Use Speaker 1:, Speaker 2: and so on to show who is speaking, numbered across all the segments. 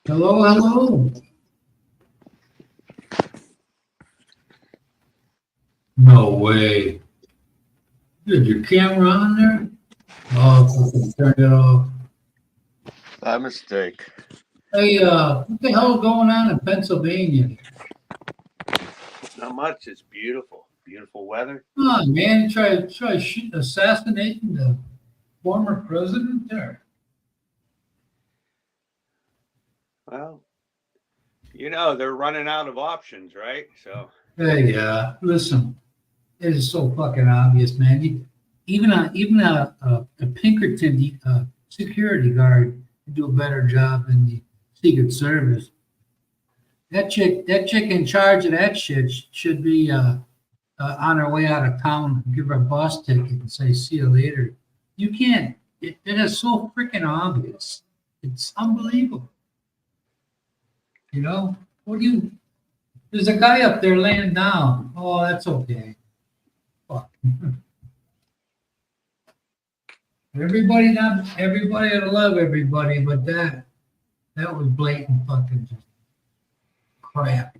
Speaker 1: Hello, hello. No way. Did your camera on there? Oh, fucking turn it off.
Speaker 2: By mistake.
Speaker 1: Hey, what the hell going on in Pennsylvania?
Speaker 2: Not much. It's beautiful. Beautiful weather.
Speaker 1: Come on, man. Try assassinating the former president there.
Speaker 2: Well, they're running out of options, right? So,
Speaker 1: Hey, listen, it is so fucking obvious, man. Even a Pinkerton security guard could do a better job than the Secret Service. That chick in charge of that shit should be on her way out of town. Give her a bus ticket and say, "See you later." You can't. It is so freaking obvious. It's unbelievable. You know what do you? There's a guy up there laying down. Oh, that's okay. Fuck. Everybody ought to love everybody, but that was blatant fucking just crap.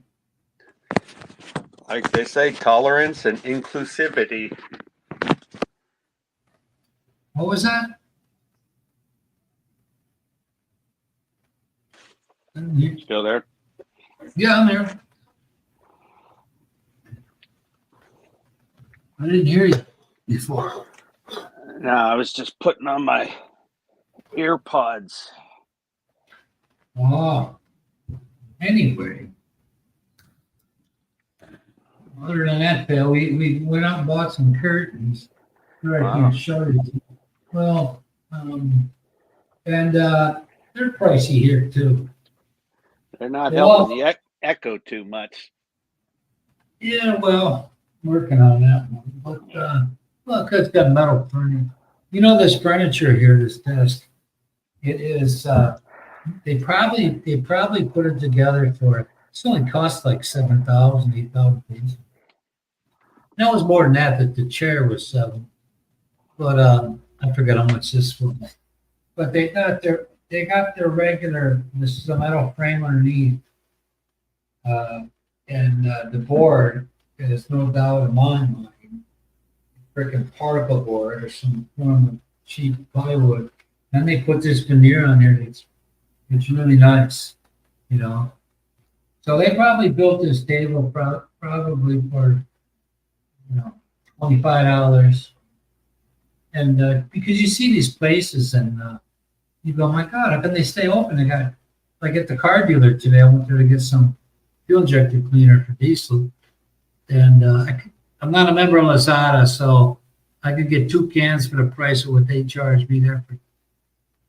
Speaker 2: like they say, tolerance and inclusivity.
Speaker 1: What was that?
Speaker 2: Still there?
Speaker 1: Yeah, I'm there. I didn't hear you before.
Speaker 2: No, I was just putting on my ear pods.
Speaker 1: Oh, anyway. Other than that, Phil, we went out and bought some curtains. Right
Speaker 2: Wow.
Speaker 1: here, show you. Well, and they're pricey here too.
Speaker 2: They're not
Speaker 1: Well-
Speaker 2: helping the echo too much.
Speaker 1: Yeah, well, working on that one. But look, it's got metal furniture. You know this furniture here, this desk. It is. They probably put it together for. It's only cost like 7,000, 8,000 pieces. That was more than that. That the chair was 7. But I forget how much this was. But they got their regular. This is a metal frame underneath. And the board is no doubt a mine freaking particle board or some form of cheap plywood. Then they put this veneer on there. It's really nice, you know. So they probably built this table probably for $25. And because you see these places and you go, my God, how can they stay open? They got like at the car dealer today. I went there to get some fuel injector cleaner for diesel, and I'm not a member of Lazada, so I could get 2 cans for the price of what they charged me there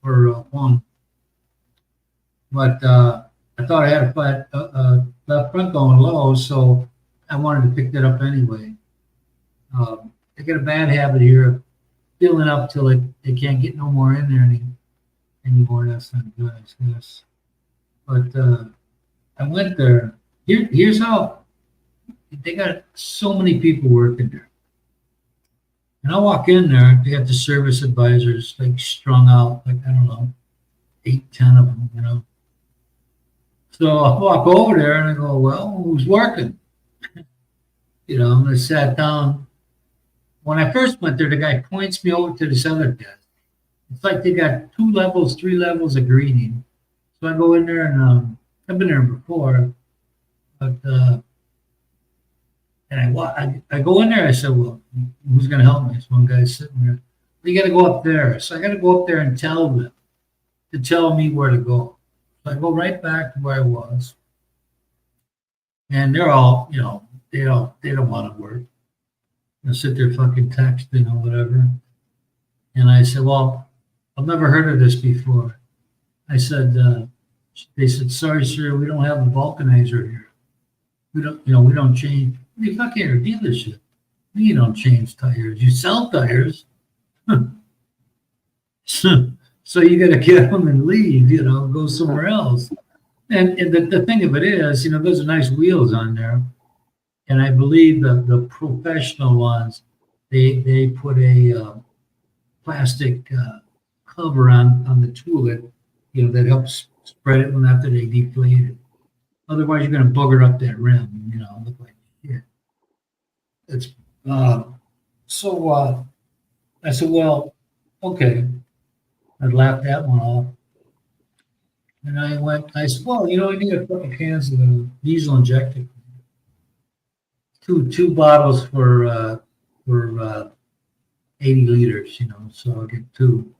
Speaker 1: for one. But I thought I had a flat left front going low, so I wanted to pick that up anyway. They got a bad habit here of filling up till they can't get no more in there anymore. That's not good, I guess. But I went there. Here's how they got so many people working there. And I walk in there, they got the service advisors like strung out, like I don't know, 8, 10 of them, you know. So I walk over there and I go, well, who's working? You know, and I sat down. When I first went there, the guy points me over to this other desk. It's like they got 2 levels, 3 levels of greeting. So I go in there and I've been there before, but and I go in there. I said, well, who's going to help me? This one guy's sitting there. You got to go up there. So I got to go up there and tell them to tell me where to go. So I go right back to where I was, and they're all, they don't want to work. They sit there fucking texting or whatever. And I said, well, I've never heard of this before. I said, they said, sorry, sir, we don't have a vulcanizer here. We don't change. You fucking a dealership. You don't change tires. You sell tires. So you got to get them and leave, go somewhere else. And the thing of it is, those are nice wheels on there. And I believe that the professional ones, they put a plastic cover on the tool that helps spread it when after they deflate it. Otherwise, you're going to booger up that rim, look like shit. It's, so I said, well, okay. I laughed that one off. And I said, well, I need a couple cans of diesel injector. Two bottles for 80 liters, so I'll get two.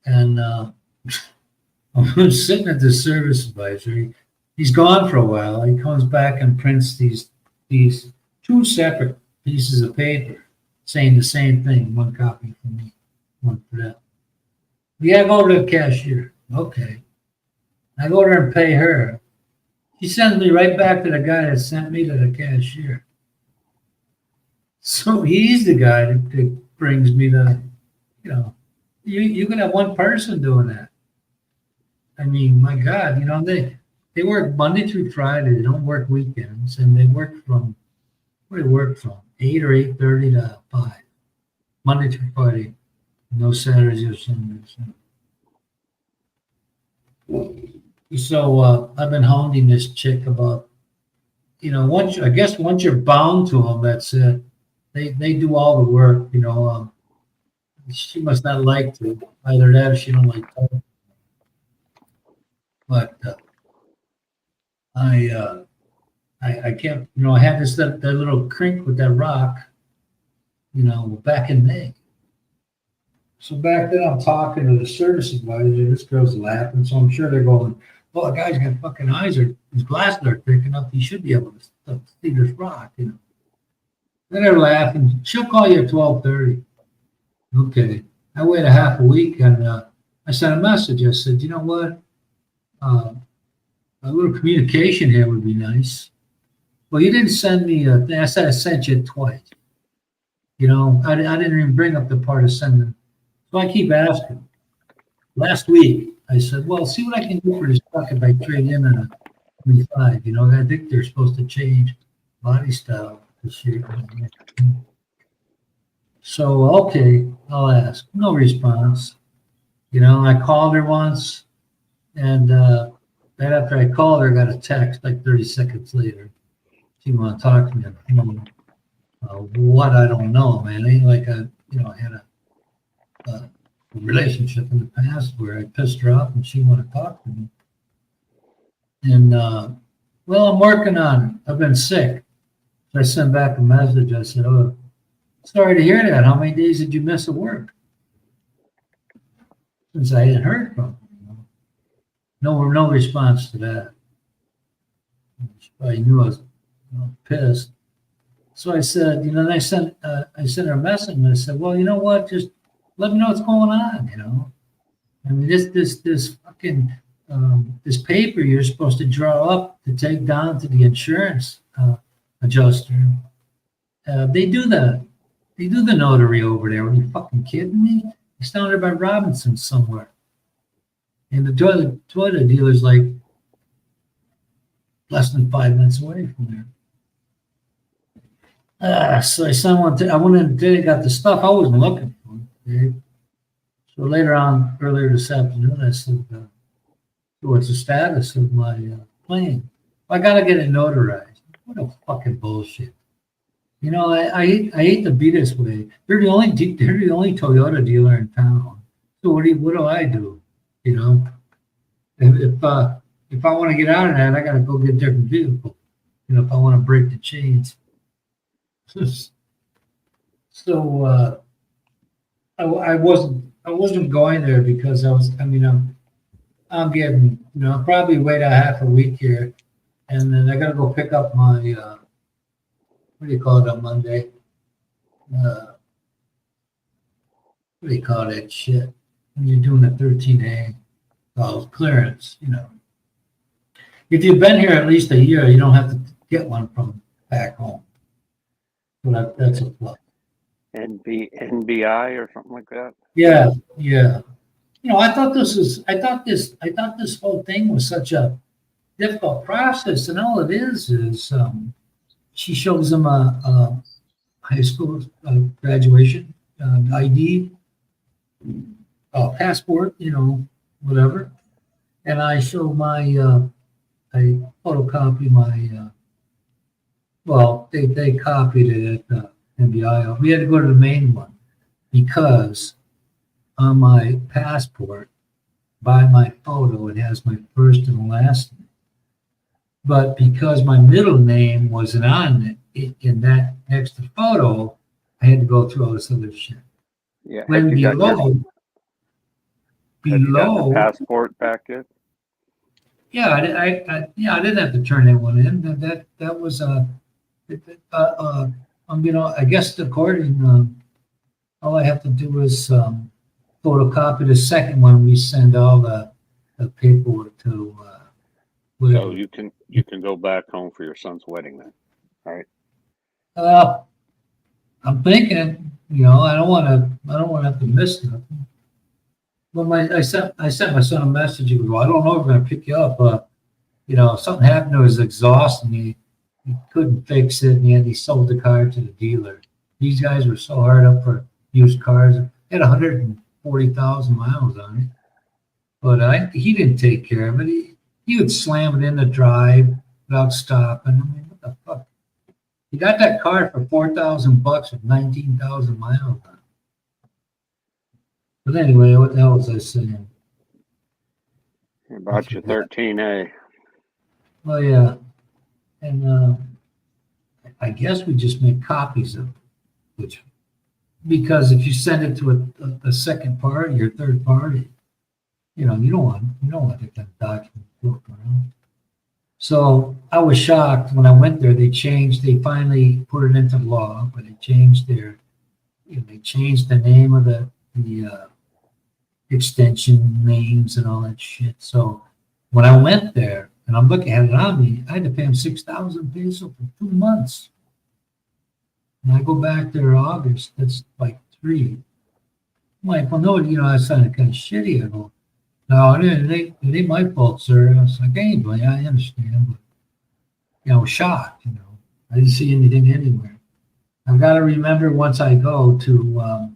Speaker 1: And I'm sitting at the service advisor. He's gone for a while. He comes back and prints these two separate pieces of paper saying the same thing. One copy for me, one for them. Yeah, go over to the cashier. Okay. I go there and pay her. She sends me right back to the guy that sent me to the cashier. So he's the guy that brings me the, you can have one person doing that. I mean, my God, they work Monday through Friday. They don't work weekends, and they work from, where do they work from? 8 or 8:30 to 5. Monday through Friday. No Saturdays or Sundays. So I've been hounding this chick about, once you're bound to them, that's it. They do all the work, she must not like to. Either that or she don't like talking. But I kept, I had that little crink with that rock, back in May. So back then I'm talking to the service advisor. This girl's laughing, so I'm sure they're going, "Oh, the guy's got fucking eyes, or his glasses are thick enough. He should be able to see this rock." Then they're laughing. She'll call you at 12:30. Okay. I wait a half a week, and I sent a message. I said, "You know what? A little communication here would be nice." Well, you didn't send me a thing. I said I sent you it twice. I didn't even bring up the part of sending. So I keep asking. Last week, I said, well, see what I can do for this truck if I trade in a 25. I think they're supposed to change body style this year. So, okay, I'll ask. No response. I called her once, and right after I called her, I got a text like 30 seconds later. She wanted to talk to me. What? I don't know, man. It ain't like I had a relationship in the past where I pissed her off and she wanted to talk to me. And, well, I'm working on it. I've been sick. So I sent back a message. I said, "Oh, sorry to hear that. How many days did you miss at work?" Since I hadn't heard from her. No response to that. She probably knew I was pissed. So I said, then I sent her a message and I said, well, you know what? Just let me know what's going on, I mean, this fucking, this paper you're supposed to draw up to take down to the insurance adjuster. They do the notary over there. Are you fucking kidding me? It's down there by Robinson somewhere. And the toilet dealer's like less than 5 minutes away from there. So I went in today, got the stuff I wasn't looking for. Okay? So later on, earlier this afternoon, I said, what's the status of my plane? I got to get it notarized. What a fucking bullshit. I hate to be this way. They're the only Toyota dealer in town. So what do I do? If I want to get out of that, I got to go get a different vehicle. If I want to break the chains. So I wasn't going there because I'm getting, I'll probably wait a half a week here, and then I got to go pick up my what do you call it on Monday? What do you call that shit when you're doing a 13A clearance? If you've been here at least a year, you don't have to get one from back home. So that's a plus.
Speaker 3: NBI or something like that.
Speaker 1: Yeah. I thought this whole thing was such a difficult process, and all it is she shows them a high school graduation ID, passport, whatever, and I show my, I photocopy my, well, they copied it at NBI. We had to go to the main one because on my passport, by my photo, it has my first and last name. But because my middle name wasn't on it, in that extra photo, I had to go through all this other shit.
Speaker 3: Yeah.
Speaker 1: When
Speaker 3: Have you gotten
Speaker 1: below,
Speaker 3: the passport back yet?
Speaker 1: yeah, I didn't have to turn that one in. That was I guess according, all I have to do is photocopy the second one. We send all the paperwork to
Speaker 3: So
Speaker 1: whatever.
Speaker 3: you can go back home for your son's wedding then.
Speaker 1: I'm thinking, I don't want to have to miss nothing. Well, I sent my son a message. He goes, well, I don't know if we're gonna pick you up. Something happened to his exhaust and he couldn't fix it, and he sold the car to the dealer. These guys were so hard up for used cars. It had 140,000 miles on it, but he didn't take care of it. He would slam it in the drive without stopping. I mean, what the fuck? He got that car for $4,000 with 19,000 miles on it. But anyway, what the hell was I saying?
Speaker 3: About your 13A.
Speaker 1: Oh yeah, and I guess we just make copies of it, because if you send it to a second party or third party, you don't want that kind of document floating around. So I was shocked when I went there. They finally put it into law, but they changed they changed the name of the extension names and all that shit. So when I went there and I'm looking at it on me, I had to pay him 6,000 pesos for 2 months. And I go back there in August, that's like 3. I'm like, well, no, I sounded kind of shitty. I go, no, it ain't my fault, sir. And I was like, anyway, I understand, but I was shocked. I didn't see anything anywhere. I've got to remember once I go to,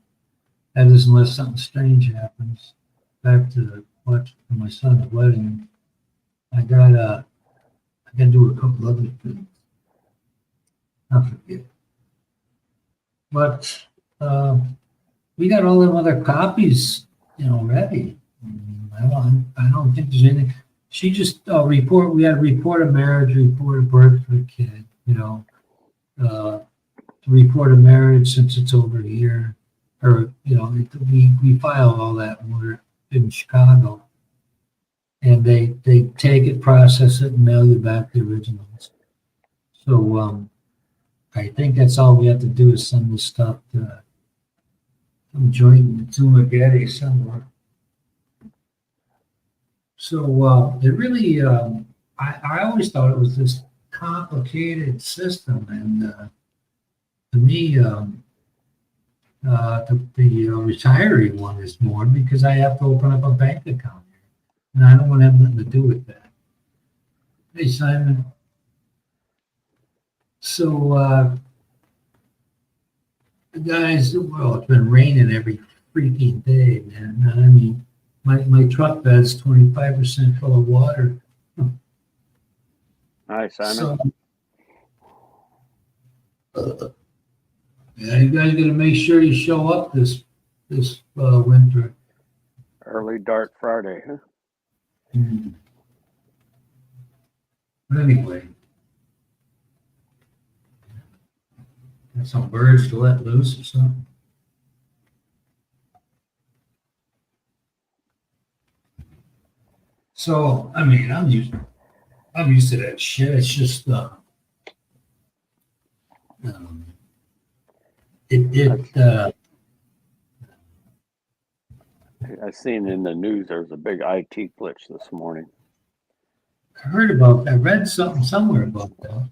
Speaker 1: that is, unless something strange happens, back to for my son's wedding. I gotta do a couple other things. I forget. But we got all them other copies, ready. I don't think there's anything. She just we had to report a marriage, report a birth for a kid, report a marriage since it's over here, or we file all that when we're in Chicago, and they take it, process it, and mail you back the originals. So I think that's all we have to do is send this stuff to some joint to Getty somewhere. So it really, I always thought it was this complicated system, and to me, the retiree one is more, because I have to open up a bank account here, and I don't want to have nothing to do with that. Hey, Simon. So guys, well, it's been raining every freaking day, man. I mean, my truck bed's 25% full of water.
Speaker 3: Hi, Simon.
Speaker 1: So, yeah, you guys got to make sure you show up this winter.
Speaker 3: Early dark Friday, huh?
Speaker 1: Mm. But anyway, got some birds to let loose or something. So, I mean, I'm used to that shit. It's just
Speaker 3: I seen in the news there was a big IT glitch this morning,
Speaker 1: I heard about that. I read something somewhere about that.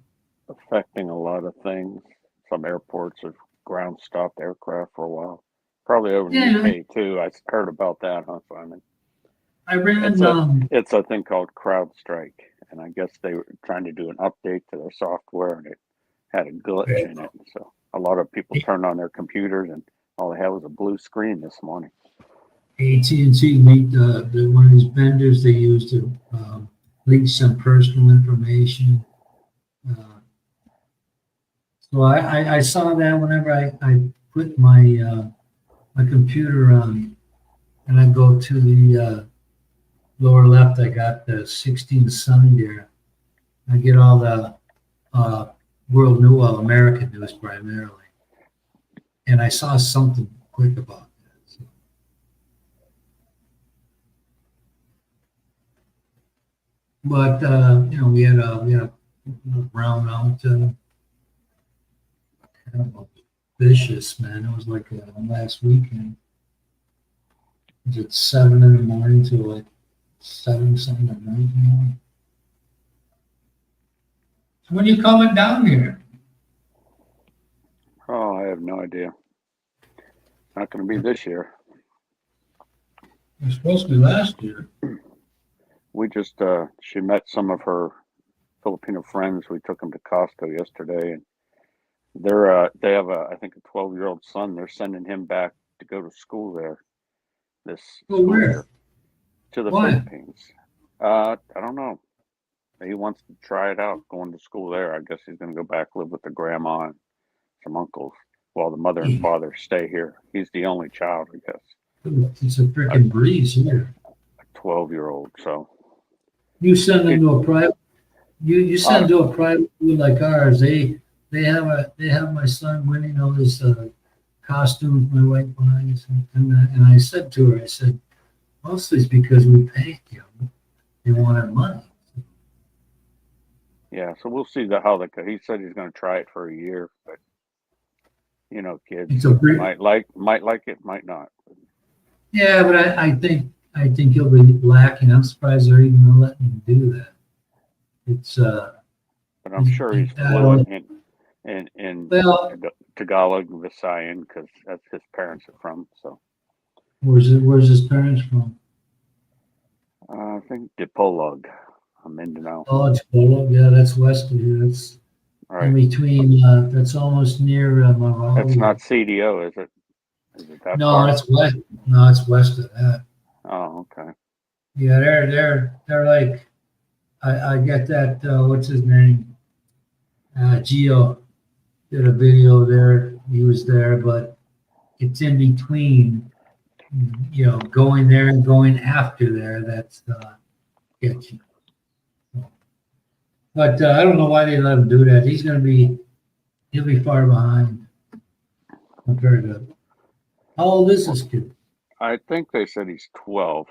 Speaker 3: affecting a lot of things. Some airports have ground stopped aircraft for a while. Probably over in the UK too. I heard about that, huh, Simon?
Speaker 1: I read
Speaker 3: it's a thing called CrowdStrike, and I guess they were trying to do an update to their software, and it had a glitch in it. So a lot of people turned on their computers, and all they had was a blue screen this morning.
Speaker 1: AT&T leaked one of these vendors they used to leak some personal information. So I saw that whenever I put my my computer on, and I go to the lower left. I got the 16 Sunny there. I get all the world news, well, American news primarily, and I saw something quick about that. So. But you know, we had a brown out. Kind of vicious, man. It was like last weekend. It was at 7 in the morning to like 7 something at night. You know? So when you coming down here?
Speaker 3: Oh, I have no idea. Not going to be this year.
Speaker 1: It was supposed to be last year.
Speaker 3: We just, she met some of her Filipino friends. We took them to Costco yesterday, and they have I think a 12-year-old son. They're sending him back to go to school there this
Speaker 1: Oh,
Speaker 3: school
Speaker 1: where?
Speaker 3: year. To the
Speaker 1: Why?
Speaker 3: Philippines. I don't know. He wants to try it out, going to school there. I guess he's going to go back, live with the grandma and some uncles while the mother and father stay here. He's the only child, I guess.
Speaker 1: It's a freaking breeze here.
Speaker 3: A 12-year-old. So
Speaker 1: You send them to a private. You send to a private school like ours. They have my son winning all his costumes, my wife buys, and I said to her, I said, mostly it's because we pay him. They want our money.
Speaker 3: yeah, so we'll see how he said he's going to try it for a year, but you know, kids
Speaker 1: It's a great,
Speaker 3: might like it, might not.
Speaker 1: yeah, but I think he'll be lacking. I'm surprised they're even gonna let him do that. It's
Speaker 3: But I'm sure he's fluent in
Speaker 1: well,
Speaker 3: Tagalog, Visayan, because that's his parents are from. So
Speaker 1: where's his parents from?
Speaker 3: I think Dipolog, Mindanao.
Speaker 1: Oh, it's Polo. Yeah, that's west of here. That's in
Speaker 3: Right.
Speaker 1: between. That's almost near Mahalo.
Speaker 3: That's not CDO, is it? Is it that
Speaker 1: No,
Speaker 3: far?
Speaker 1: it's west. No, it's west of that.
Speaker 3: Oh, okay.
Speaker 1: Yeah, they're like, I get that. What's his name? Gio did a video there. He was there, but it's in between. You know, going there and going after there. That's gets you. But I don't know why they let him do that. He'll be far behind compared to. How old is this kid?
Speaker 3: I think they said he's 12.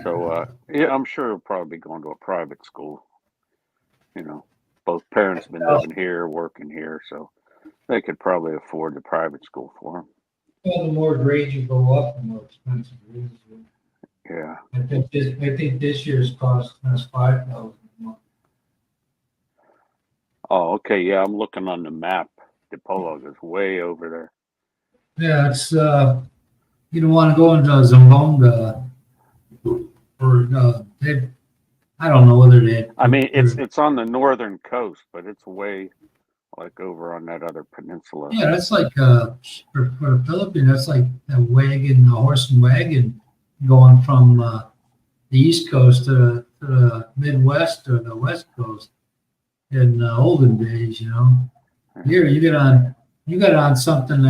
Speaker 3: So, yeah, I'm sure he'll probably be going to a private school. You know, both parents have been living here, working here, so they could probably afford the private school for him.
Speaker 1: Well, the more grades you go up, the more expensive it is.
Speaker 3: Yeah.
Speaker 1: I think this year's cost us $5,000 a month.
Speaker 3: Oh, okay. Yeah, I'm looking on the map. Dipolog is way over there.
Speaker 1: Yeah, it's you don't want to go into Zamboanga or they. I don't know whether they.
Speaker 3: I mean, it's on the northern coast, but it's way like over on that other peninsula.
Speaker 1: Yeah, that's like for the Philippines. That's like a horse and wagon, going from the East Coast to the Midwest or the West Coast in olden days. You know, here you get on something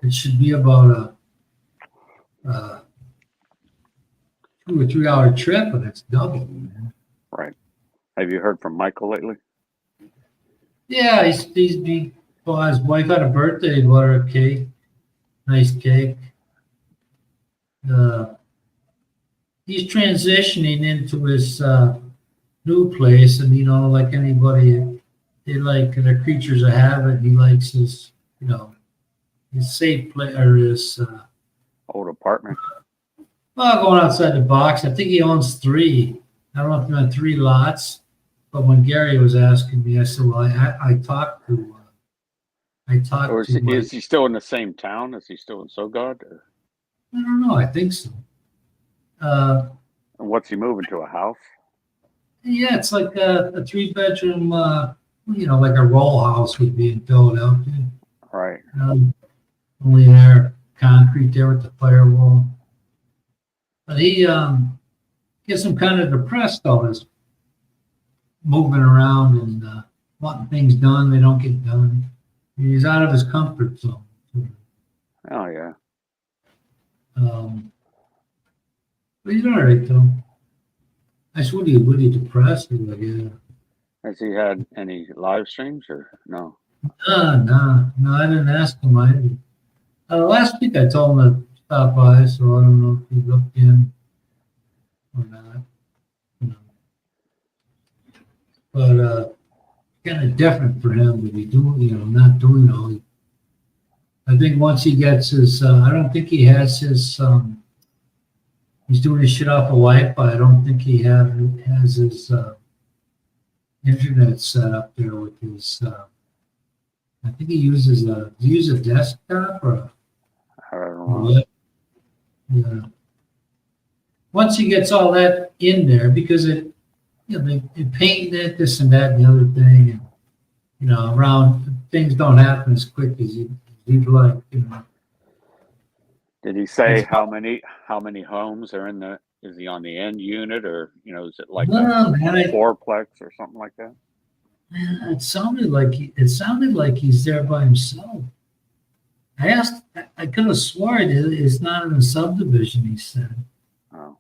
Speaker 1: it should be about a 2 or 3 hour trip, and it's double. Man.
Speaker 3: Right. Have you heard from Michael lately?
Speaker 1: Yeah, well, his wife had a birthday, bought her a cake, nice cake. He's transitioning into his new place, and you know, like anybody, they like their creatures of habit. He likes his, you know, his safe place or his.
Speaker 3: Old apartment.
Speaker 1: Well, going outside the box, I think he owns 3. I don't know if he owns 3 lots, but when Gary was asking me, I said, "Well, I talked to."
Speaker 3: Or is he still in the same town? Is he still in Sogod? Or?
Speaker 1: I don't know. I think so.
Speaker 3: And what's he moving to, a house?
Speaker 1: Yeah, it's like a 3-bedroom, you know, like a roll house would be in Philadelphia.
Speaker 3: Right.
Speaker 1: Only they're concrete there with the firewall. But he gets him kind of depressed, all this moving around and wanting things done. They don't get done. He's out of his comfort zone.
Speaker 3: Oh yeah.
Speaker 1: But he's all right though. I said, what are you depressed? He's like, yeah.
Speaker 3: Has he had any live streams or no?
Speaker 1: No, I didn't ask him. I didn't. Last week I told him to stop by, so I don't know if he looked in or not. You know. But kind of different for him to be doing, not doing all. I think once he gets his, I don't think he has his. He's doing his shit off of Wi-Fi. I don't think he has his internet set up there with his. I think he uses a desktop or
Speaker 3: I don't know.
Speaker 1: yeah. Once he gets all that in there, because they paint it, this and that and the other thing, and around things don't happen as quick as you'd like.
Speaker 3: Did he say how many homes are in the? Is he on the end unit or is it like
Speaker 1: No,
Speaker 3: a
Speaker 1: man,
Speaker 3: fourplex or something like that?
Speaker 1: it sounded like he's there by himself. I asked. I could have sworn it's not in a subdivision. He said.
Speaker 3: Oh.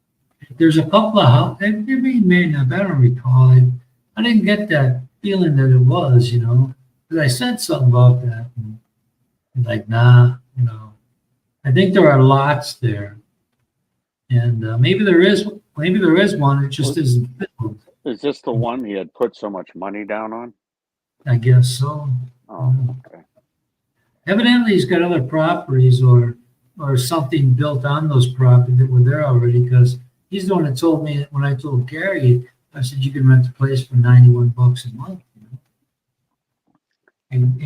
Speaker 1: There's a couple of houses. Maybe I don't recall. I didn't get that feeling that it was, because I said something about that. And like, nah, I think there are lots there, and maybe there is one. It just isn't filled.
Speaker 3: Is this the one he had put so much money down on?
Speaker 1: I guess so.
Speaker 3: Oh, okay.
Speaker 1: Evidently, he's got other properties or something built on those properties that were there already. Because he's the one that told me when I told Gary, I said you can rent the place for $91 a month. And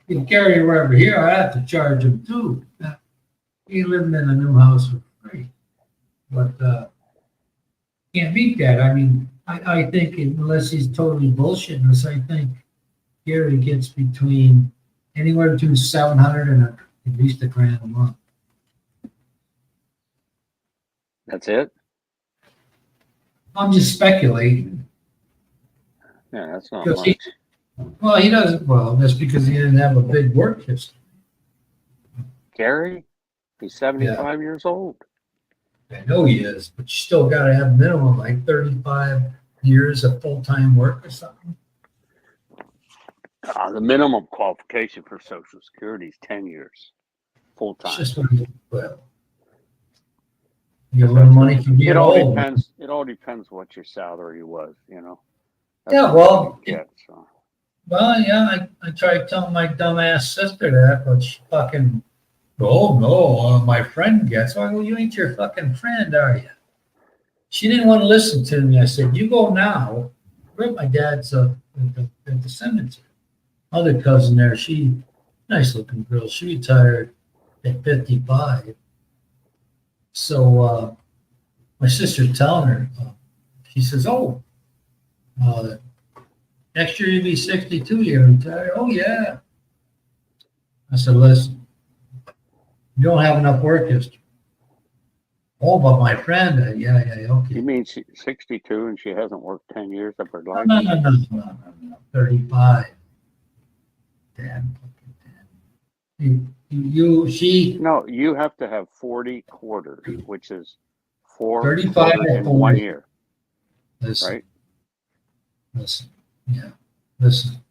Speaker 1: if Gary were ever here, I'd have to charge him too. He lived in a new house for free, but can't beat that. I mean, I think unless he's totally bullshitting us, I think Gary gets anywhere between 700 and at least $1,000 a month.
Speaker 3: That's it?
Speaker 1: I'm just speculating.
Speaker 3: Yeah, that's not
Speaker 1: Because
Speaker 3: much.
Speaker 1: he doesn't. Well, that's because he didn't have a big work history.
Speaker 3: Gary? He's 75 years old.
Speaker 1: I know he is, but you still got to have minimum like 35 years of full-time work or something.
Speaker 3: The minimum qualification for Social Security is 10 years, full
Speaker 1: It's
Speaker 3: time.
Speaker 1: just well, you know, money can get
Speaker 3: It all
Speaker 1: old.
Speaker 3: depends. It all depends what your salary was. That's
Speaker 1: Yeah,
Speaker 3: what
Speaker 1: well,
Speaker 3: you get, so.
Speaker 1: Well, yeah, I tried telling my dumbass sister that, but she fucking, oh no, my friend gets. I go, you ain't your fucking friend, are you? She didn't want to listen to me. I said, you go now. We're at my dad's at the cemetery. Other cousin there, nice looking girl. She retired at 55. So my sister's telling her, she says, oh, next year you'll be 62, you're retired. Oh, yeah. I said, listen, you don't have enough work history. Oh, but my friend, yeah, okay.
Speaker 3: You mean she's 62 and she hasn't worked 10 years of her life?
Speaker 1: No, 35. Damn. She.
Speaker 3: No, you have to have 40 quarters, which is 4
Speaker 1: 35
Speaker 3: quarters
Speaker 1: or
Speaker 3: in
Speaker 1: 40.
Speaker 3: 1 year,
Speaker 1: Listen,
Speaker 3: right?
Speaker 1: Listen.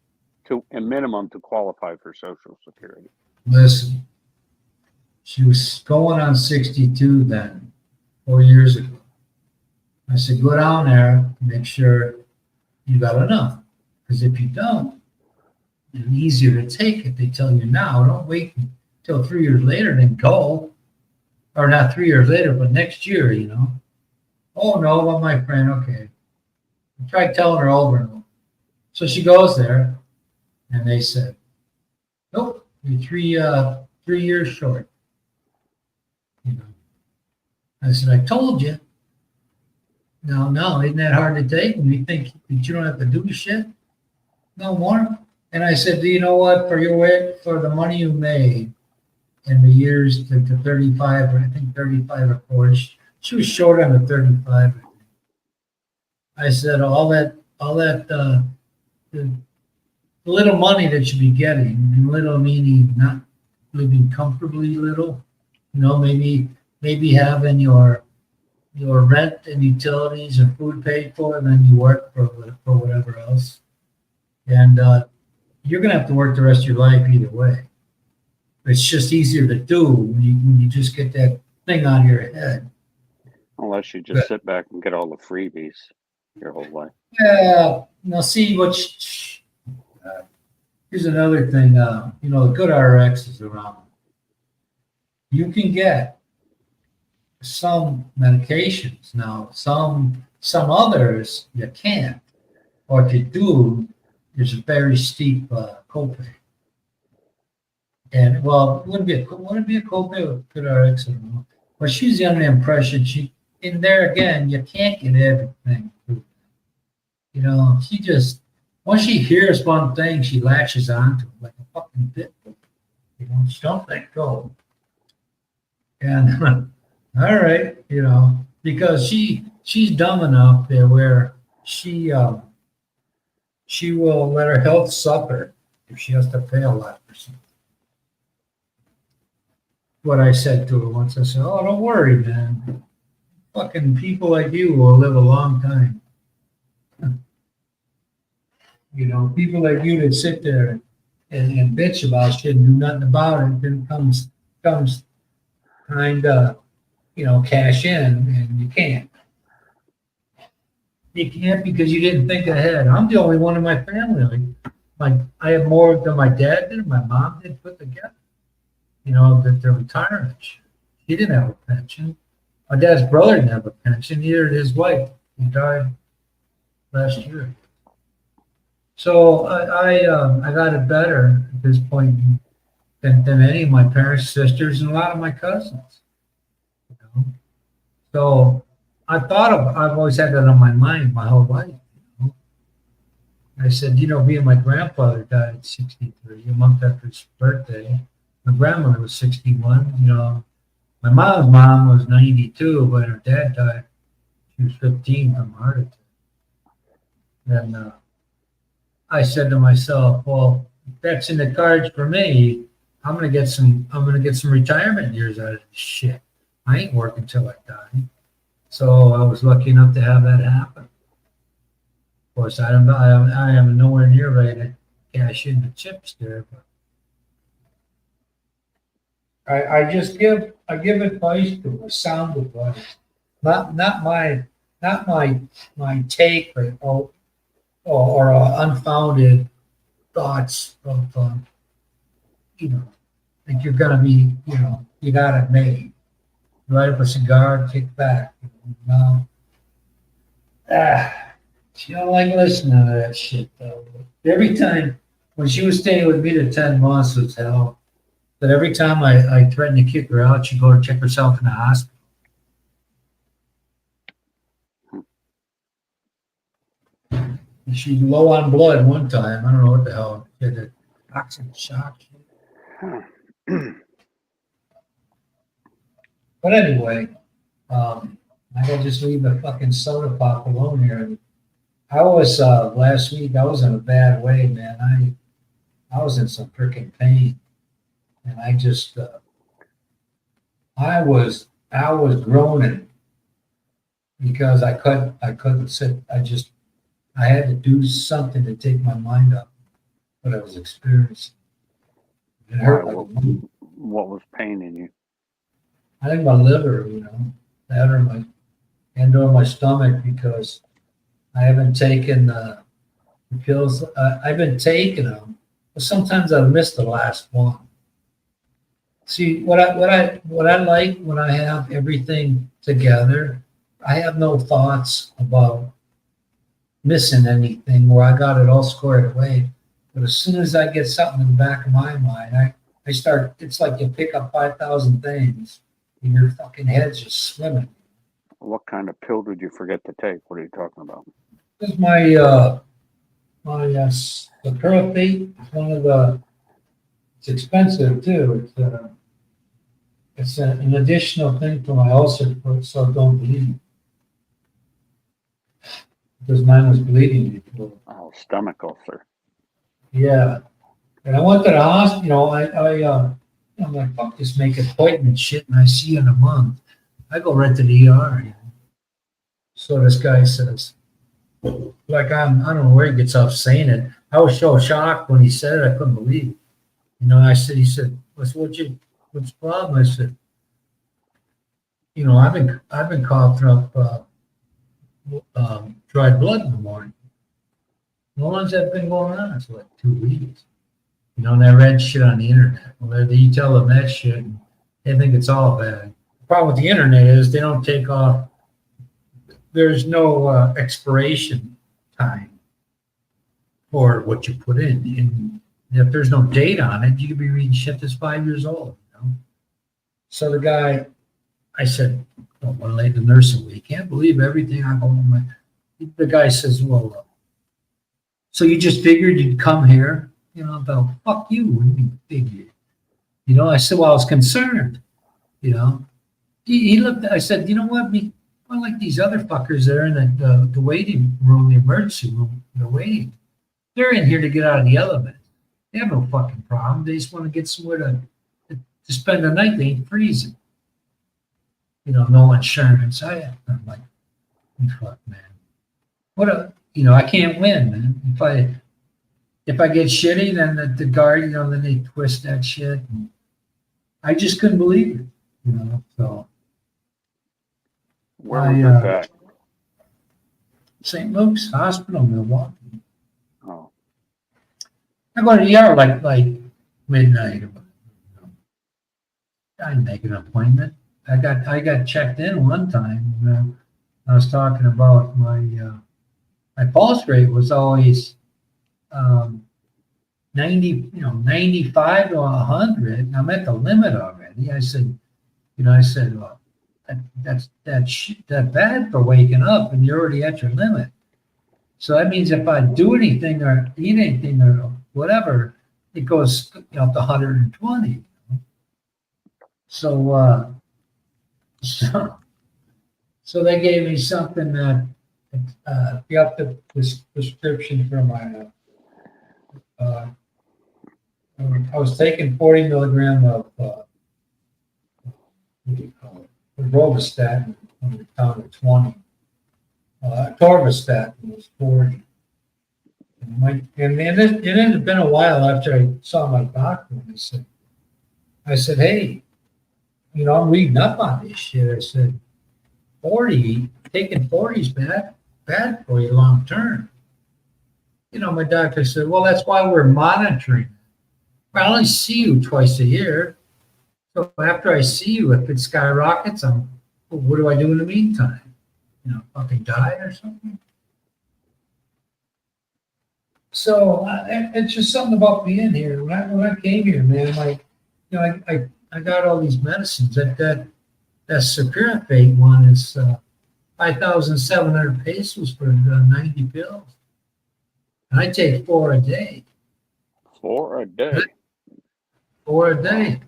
Speaker 3: To a minimum to qualify for Social Security.
Speaker 1: Listen. She was going on 62 then, 4 years ago. I said, go down there, make sure you got enough. Because if you don't, it's easier to take it. They tell you now, don't wait until 3 years later, then go. Or not 3 years later, but next year, Oh, no, well, my friend, okay. I tried telling her over and over. So she goes there, and they said, nope, you're 3 years short. I said, I told you. No, isn't that hard to take when you think that you don't have to do shit no more? And I said, do you know what? For your way, for the money you made in the years to 35, or I think 35 or 40, she was short on the 35. I said, all that, the little money that you be getting, and little meaning not living comfortably little, maybe having your rent and utilities and food paid for, and then you work for whatever else. And you're gonna have to work the rest of your life either way. It's just easier to do when you just get that thing out of your head.
Speaker 3: Unless you just sit back and get all the freebies your whole life.
Speaker 1: Yeah. Now see here's another thing. The GoodRx is around. You can get some medications now. Some others you can't, or if you do, there's a very steep copay. And well, would it be a copay with GoodRx? I don't know. But she's under the impression in there again, you can't get everything. She just once she hears one thing, she latches onto it like a fucking pit bull. She don't let go. And all right, because she's dumb enough there where she will let her health suffer if she has to pay a lot for something. What I said to her once, I said, "Oh, don't worry, man. Fucking people like you will live a long time. People like you that sit there and bitch about shit and do nothing about it, then comes time to, cash in, and you can't. You can't because you didn't think ahead. I'm the only one in my family. I have more than my dad did, my mom did put together. That they're retiring. He didn't have a pension. My dad's brother didn't have a pension. Neither did his wife. He died last year. So I got it better at this point than any of my parents, sisters, and a lot of my cousins. So I've always had that on my mind my whole life. I said, being my grandfather died at 63, a month after his birthday. My grandmother was 61. My mom's mom was 92, but her dad died. She was 15 from a heart attack. And I said to myself, well, if that's in the cards for me, I'm gonna get some retirement years out of this shit. I ain't working till I die. So I was lucky enough to have that happen. Of course, I am nowhere near ready to cash in the chips there, but I give advice to her, sound advice, not my take or unfounded thoughts of like you're gonna be you got it made. Light up a cigar, kick back. She don't like listening to that shit though. Every time when she was staying with me, the 10 months was hell. But every time I threatened to kick her out, she'd go to check herself in the hospital. And she's low on blood one time. I don't know what the hell. She had a toxic shock. But anyway, I gotta just leave the fucking soda pop alone here. I was last week. I was in a bad way, man. I was in some freaking pain. And I just, I was groaning because I couldn't sit. I had to do something to take my mind off what I was experiencing. It hurt.
Speaker 3: What was paining you?
Speaker 1: I think my liver, that or my stomach, because I haven't taken the pills. I've been taking them, but sometimes I've missed the last one. See, what I like when I have everything together, I have no thoughts about missing anything where I got it all squared away. But as soon as I get something in the back of my mind, I start, it's like you pick up 5,000 things and your fucking head's just swimming.
Speaker 3: What kind of pill did you forget to take? What are you talking about?
Speaker 1: This is my my, the Curlfate is one of the, it's expensive too. It's an additional thing for my ulcer, so I don't bleed. Because mine was bleeding before.
Speaker 3: Oh, stomach ulcer.
Speaker 1: Yeah. And I went to the hospital, I'm like, fuck this, make appointment shit, and I see you in a month. I go right to the ER. You know? So this guy says, like, I don't know where he gets off saying it. I was so shocked when he said it, I couldn't believe it. You know, he said, what's the problem? I said, you know, I've been coughing up dried blood in the morning. How long's that been going on? It's like 2 weeks. You know, and I read shit on the internet. Well, you tell them that shit, and they think it's all bad. The problem with the internet is they don't take off. There's no expiration time for what you put in. And if there's no date on it, you could be reading shit that's 5 years old. You know? So the guy, I said, oh, one lady, the nurse said, well, you can't believe everything I go on. The guy says, well, so you just figured you'd come here? You know, about, fuck you, what do you mean figured? You know, I said, well, I was concerned, you know. He looked, I said, you know what, I like these other fuckers there in the waiting room, the emergency room, they're waiting. They're in here to get out of the elevator. They have no fucking problem. They just want to get somewhere to spend the night. They ain't freezing. You know, no insurance. I'm like, fuck, man. You know, I can't win, man. If I get shitty, then the guard, you know, then they twist that shit. And I just couldn't believe it, you know. So
Speaker 3: Where was this at?
Speaker 1: St. Luke's Hospital, Milwaukee.
Speaker 3: Oh,
Speaker 1: I go to the ER like midnight. I didn't make an appointment. I got checked in one time. You know, I was talking about my pulse rate was always 90, you know, 95 to 100. I'm at the limit already. I said, well, that's bad for waking up, and you're already at your limit. So that means if I do anything or eat anything or whatever, it goes up to 120. So they gave me something that got the prescription for my. I was taking 40 milligram of what do you call it? Rovastatin down to 20. Torvastatin was 40. And it had been a while after I saw my doctor. And I said, hey, you know, I'm reading up on this shit. I said, 40, taking 40 is bad for you long term. You know, my doctor said, well, that's why we're monitoring. I only see you twice a year. So after I see you, if it skyrockets, what do I do in the meantime? You know, fucking die or something? So it's just something about being here. When I came here, man, like, you know, I got all these medicines. That Securafate one is 5,700 pesos for 90 pills. And I take 4 a day.
Speaker 3: 4 a day.
Speaker 1: 4 a day.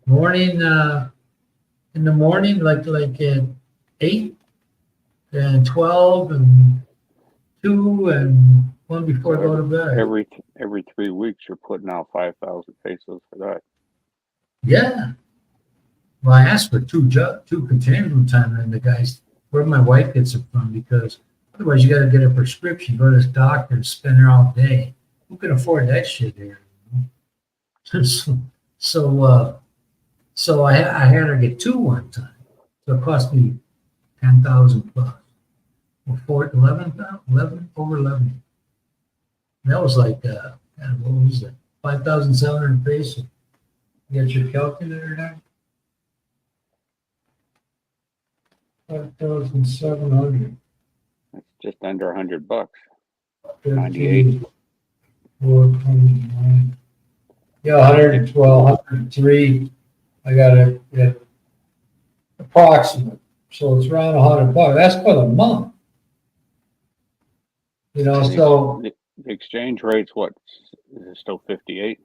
Speaker 1: Morning, in the morning, like at 8 and 12 and 2 and 1 before I go to bed.
Speaker 3: Every 3 weeks, you're putting out 5,000 pesos for that.
Speaker 1: Yeah. Well, I asked for two containers one time, and the guys, where my wife gets it from, because otherwise you got to get a prescription, go to this doctor, and spend there all day. Who can afford that shit here? So I had her get 2 one time. So it cost me 10,000 plus. Or 11, over 11. And that was like, what was it? 5,700 pesos. You got your calculator there? 5,700.
Speaker 3: That's just under $100.
Speaker 1: 13,
Speaker 3: 98.
Speaker 1: 429. Yeah, 112, 103. I got it at approximate. So it's around $100. That's for the month. You know,
Speaker 3: And
Speaker 1: so
Speaker 3: the exchange rate's what? Is it still 58?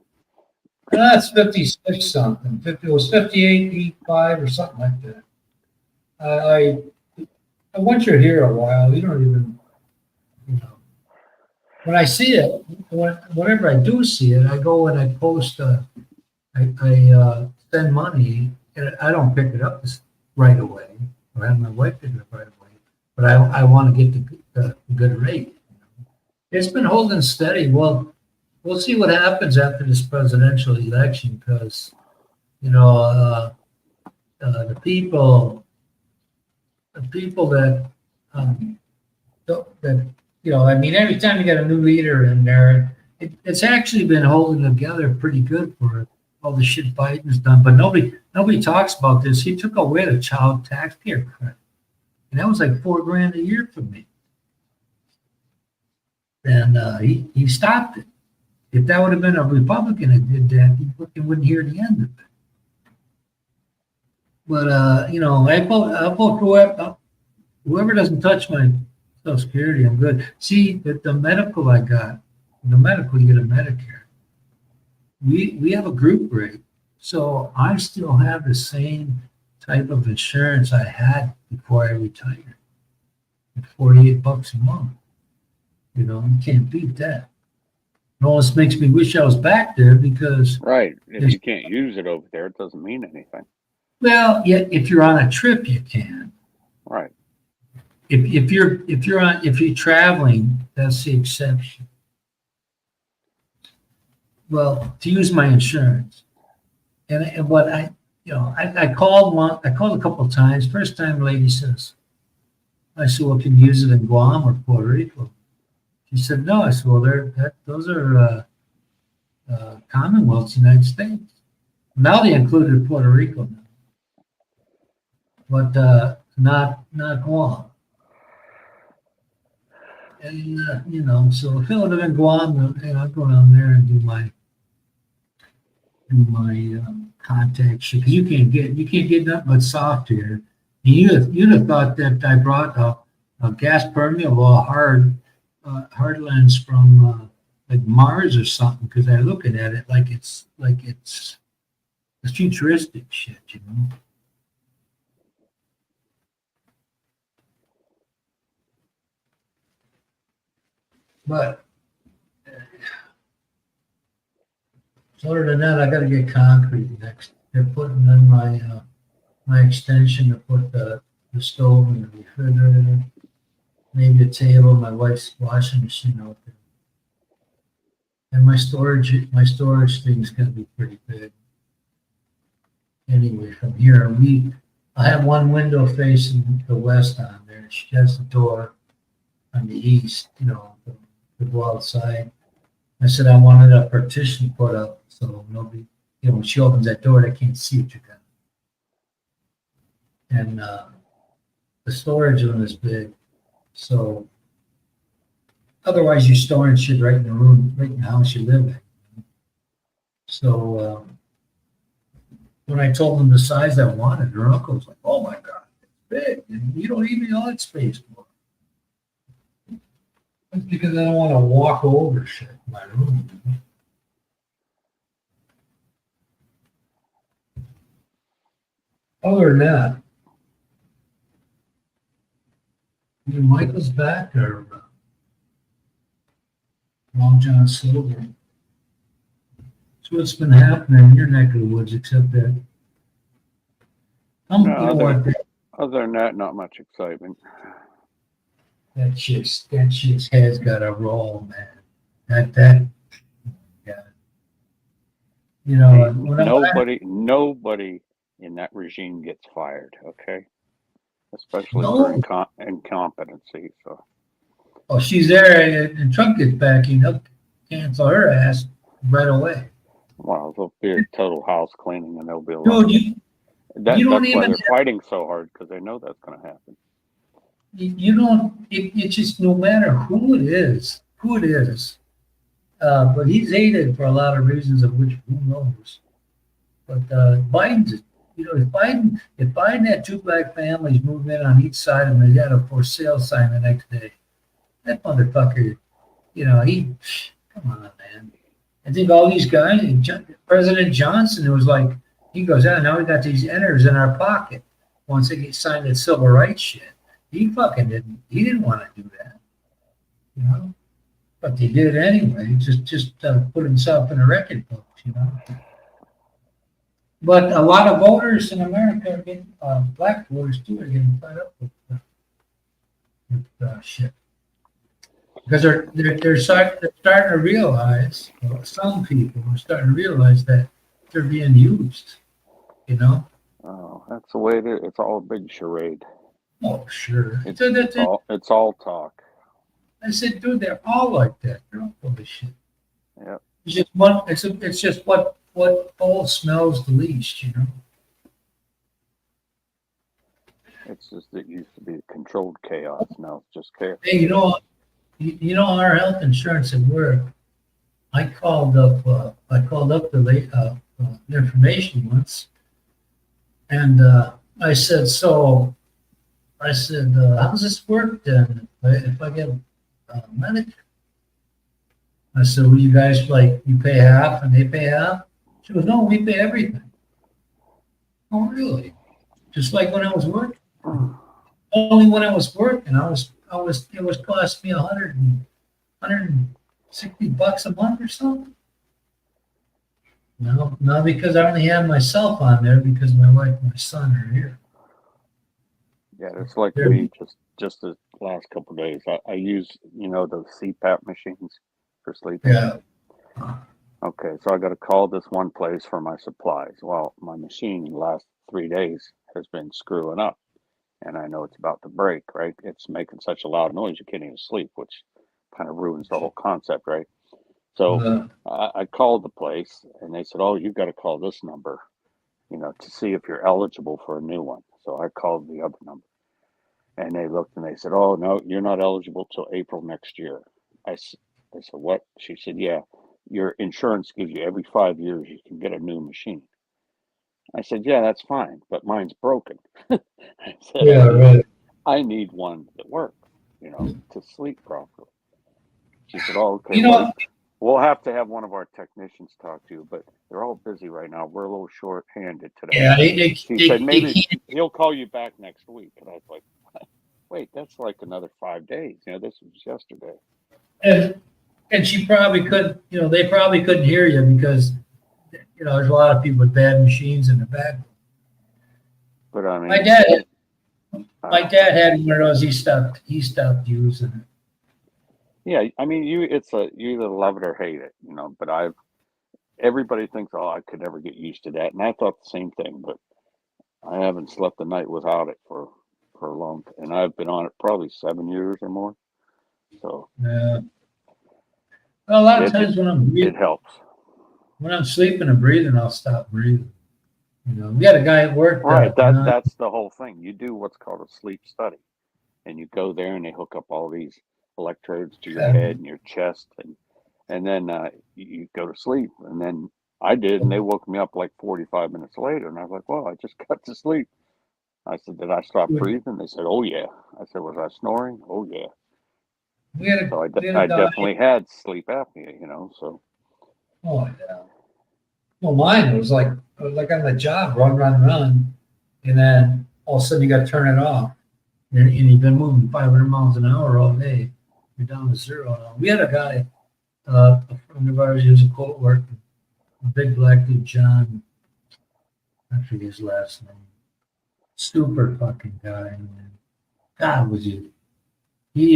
Speaker 1: that's 56 something. 50, it was 58.85 or something like that. Once you're here a while, you don't even, you know. When I see it, whenever I do see it, I go and I post. I spend money, and I don't pick it up right away, or have my wife pick it up right away. But I want to get the good rate. It's been holding steady. Well, we'll see what happens after this presidential election, because you know the people that that you know, I mean, every time you get a new leader in there, it's actually been holding together pretty good for all the shit Biden's done. But nobody talks about this. He took away the child tax care credit, and that was like $4,000 a year for me. And he stopped it. If that would have been a Republican that did that, he wouldn't hear the end of it. But you know, I vote for whoever doesn't touch my Social Security, I'm good. See, the medical I got, the medical you get a Medicare. We have a group rate, so I still have the same type of insurance I had before I retired. $48 a month. You know, you can't beat that. It almost makes me wish I was back there because.
Speaker 3: Right. If you can't use it over there, it doesn't mean anything.
Speaker 1: Well, yeah, if you're on a trip, you can.
Speaker 3: Right.
Speaker 1: If you're traveling, that's the exception. Well, to use my insurance, and what I called I called a couple of times. First time, the lady says, I said, well, can you use it in Guam or Puerto Rico? She said, no. I said, well, those are Commonwealths, United States. Now they included Puerto Rico now, but not Guam. And you know, so if it would have been Guam, I'd go down there and do my contact shit. Because you can't get nothing but soft here. You'd have thought that I brought a gas permeable hard lens from like Mars or something, because I'm looking at it like it's futuristic shit, you know. But so other than that, I got to get concrete next. They're putting in my extension to put the stove and the refrigerator, maybe a table, my wife's washing machine out there, and my storage thing's going to be pretty big. Anyway, from here I have one window facing the west on there. She has the door on the east, you know, to go outside. I said I wanted a partition put up so nobody, you know, when she opens that door, they can't see what you got. And the storage room is big, so otherwise you're storing shit right in the room, right in the house you live in. So when I told them the size I wanted, her uncle was like, "Oh my God, it's big, and you don't even know it's space for." That's because I don't want to walk over shit in my room. Other than that, either Michael's back or Long John Silver. So what's been happening in your neck of the woods, except that
Speaker 3: Other than that, not much excitement.
Speaker 1: that chick's head's got a roll, man. That yeah. You know,
Speaker 3: Nobody in that regime gets fired, okay? Especially for incompetency. So.
Speaker 1: Oh, she's there, and Trump gets back, he'll cancel her ass right away.
Speaker 3: Well, there'll be a total house cleaning, and they'll be
Speaker 1: Dude,
Speaker 3: that's why they're fighting so hard, because they know that's going to happen.
Speaker 1: You don't. It's just no matter who it is. But he's hated for a lot of reasons, of which who knows. But Biden's, you know, if Biden had two black families move in on each side of him, he had a for sale sign the next day. That motherfucker You know, come on, man. I think all these guys, President Johnson, was like, he goes, yeah, now we got these enters in our pocket. Once they get signed that civil rights shit, he didn't want to do that, you know. But they did anyway. Just put himself in a record books, you know. But a lot of voters in America are getting, black voters too, are getting fed up with shit. Because they're starting to realize, well, some people are starting to realize that they're being used, you know?
Speaker 3: Oh, that's the way it is. It's all a big charade.
Speaker 1: Oh, sure.
Speaker 3: It's all talk.
Speaker 1: I said, dude, they're all like that. They're all full of shit.
Speaker 3: Yeah.
Speaker 1: It's just what all smells the least, you know?
Speaker 3: It's just, it used to be controlled chaos. Now it's just chaos.
Speaker 1: Hey, you know our health insurance at work. I called up the information once, and I said, how does this work then if I get Medicare? I said, well, you guys, like, you pay half and they pay half? She goes, no, we pay everything. Oh, really? Just like when I was working? Only when I was working, it was cost me $160 a month or something. No, because I only have myself on there because my wife and my son are here.
Speaker 3: Yeah, it's like me just the last couple of days. I use, those CPAP machines for sleeping.
Speaker 1: Yeah.
Speaker 3: Okay, so I got to call this one place for my supplies. Well, my machine the last 3 days has been screwing up, and I know it's about to break, right? It's making such a loud noise you can't even sleep, which kind of ruins the whole concept, right? So I called the place, and they said, oh, you've got to call this number, to see if you're eligible for a new one. So I called the other number, and they looked and they said, oh, no, you're not eligible till April next year. I said, what? She said, yeah, your insurance gives you every 5 years you can get a new machine. I said, yeah, that's fine, but mine's broken. I said,
Speaker 1: Right.
Speaker 3: I need one that works, to sleep properly. She said, oh, okay, we'll have to have one of our technicians talk to you, but they're all busy right now. We're a little short-handed today.
Speaker 1: Yeah,
Speaker 3: she said, maybe he'll call you back next week. And I was like, wait, that's like another 5 days. This was yesterday.
Speaker 1: And she probably couldn't, they probably couldn't hear you because, there's a lot of people with bad machines in the back.
Speaker 3: But I mean,
Speaker 1: my dad had one of those. He stopped using it.
Speaker 3: Yeah, I mean, you either love it or hate it, but everybody thinks, oh, I could never get used to that. And I thought the same thing, but I haven't slept a night without it for a long time. And I've been on it probably 7 years or more. So
Speaker 1: yeah. Well, a lot of times when I'm breathing,
Speaker 3: it helps.
Speaker 1: When I'm sleeping and breathing, I'll stop breathing. We had a guy at work.
Speaker 3: Right, that's the whole thing. You do what's called a sleep study, and you go there and they hook up all these electrodes to your head and your chest, and then you go to sleep. And then I did, and they woke me up like 45 minutes later, and I was like, well, I just got to sleep. I said, did I stop breathing? They said, oh yeah. I said, was I snoring? Oh yeah. So I definitely had sleep apnea, so.
Speaker 1: Oh yeah. Well, mine was like on the job, run, and then all of a sudden you got to turn it off, and you've been moving 500 miles an hour all day. You're down to zero now. We had a guy, a friend of ours, he was a co-worker, a big black dude, John. I forget his last name. Super fucking guy, man. God, was he?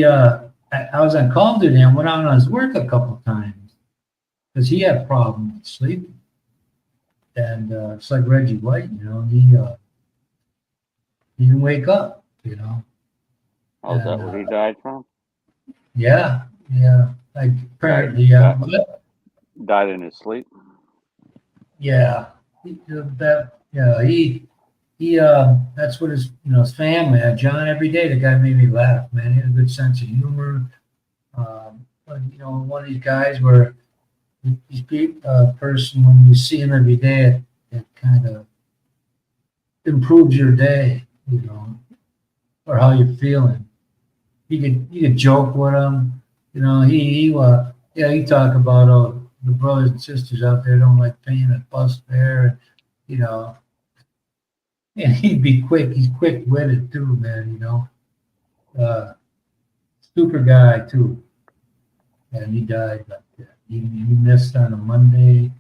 Speaker 1: I was on call duty and went out on his work a couple of times because he had a problem with sleeping. And it's like Reggie White, he didn't wake up,
Speaker 3: Oh, is that where he died from?
Speaker 1: Yeah. Like apparently,
Speaker 3: died in his sleep.
Speaker 1: Yeah. He that's what his his family had. John, every day the guy made me laugh, man. He had a good sense of humor. But one of these guys where he's a person, when you see him every day, it kind of improves your day, or how you're feeling. You could joke with him, You know, he talk about the brothers and sisters out there don't like paying a bus fare, and you know, and he'd be quick. He's quick-witted too, man. You know, super guy too, and he died like that. He missed on a Monday,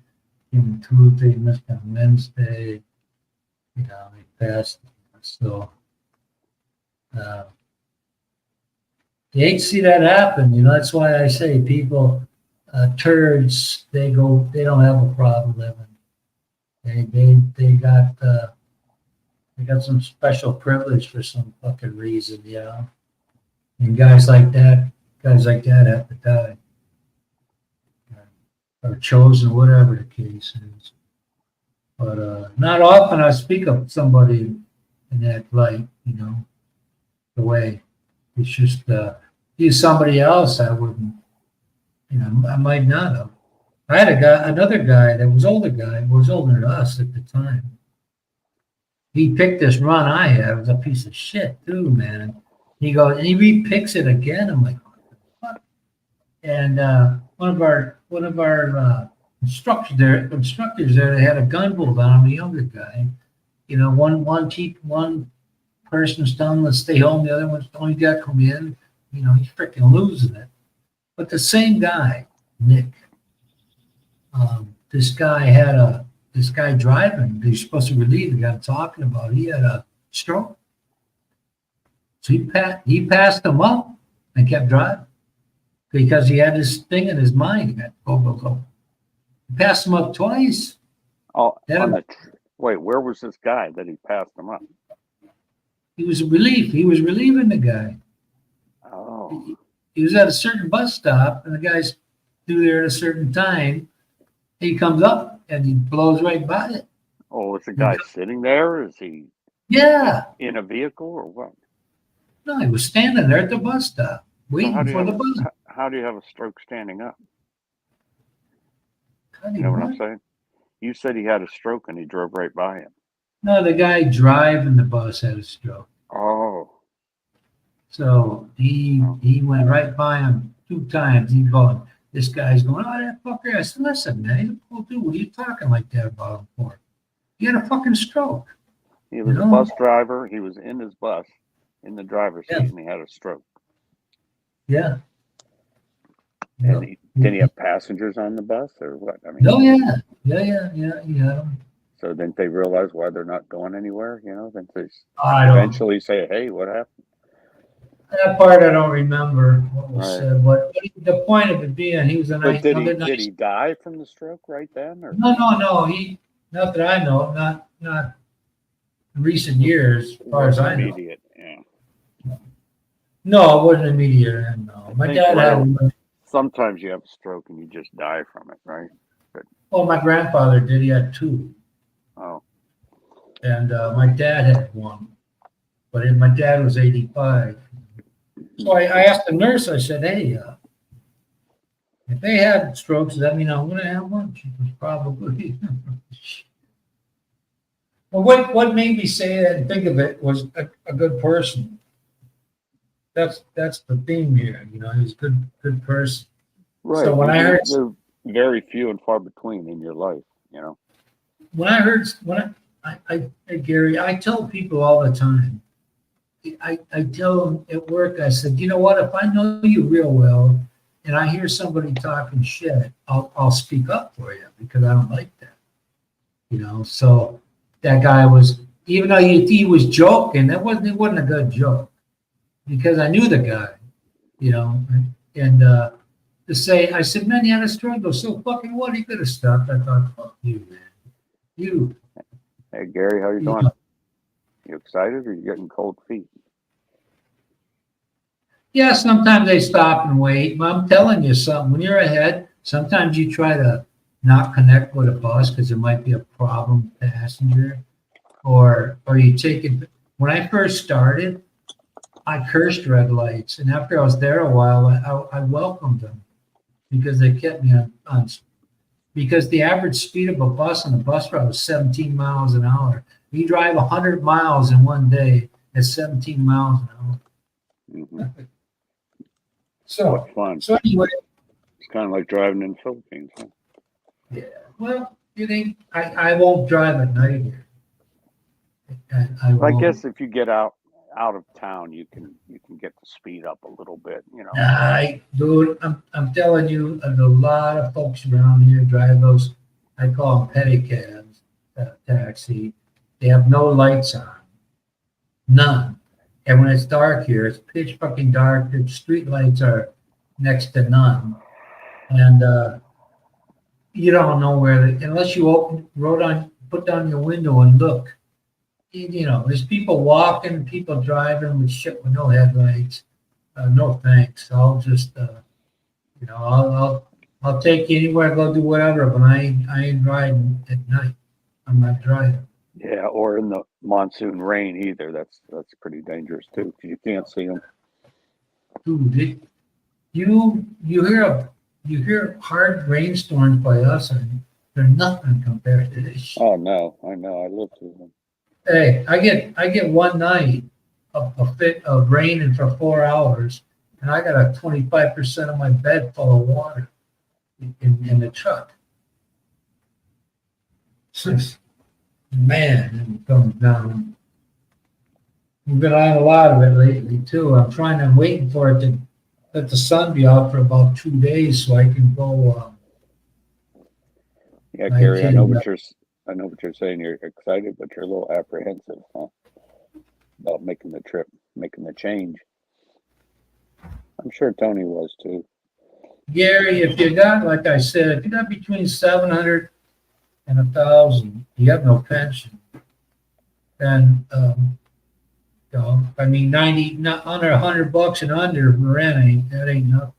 Speaker 1: even Tuesday, he missed on Wednesday. You know, he passed. So, you hate to see that happen. You know, that's why I say people, turds, they don't have a problem living. They got some special privilege for some fucking reason, you know. And guys like that have to die. Or chosen, whatever the case is. But not often I speak of somebody in that light, you know, the way. It's just he's somebody else I wouldn't, you know, I might not have. I had another guy that was older than us at the time. He picked this run I had. It was a piece of shit too, man. He goes and he repicks it again. I'm like, what the fuck? And one of our instructors there, they had a gun pulled on him, a younger guy. You know, one person's telling him to stay home, the other one's telling him you got to come in. You know, he's freaking losing it. But the same guy, Nick, this guy driving, he's supposed to relieve the guy I'm talking about. He had a stroke. So he passed him up and kept driving because he had this thing in his mind. He got go. He passed him up twice.
Speaker 3: Oh, wait, where was this guy that he passed him up?
Speaker 1: He was relieving the guy.
Speaker 3: Oh.
Speaker 1: He was at a certain bus stop, and the guy's through there at a certain time. He comes up, and he blows right by it.
Speaker 3: Oh, is the guy sitting there? Is he in a vehicle or what?
Speaker 1: No, he was standing there at the bus stop, waiting for the bus.
Speaker 3: How do you have a stroke standing up?
Speaker 1: You
Speaker 3: know what I'm saying? You said he had a stroke and he drove right by him.
Speaker 1: No, the guy driving the bus had a stroke.
Speaker 3: Oh.
Speaker 1: So he went right by him 2 times. This guy's going, oh, that fucker. I said, listen, man, he's a cool dude. What are you talking like that about him for? He had a fucking stroke.
Speaker 3: He was a bus driver. He was in his bus, in the driver's seat, and he had a stroke.
Speaker 1: Yeah.
Speaker 3: And did he have passengers on the bus or what? I mean,
Speaker 1: oh, yeah.
Speaker 3: So didn't they realize why they're not going anywhere? You know, then they
Speaker 1: eventually
Speaker 3: say, hey, what happened?
Speaker 1: That part I don't remember what was said, but the point of it being, he was a nice.
Speaker 3: Did he die from the stroke right then? Or?
Speaker 1: No. He, not that I know, not in recent years, as far as I know.
Speaker 3: Immediate, yeah.
Speaker 1: No, it wasn't immediate. No, my dad had.
Speaker 3: Sometimes you have a stroke and you just die from it, right? But,
Speaker 1: my grandfather did. He had 2.
Speaker 3: Oh.
Speaker 1: And my dad had 1, but my dad was 85. So I asked the nurse. I said, "Hey, if they had strokes, does that mean I'm going to have one?" She was probably. Well, what made me say that and think of it was a good person. That's the theme here. You know, he's a good person.
Speaker 3: Right.
Speaker 1: So when I heard,
Speaker 3: they're very few and far between in your life. You know.
Speaker 1: When I Gary, I tell people all the time. I tell them at work, I said, you know what, if I know you real well and I hear somebody talking shit, I'll speak up for you because I don't like that. You know, so that guy was, even though he was joking, it wasn't a good joke because I knew the guy, you know, and to say, I said, man, he had a struggle, so fucking what? He could have stopped. I thought, fuck you, man. You.
Speaker 3: Hey, Gary, how you doing?
Speaker 1: Know.
Speaker 3: You excited or you getting cold feet?
Speaker 1: Yeah, sometimes they stop and wait. But I'm telling you something. When you're ahead, sometimes you try to not connect with a bus because there might be a problem passenger, or you take it. When I first started, I cursed red lights, and after I was there a while, I welcomed them because they kept me on. Because the average speed of a bus on a bus route was 17 miles an hour. You drive 100 miles in one day at 17 miles an hour.
Speaker 3: Mm-hmm.
Speaker 1: So,
Speaker 3: What fun.
Speaker 1: so anyway,
Speaker 3: It's kind of like driving in the Philippines. Huh?
Speaker 1: well, you think I won't drive at night here. I
Speaker 3: Well, I
Speaker 1: won't.
Speaker 3: guess if you get out of town, you can get the speed up a little bit.
Speaker 1: Dude, I'm telling you, there's a lot of folks around here drive those, I call them pedicabs, taxi. They have no lights on, none. And when it's dark here, it's pitch fucking dark. The street lights are next to none, and you don't know unless you put down your window and look. There's people walking, people driving with shit with no headlights. No thanks. I'll just, I'll take you anywhere, go do whatever, but I ain't riding at night. I'm not driving.
Speaker 3: Yeah, or in the monsoon rain either. That's pretty dangerous too. 'Cause you can't see them.
Speaker 1: Dude, you hear hard rainstorms by us, and they're nothing compared to this shit.
Speaker 3: Oh no, I know. I lived through them.
Speaker 1: Hey, I get one night a fit of raining for 4 hours, and I got a 25% of my bed full of water in the truck. Man, it comes down. We've been on a lot of it lately too. I'm waiting for it to let the sun be out for about 2 days so I can go.
Speaker 3: Yeah,
Speaker 1: I
Speaker 3: Gary, I know
Speaker 1: can,
Speaker 3: what you're saying. You're excited, but you're a little apprehensive, huh? About making the trip, making the change. I'm sure Tony was too.
Speaker 1: Gary, if you got, like I said, if you got between 700 and 1,000, you have no pension. And I mean, 90, not under $100 and under rent that ain't nothing.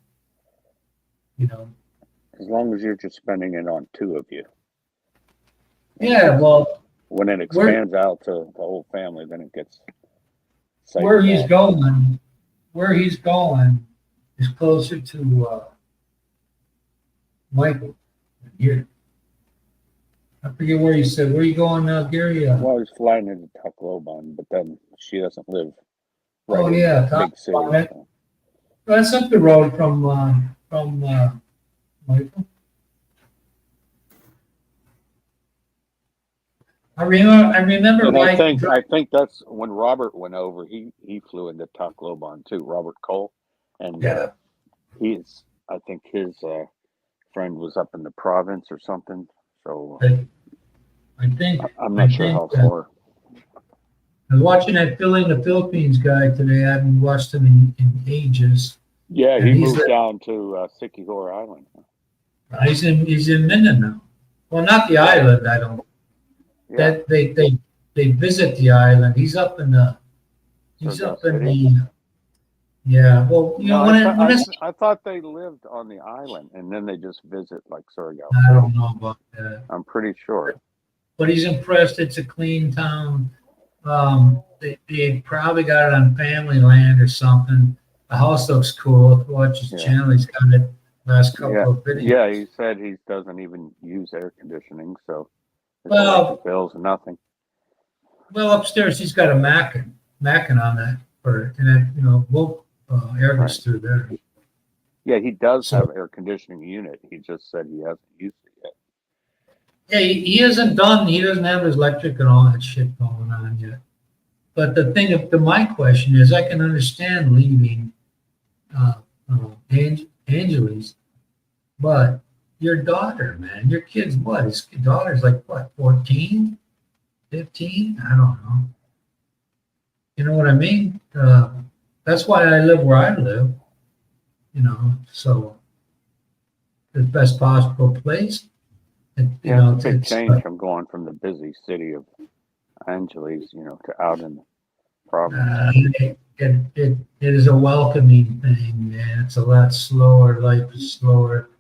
Speaker 3: As long as you're just spending it on two of you.
Speaker 1: Yeah, well,
Speaker 3: When it expands out to the whole family, then it gets.
Speaker 1: where he's going is closer to Michael here. I forget where you said. Where are you going now, Gary?
Speaker 3: Well, I was flying into Tacloban, but then she doesn't live right
Speaker 1: Oh,
Speaker 3: in
Speaker 1: yeah,
Speaker 3: the big city.
Speaker 1: Tacloban.
Speaker 3: So.
Speaker 1: That's up the road from Michael. I remember.
Speaker 3: And
Speaker 1: Mike,
Speaker 3: I think that's when Robert went over. He flew into Tacloban too. Robert Cole, and
Speaker 1: Yeah.
Speaker 3: I think his friend was up in the province or something. So
Speaker 1: I think
Speaker 3: I'm not sure how far.
Speaker 1: I was watching that Philly in the Philippines guy today. I haven't watched him in ages.
Speaker 3: Yeah,
Speaker 1: And
Speaker 3: he
Speaker 1: he's
Speaker 3: moved down to Siquijor Island.
Speaker 1: He's in Mindanao. Well, not the island. I don't.
Speaker 3: Yeah.
Speaker 1: That they visit the island. He's up in the. He's
Speaker 3: Surigao
Speaker 1: up in
Speaker 3: City?
Speaker 1: the. Yeah. Well,
Speaker 3: No,
Speaker 1: when it's,
Speaker 3: I thought they lived on the island and then they just visit like Surigao.
Speaker 1: I don't know about that.
Speaker 3: I'm pretty sure.
Speaker 1: But he's impressed. It's a clean town. They probably got it on family land or something. The house looks cool. If you watch his channel, he's got it last couple of videos.
Speaker 3: Yeah, he said he doesn't even use air conditioning, so his
Speaker 1: Well,
Speaker 3: bills are nothing.
Speaker 1: Well, upstairs he's got a Mackin on that both air goes through there.
Speaker 3: Yeah, he does have air conditioning unit. He just said he hasn't used it yet.
Speaker 1: Yeah, he hasn't done. He doesn't have his electric and all that shit going on yet. But the thing to my question is, I can understand leaving Angeles, but your daughter, man, your kid's what? His daughter's like what, 14, 15? I don't know. You know what I mean? That's why I live where I live. So the best possible place.
Speaker 3: It's a big change from going from the busy city of Angeles, to out in the province.
Speaker 1: It is a welcoming thing, man. It's a lot slower. Life is slower.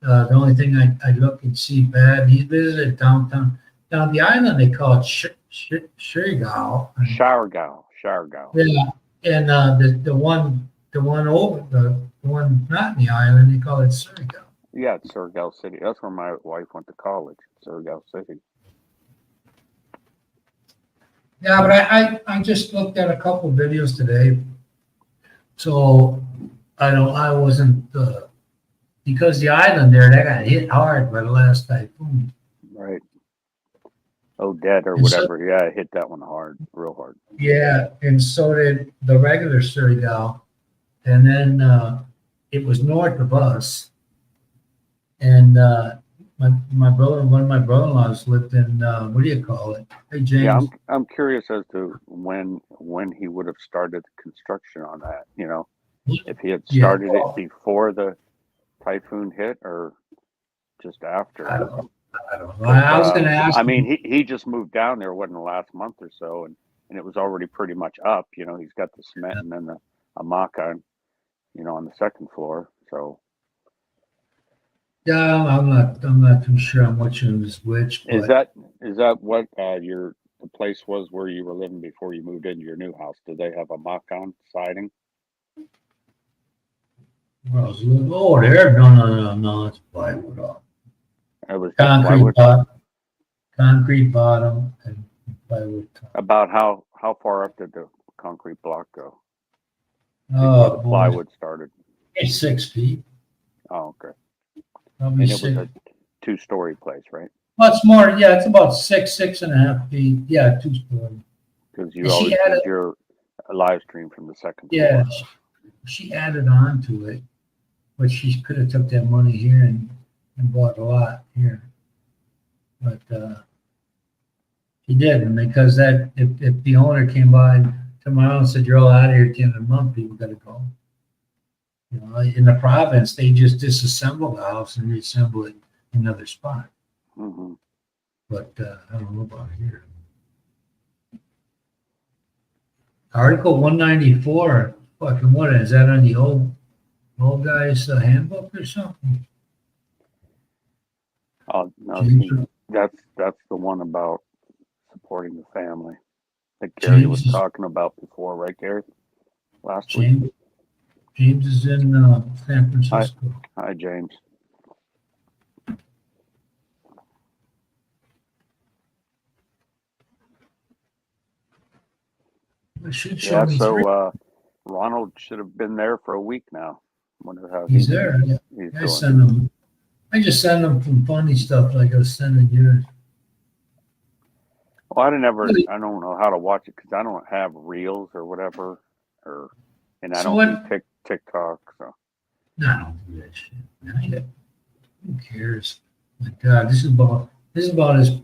Speaker 1: The only thing I look and see bad. He visited downtown. Down the island, they call it Surigao.
Speaker 3: Siargao.
Speaker 1: Yeah, and the one over the one not in the island, they call it Surigao.
Speaker 3: Yeah, it's Surigao City. That's where my wife went to college. Surigao City.
Speaker 1: Yeah, but I just looked at a couple videos today. So I wasn't, because the island there, that got hit hard by the last typhoon.
Speaker 3: Right. Odette or
Speaker 1: And so-
Speaker 3: whatever. Yeah, it hit that one hard, real hard.
Speaker 1: Yeah, and so did the regular Surigao. And then it was north of us. And my brother, one of my brother-in-laws lived in, what do you call it? Hey, James.
Speaker 3: Yeah, I'm curious as to when he would have started the construction on that. You know, if he had
Speaker 1: Yeah.
Speaker 3: started it before the typhoon hit or just after.
Speaker 1: I don't know. I was going to ask.
Speaker 3: I mean, he just moved down there, wasn't the last month or so, and it was already pretty much up. You know, he's got the cement and then the amaka, you know, on the second floor. So
Speaker 1: Yeah, I'm not too sure on which one is which.
Speaker 3: is
Speaker 1: But
Speaker 3: that what the place was where you were living before you moved into your new house? Did they have a amaka siding?
Speaker 1: where I was living? Oh, there? No, it's plywood.
Speaker 3: It was just
Speaker 1: Concrete
Speaker 3: plywood.
Speaker 1: bottom, concrete bottom, and plywood top.
Speaker 3: About how far up did the concrete block go? Before
Speaker 1: Oh,
Speaker 3: the
Speaker 1: boy.
Speaker 3: plywood started.
Speaker 1: It's 6 feet.
Speaker 3: Oh, okay.
Speaker 1: Probably
Speaker 3: And it was
Speaker 1: six.
Speaker 3: a 2-story place, right?
Speaker 1: Well, it's more. Yeah, it's about 6.5 feet. Yeah, 2-story.
Speaker 3: Because you
Speaker 1: And she
Speaker 3: always
Speaker 1: had
Speaker 3: did your live stream from the second
Speaker 1: Yeah,
Speaker 3: floor.
Speaker 1: she added on to it, but she could have took that money here and bought a lot here. But she didn't, because that if the owner came by tomorrow and said, "You're all out of here at the end of the month," people got to go. You know, in the province, they just disassemble the house and reassemble it in another spot.
Speaker 3: Hmm.
Speaker 1: But I don't know about here. Article 194. Fucking what is that on the old guy's handbook or something?
Speaker 3: Oh no,
Speaker 1: James,
Speaker 3: see, that's the one about supporting the family that Gary was
Speaker 1: James-
Speaker 3: talking about before, right, Gary? Last week.
Speaker 1: James is in San Francisco.
Speaker 3: Hi, James.
Speaker 1: It should show
Speaker 3: Yeah,
Speaker 1: me three.
Speaker 3: so Ronald should have been there for a week now. Wonder how
Speaker 1: He's there. Yeah.
Speaker 3: he's
Speaker 1: I
Speaker 3: doing.
Speaker 1: send him. I just send him some funny stuff like I was sending you.
Speaker 3: Well, I don't know how to watch it because I don't have Reels or whatever, and I
Speaker 1: So
Speaker 3: don't do TikTok. So
Speaker 1: No, I don't do that shit. Man, who cares? My God, this is about as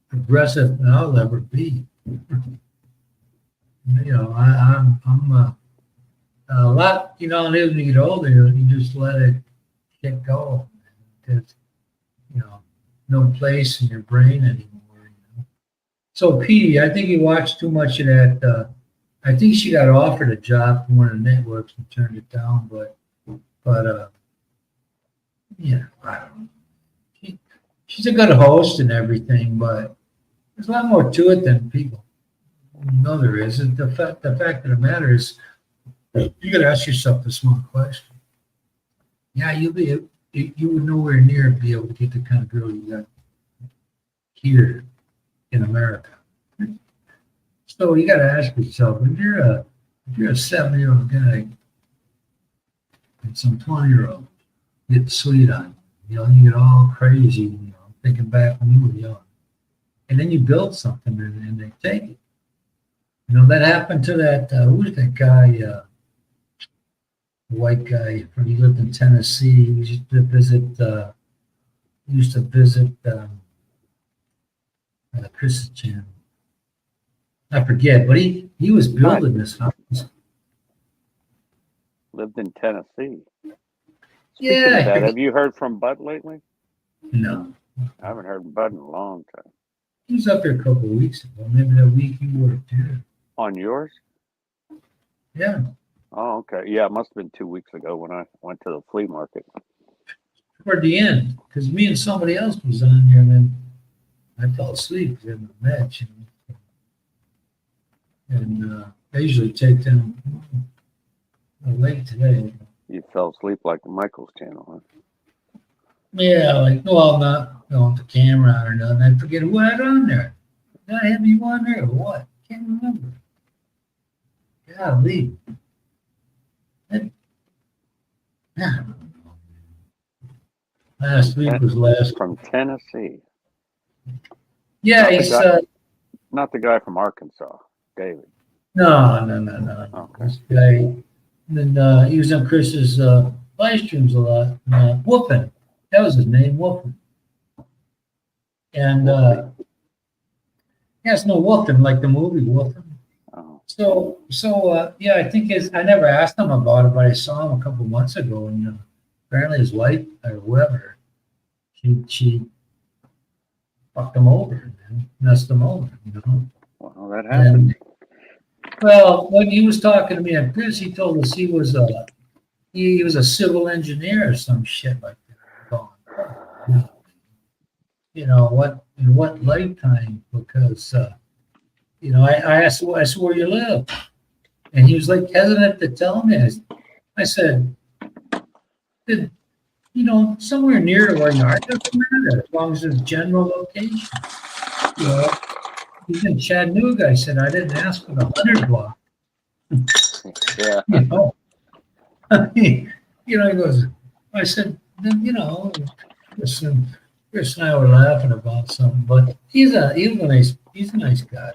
Speaker 1: progressive as I'll ever be. You know, I'm a lot. You know, when you get older, you just let it get go. There's, no place in your brain anymore. You know? So, Petey, I think you watched too much of that. I think she got offered a job from one of the networks and turned it down, but yeah, I don't know. She's a good host and everything, but there's a lot more to it than people know there is. And the fact of the matter is, you got to ask yourself the small question. Yeah, you would nowhere near be able to get the kind of girl you got here in America. So you got to ask yourself, if you're a 7-year-old guy and some 20-year-old get sweet on you, you get all crazy, thinking back when you were young, and then you build something and they take it. That happened to that. Who's that guy? The white guy. He lived in Tennessee. He used to visit. Chris's channel. I forget, but he was building this house.
Speaker 3: lived in Tennessee. Speaking
Speaker 1: Yeah.
Speaker 3: of that, have you heard from Bud lately?
Speaker 1: No,
Speaker 3: I haven't heard from Bud in a long time.
Speaker 1: he was up here a couple of weeks ago. Maybe that week you worked here.
Speaker 3: On yours?
Speaker 1: Yeah,
Speaker 3: Oh, okay. Yeah, it must have been 2 weeks ago when I went to the flea market.
Speaker 1: toward the end, because me and somebody else was on here, and then I fell asleep in the match. And I usually take them late today.
Speaker 3: You fell asleep like the Michaels channel, huh?
Speaker 1: Yeah, I'm not going with the camera on or nothing. I forget who I had on there. Did I have you on there or what? Can't remember. Golly. Last week was last.
Speaker 3: From Tennessee.
Speaker 1: Yeah,
Speaker 3: Not the
Speaker 1: he's
Speaker 3: guy- Not the guy from Arkansas, David.
Speaker 1: no.
Speaker 3: Okay.
Speaker 1: This guy, then he was on Chris's live streams a lot. Wolfen, that was his name, Wolfen. And yeah, it's no Wolfen like the movie Wolfen.
Speaker 3: Oh,
Speaker 1: So yeah, I think I never asked him about it, but I saw him a couple months ago, and apparently his wife or whoever, she fucked him over, man, messed him over,
Speaker 3: well, that happened.
Speaker 1: And, well, when he was talking to me at Chris, he told us he was a civil engineer or some shit like that. In what lifetime? Because I asked where you live, and he was like hesitant to tell me. I said, somewhere near where you are, doesn't matter as long as it's general location. He's in Chattanooga. I said, I didn't ask for the 100 block.
Speaker 3: Yeah.
Speaker 1: He goes, I said, then, Chris and I were laughing about something, but he's a nice guy.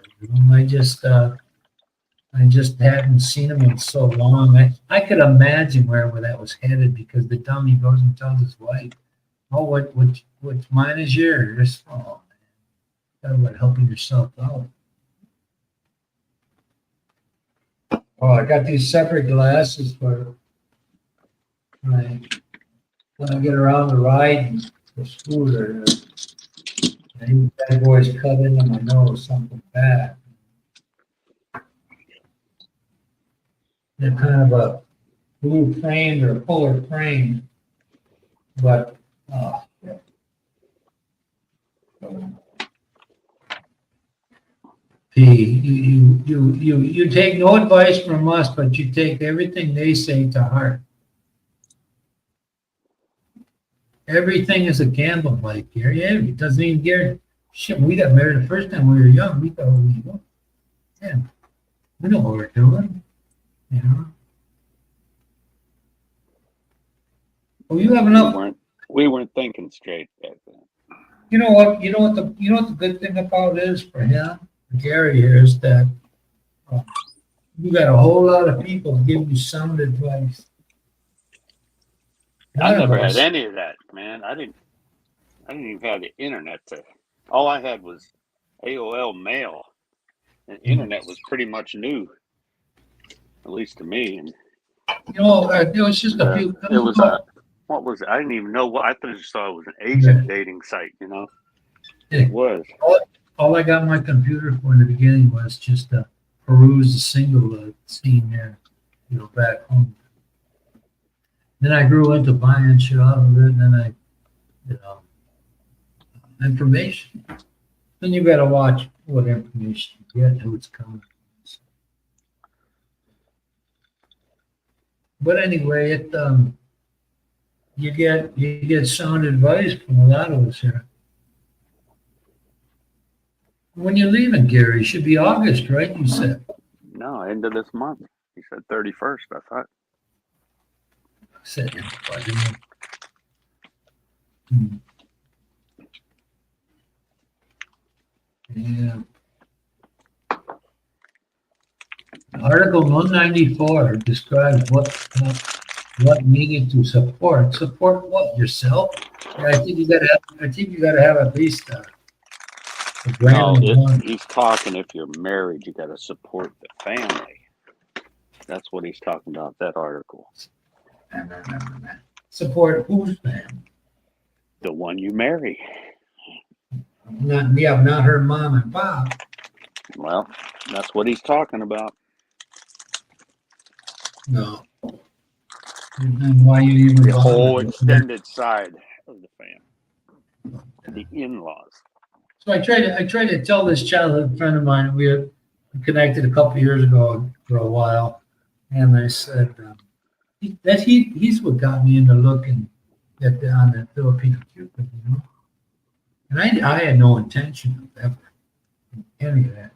Speaker 1: I just hadn't seen him in so long. I could imagine where that was headed, because the dummy goes and tells his wife, "Oh, what's mine is yours." Oh, man, talk about helping yourself out. Oh, I got these separate glasses for when I get around the ride for scooter. And bad boys cut into my nose something bad. They're kind of a blue framed or fuller framed, but you take no advice from us, but you take everything they say to heart. Everything is a gamble, like Gary. It doesn't even guarantee. Shit, we got married the first time we were young. We thought we know. Yeah, we know what we're doing. Well, you have enough.
Speaker 3: We weren't thinking straight back then.
Speaker 1: You know what the good thing about it is for him, Gary, here, is that you got a whole lot of people giving you sound advice.
Speaker 3: I never had any of that, man. I didn't even have the internet all I had was AOL mail. And internet was pretty much new, at least to me. And
Speaker 1: it was just a few.
Speaker 3: It was what was it? I didn't even know what. I just thought it was an Asian dating site. It was.
Speaker 1: All I got my computer for in the beginning was just to peruse the single scene there, back home. Then I grew into buying shit out of it, and then information. Then you got to watch what information you get, who it's coming from. But anyway, you get sound advice from a lot of us here. When you're leaving, Gary, it should be August, right? You said.
Speaker 3: No, end of this month. He said 31st. I thought.
Speaker 1: I said, Yeah. Article 194 describes what needed to support. Support what? Yourself? Yeah, I think you gotta have at least a grand.
Speaker 3: He's talking if you're married, you gotta support the family. That's what he's talking about, that article.
Speaker 1: Support whose family?
Speaker 3: The one you marry.
Speaker 1: Not her mom and pop.
Speaker 3: Well, that's what he's talking about.
Speaker 1: No. And why you even
Speaker 3: The whole extended side of the family. The in-laws.
Speaker 1: So I tried to tell this childhood friend of mine, we had connected a couple of years ago for a while, and I said that he's what got me into looking on the Filipino Cupid, And I had no intention of ever any of that,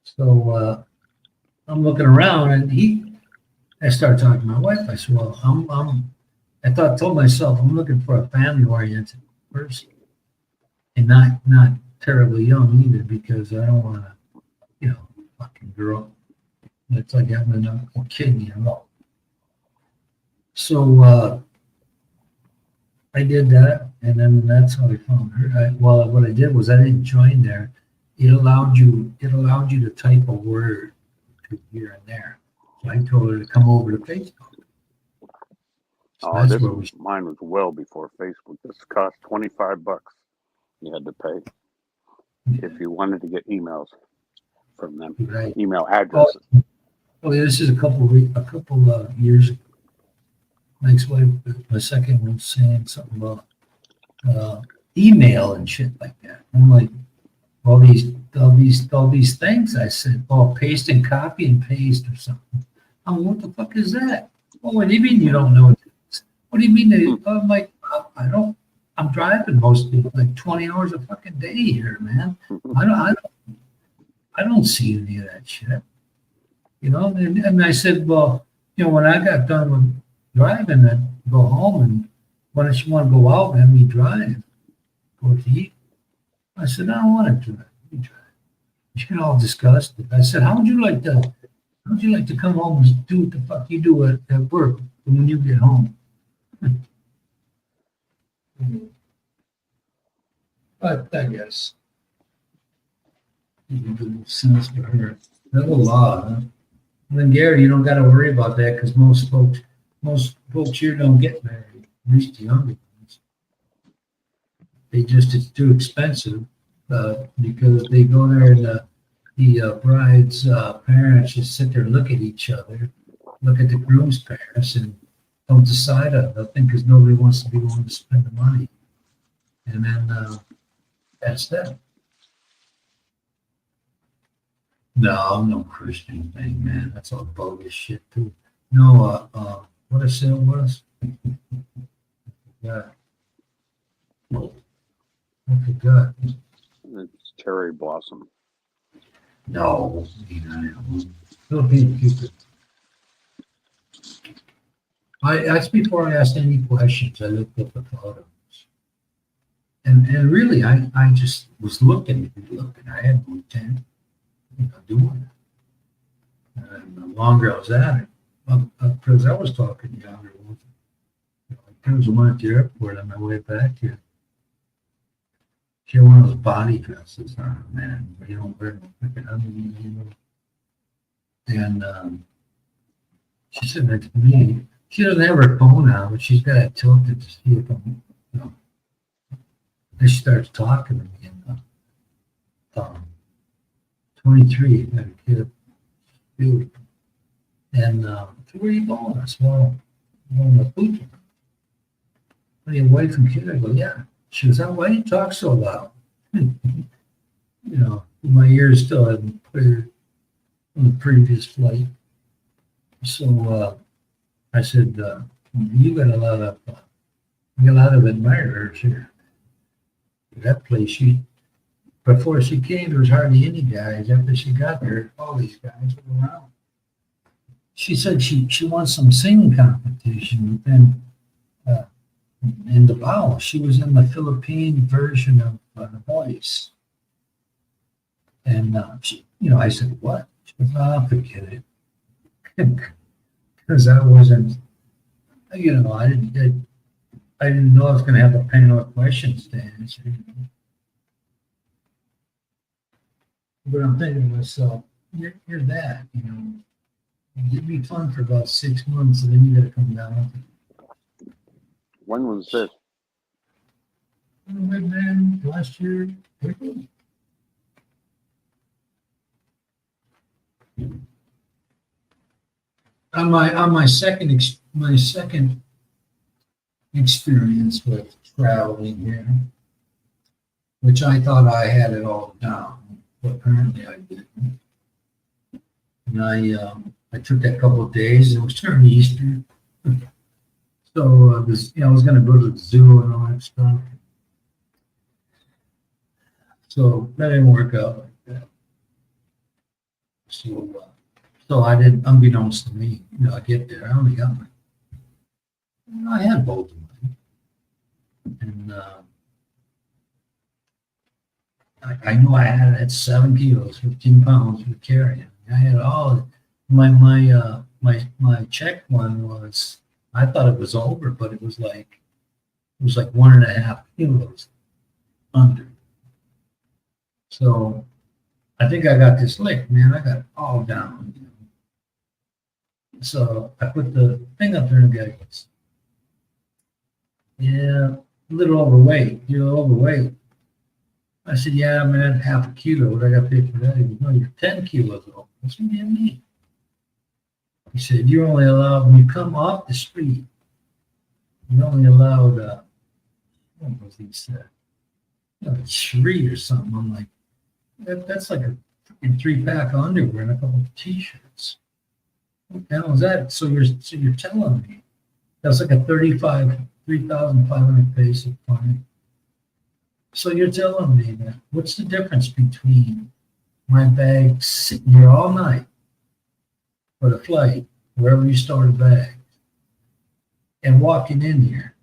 Speaker 1: So I'm looking around, and I started talking to my wife. I said, well, told myself, I'm looking for a family-oriented person, and not terribly young either, because I don't want to, fucking girl. It's like having a kid, So I did that, and then that's how I found her. What I did was I didn't join there. It allowed you to type a word here and there. So I told her to come over to Facebook. So
Speaker 3: Oh,
Speaker 1: that's where
Speaker 3: mine was well before Facebook. This cost $25. You had to pay if you wanted to get emails from them,
Speaker 1: right.
Speaker 3: email addresses.
Speaker 1: Oh, yeah, this is a couple of years ago. My ex-wife, my second one, was saying something about email and shit like that. I'm like, all these things. I said, oh, paste and copy and paste or something. I'm like, what the fuck is that? Oh, what do you mean you don't know what it is? What do you mean? I'm like, I don't. I'm driving mostly like 20 hours a fucking day here, man. I don't see any of that shit. And I said, well, when I got done with driving, I'd go home, and why don't you want to go out and have me drive? Go to eat? I said, I don't want to drive. You drive. She got all disgusted. I said, how would you like to come home and do what the fuck you do at work when you get home? But I guess you can do sense for her. That's a law, huh? And then Gary, you don't got to worry about that, because most folks here don't get married, at least the younger ones. It's too expensive, because they go there and the bride's parents just sit there and look at each other, look at the groom's parents, and don't decide on nothing, because nobody wants to be willing to spend the money. And then that's that. No Christian thing, man. That's all bogus shit too. No, what I said was, yeah, I forgot.
Speaker 3: It's cherry blossom.
Speaker 1: No, Philippine Cupid. That's before I asked any questions. I looked up the photos, and really, I just was looking. I had no intent, doing it. And the longer I was at it, because I was talking to younger ones. There was one at the airport on my way back here. She had one of those body dresses on, man. You don't wear them. And she said that to me. She doesn't have her phone out, but she's got it tilted to see if I'm, Then she starts talking to me, and 23, got a kid, beautiful. And where are you going? I said, well, I'm going to boot camp. Are you away from kid? I go, yeah. She goes, oh, why do you talk so loud? My ears still hadn't cleared from the previous flight. So I said, you got a lot of admirers here. That place, before she came, there was hardly any guys. After she got there, all these guys were around. She said she won some singing competition, but then in Davao, she was in the Philippine version of The Voice. And I said, what? She goes, oh, forget it. Because I wasn't, I didn't know I was going to have a panel of questions to answer. But I'm thinking to myself, you're that, It'd be fun for about 6 months, and then you got to come down.
Speaker 3: When was this?
Speaker 1: Man, last year, April. On my second experience with traveling here, which I thought I had it all down, but apparently I didn't. And I took that couple of days. It was turning Easter, so I was going to go to the zoo and all that stuff. So that didn't work out like that. So So I didn't, unbeknownst to me, I get there, I only got I had both of mine. And I knew I had 7 kilos, 15 pounds for carrying. I had all my check one was, I thought it was over, but it was like 1.5 kilos under. So I think I got this licked, man. I got it all down. So I put the thing up there and the guy goes, yeah, a little overweight. You're a little overweight. I said, yeah, I'm at 0.5 kilo. What I got paid for that? He goes, no, you're 10 kilos over. I said, what do you mean? He said, you're only allowed, when you come off the street, you're only allowed, what was he said? 3 or something. I'm like, that's like a freaking 3-pack of underwear and a couple of t-shirts. What the hell is that? So you're telling me that's like a 3,500 basic fine. So you're telling me that what's the difference between my bag sitting here all night for the flight, wherever you store the bag, and walking in here?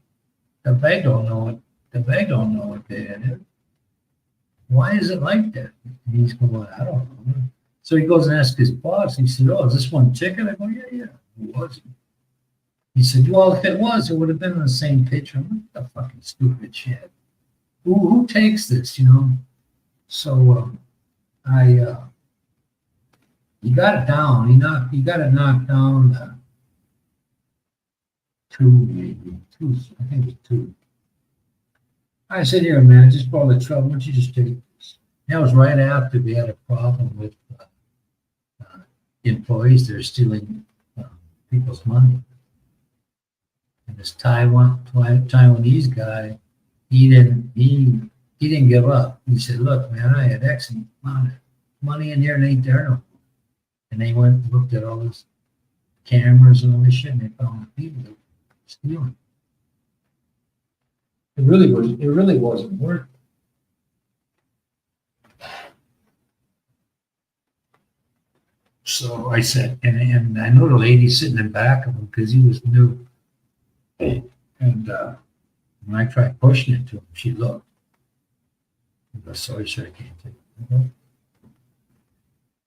Speaker 1: The bag don't know it. The bag don't know what day it is. Why is it like that? And he's going, I don't know. So he goes and asks his boss. He said, oh, is this one ticket? I go, yeah. It wasn't. He said, well, if it was, it would have been on the same picture. I'm like, the fucking stupid shit. Who takes this, So he got it down. He got it knocked down 2, maybe 2. I think it was 2. I said, here, man, just for all the trouble, why don't you just take this? That was right after we had a problem with employees that are stealing people's money. And this Taiwanese guy, he didn't give up. He said, look, man, I had X amount of money in here and ain't there no more. And they went and looked at all these cameras and all this shit, and they found the people that were stealing. It really wasn't worth it. So I said, and I know the lady sitting in back of him because he was new. And when I tried pushing it to him, she looked. I go, sorry, sir, I can't take it.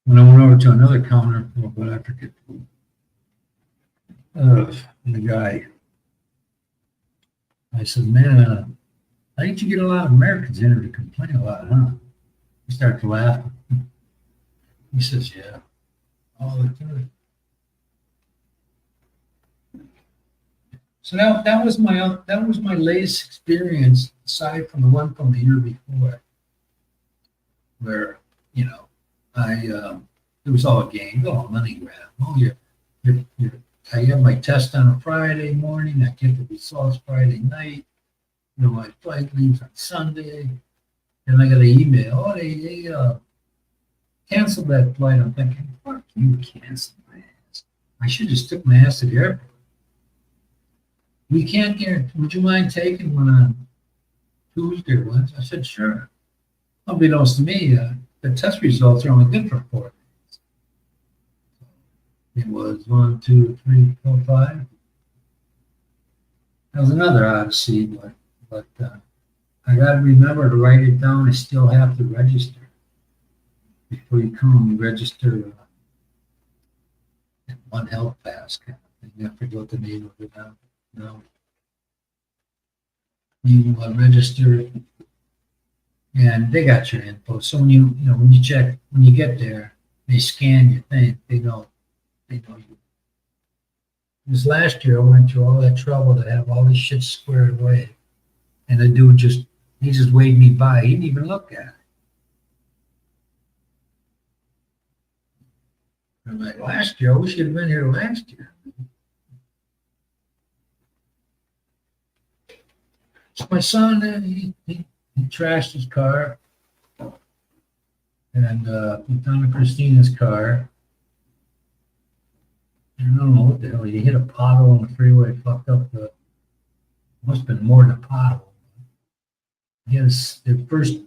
Speaker 1: When I went over to another counter, but I forget. The guy, I said, man, I think you get a lot of Americans in here to complain a lot, huh? He started to laugh. He says, yeah, all the time. So that was my latest experience, aside from the one from the year before, where it was all a game, all money grab. Oh, I have my test on a Friday morning. I get the results Friday night. My flight leaves on Sunday, and I got an email. Oh, they canceled that flight. I'm thinking, fuck you, canceled my ass. I should have took my ass to the airport. We can't guarantee. Would you mind taking one on Tuesday or Wednesday? I said, sure. Unbeknownst to me, the test results are only good for 4 days. It was 1, 2, 3, 4, 5. That was another odyssey, but I got to remember to write it down. I still have to register before you come. You register One Health Pass kind of thing. I forget what the name of it now. No. You register, and they got your info. So when you check, when you get there, they scan your thing. They know you. This last year, I went through all that trouble to have all this shit squared away, and the dude just waved me by. He didn't even look at it. I'm like, last year, I wish you'd have been here last year. So my son, he trashed his car and put down Christina's car. And I don't know what the hell, he hit a pothole on the freeway, fucked up must have been more than a pothole. He had his first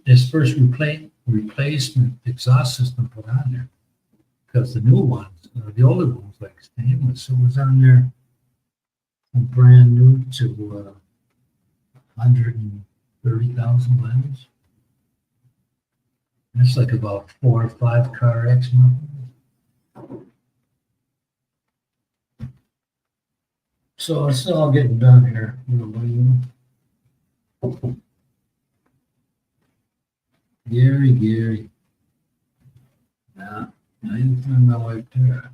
Speaker 1: replacement exhaust system put on there because the new ones, the older ones like stainless, so it was on there from brand new to 130,000 miles. That's like about 4 or 5 car X miles. So it's all getting done here. Gary. Nah, I didn't find my wife there.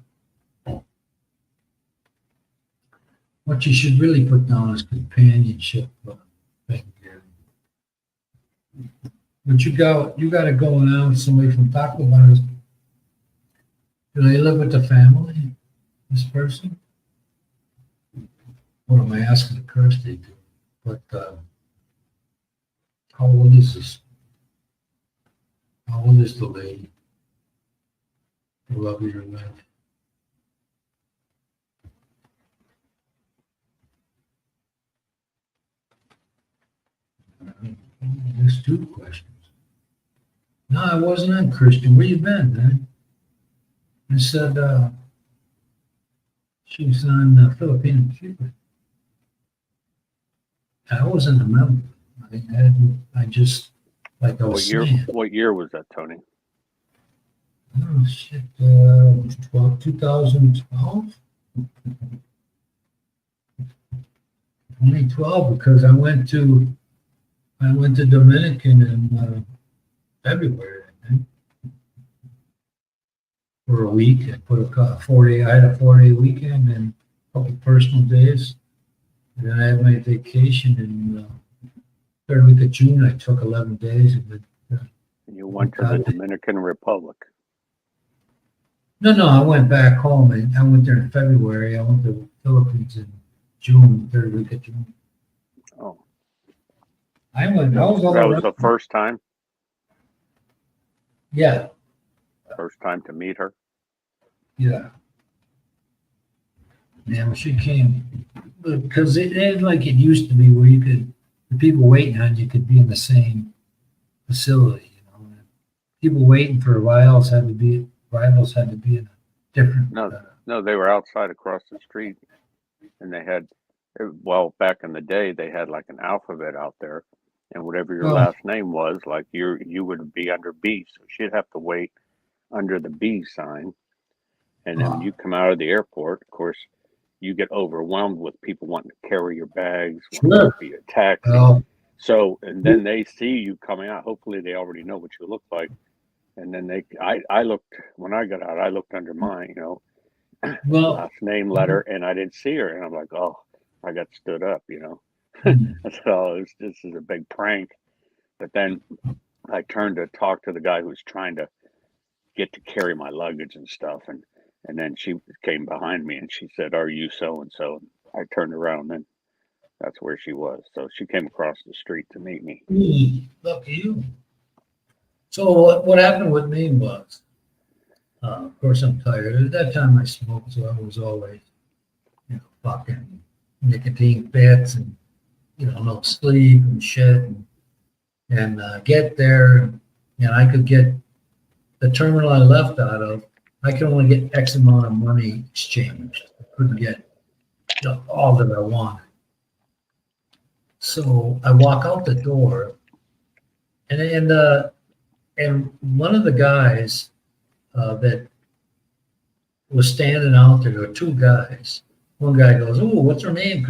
Speaker 1: What you should really put down is companionship. Thank you. But you got to go now with somebody from Taco Bell. Do they live with the family? This person? What am I asking the Kirsty to? But how old is this? How old is the lady? The love of your life. There's 2 questions. No, I wasn't on Christian. Where you been, man? I said she was on Filipino Cuba. I wasn't a member. I just, like I was saying.
Speaker 3: What year was that, Tony?
Speaker 1: Oh, shit. 2012? 2012, because I went to Dominican in February, I think. For a week. I put a 4-day, I had a 4-day weekend and a couple personal days. And then I had my vacation in 3rd week of June. I took 11 days.
Speaker 3: And you went to the Dominican Republic.
Speaker 1: No, I went back home. I went there in February. I went to the Philippines in June, 3rd week of June.
Speaker 3: Oh.
Speaker 1: That was
Speaker 3: the first time?
Speaker 1: Yeah.
Speaker 3: First time to meet her?
Speaker 1: Yeah. Yeah, when she came, because it ain't like it used to be where the people waiting on you could be in the same facility, you know. People waiting for rivals had to be in a different.
Speaker 3: No, they were outside across the street, and they had, back in the day, they had like an alphabet out there, and whatever your last name was, like you would be under B, so she'd have to wait under the B sign, and then when you come out of the airport, of course, you get overwhelmed with people wanting to carry your bags, wanting to be a taxi. So, and then they see you coming out. Hopefully, they already know what you look like. And then I looked, when I got out, I looked under mine, last name, letter, and I didn't see her. And I'm like, oh, I got stood up, I said, oh, this is a big prank. But then I turned to talk to the guy who was trying to get to carry my luggage and stuff. And then she came behind me and she said, are you so-and-so? And I turned around and that's where she was. So she came across the street to meet me.
Speaker 1: Look at you. So what happened with me was, of course I'm tired. At that time I smoked, so I was always, fucking nicotine fits and, no sleep and shit. And get there, and I could get the terminal I left out of, I could only get X amount of money exchanged. I couldn't get all that I wanted. So I walk out the door, and one of the guys that was standing out there, there were 2 guys. One guy goes, "Oh, what's her name?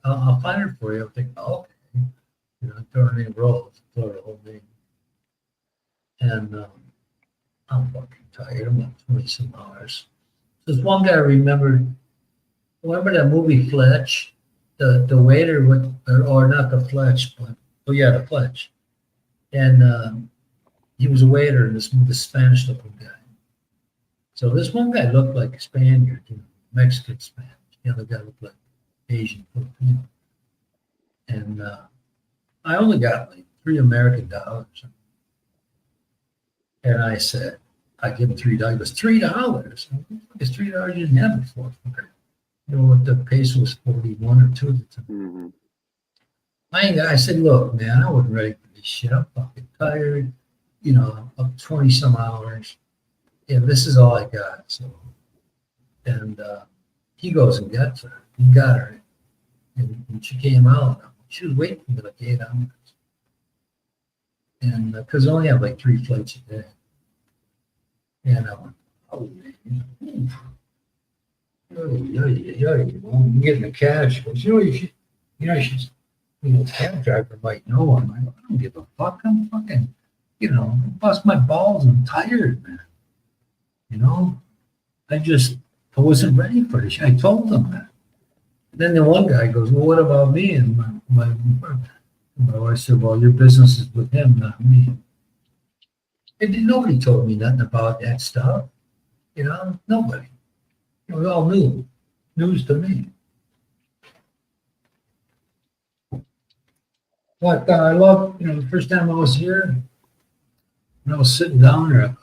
Speaker 1: I'll find her for you." I'm thinking, oh, okay. Throw her name Rose, throw her whole name. And I'm fucking tired. I'm up 20-some hours. This one guy remember that movie Fletch? The waiter or not the Fletch, but the Fletch. And he was a waiter in this movie, the Spanish looking guy. So this one guy looked like a Spaniard, Mexican Spanish. The other guy looked like Asian Filipino. And I only got like $3 American. And I said, I give him $3. He goes, $3? It's $3 you didn't have before. What the peso was 41 or 2 at the time. Mm-hmm. I said, look, man, I wasn't ready for this shit. I'm fucking tired. I'm up 20-some hours. yeah, this is all I got. So, and he goes and gets her. He got her, and she came out. She was waiting for me like 8 hours, and because I only have like 3 flights a day, and I went, oh man, I'm getting the cash. She goes, she's, cab driver might know. I'm like, I don't give a fuck. I'm fucking, bust my balls. I'm tired, man. I wasn't ready for this. I told them that. Then the one guy goes, well, what about me? And my wife said, well, your business is with him, not me. And nobody told me nothing about that stuff. Nobody. It was all new. News to me. But I love, the first time I was here, when I was sitting down there,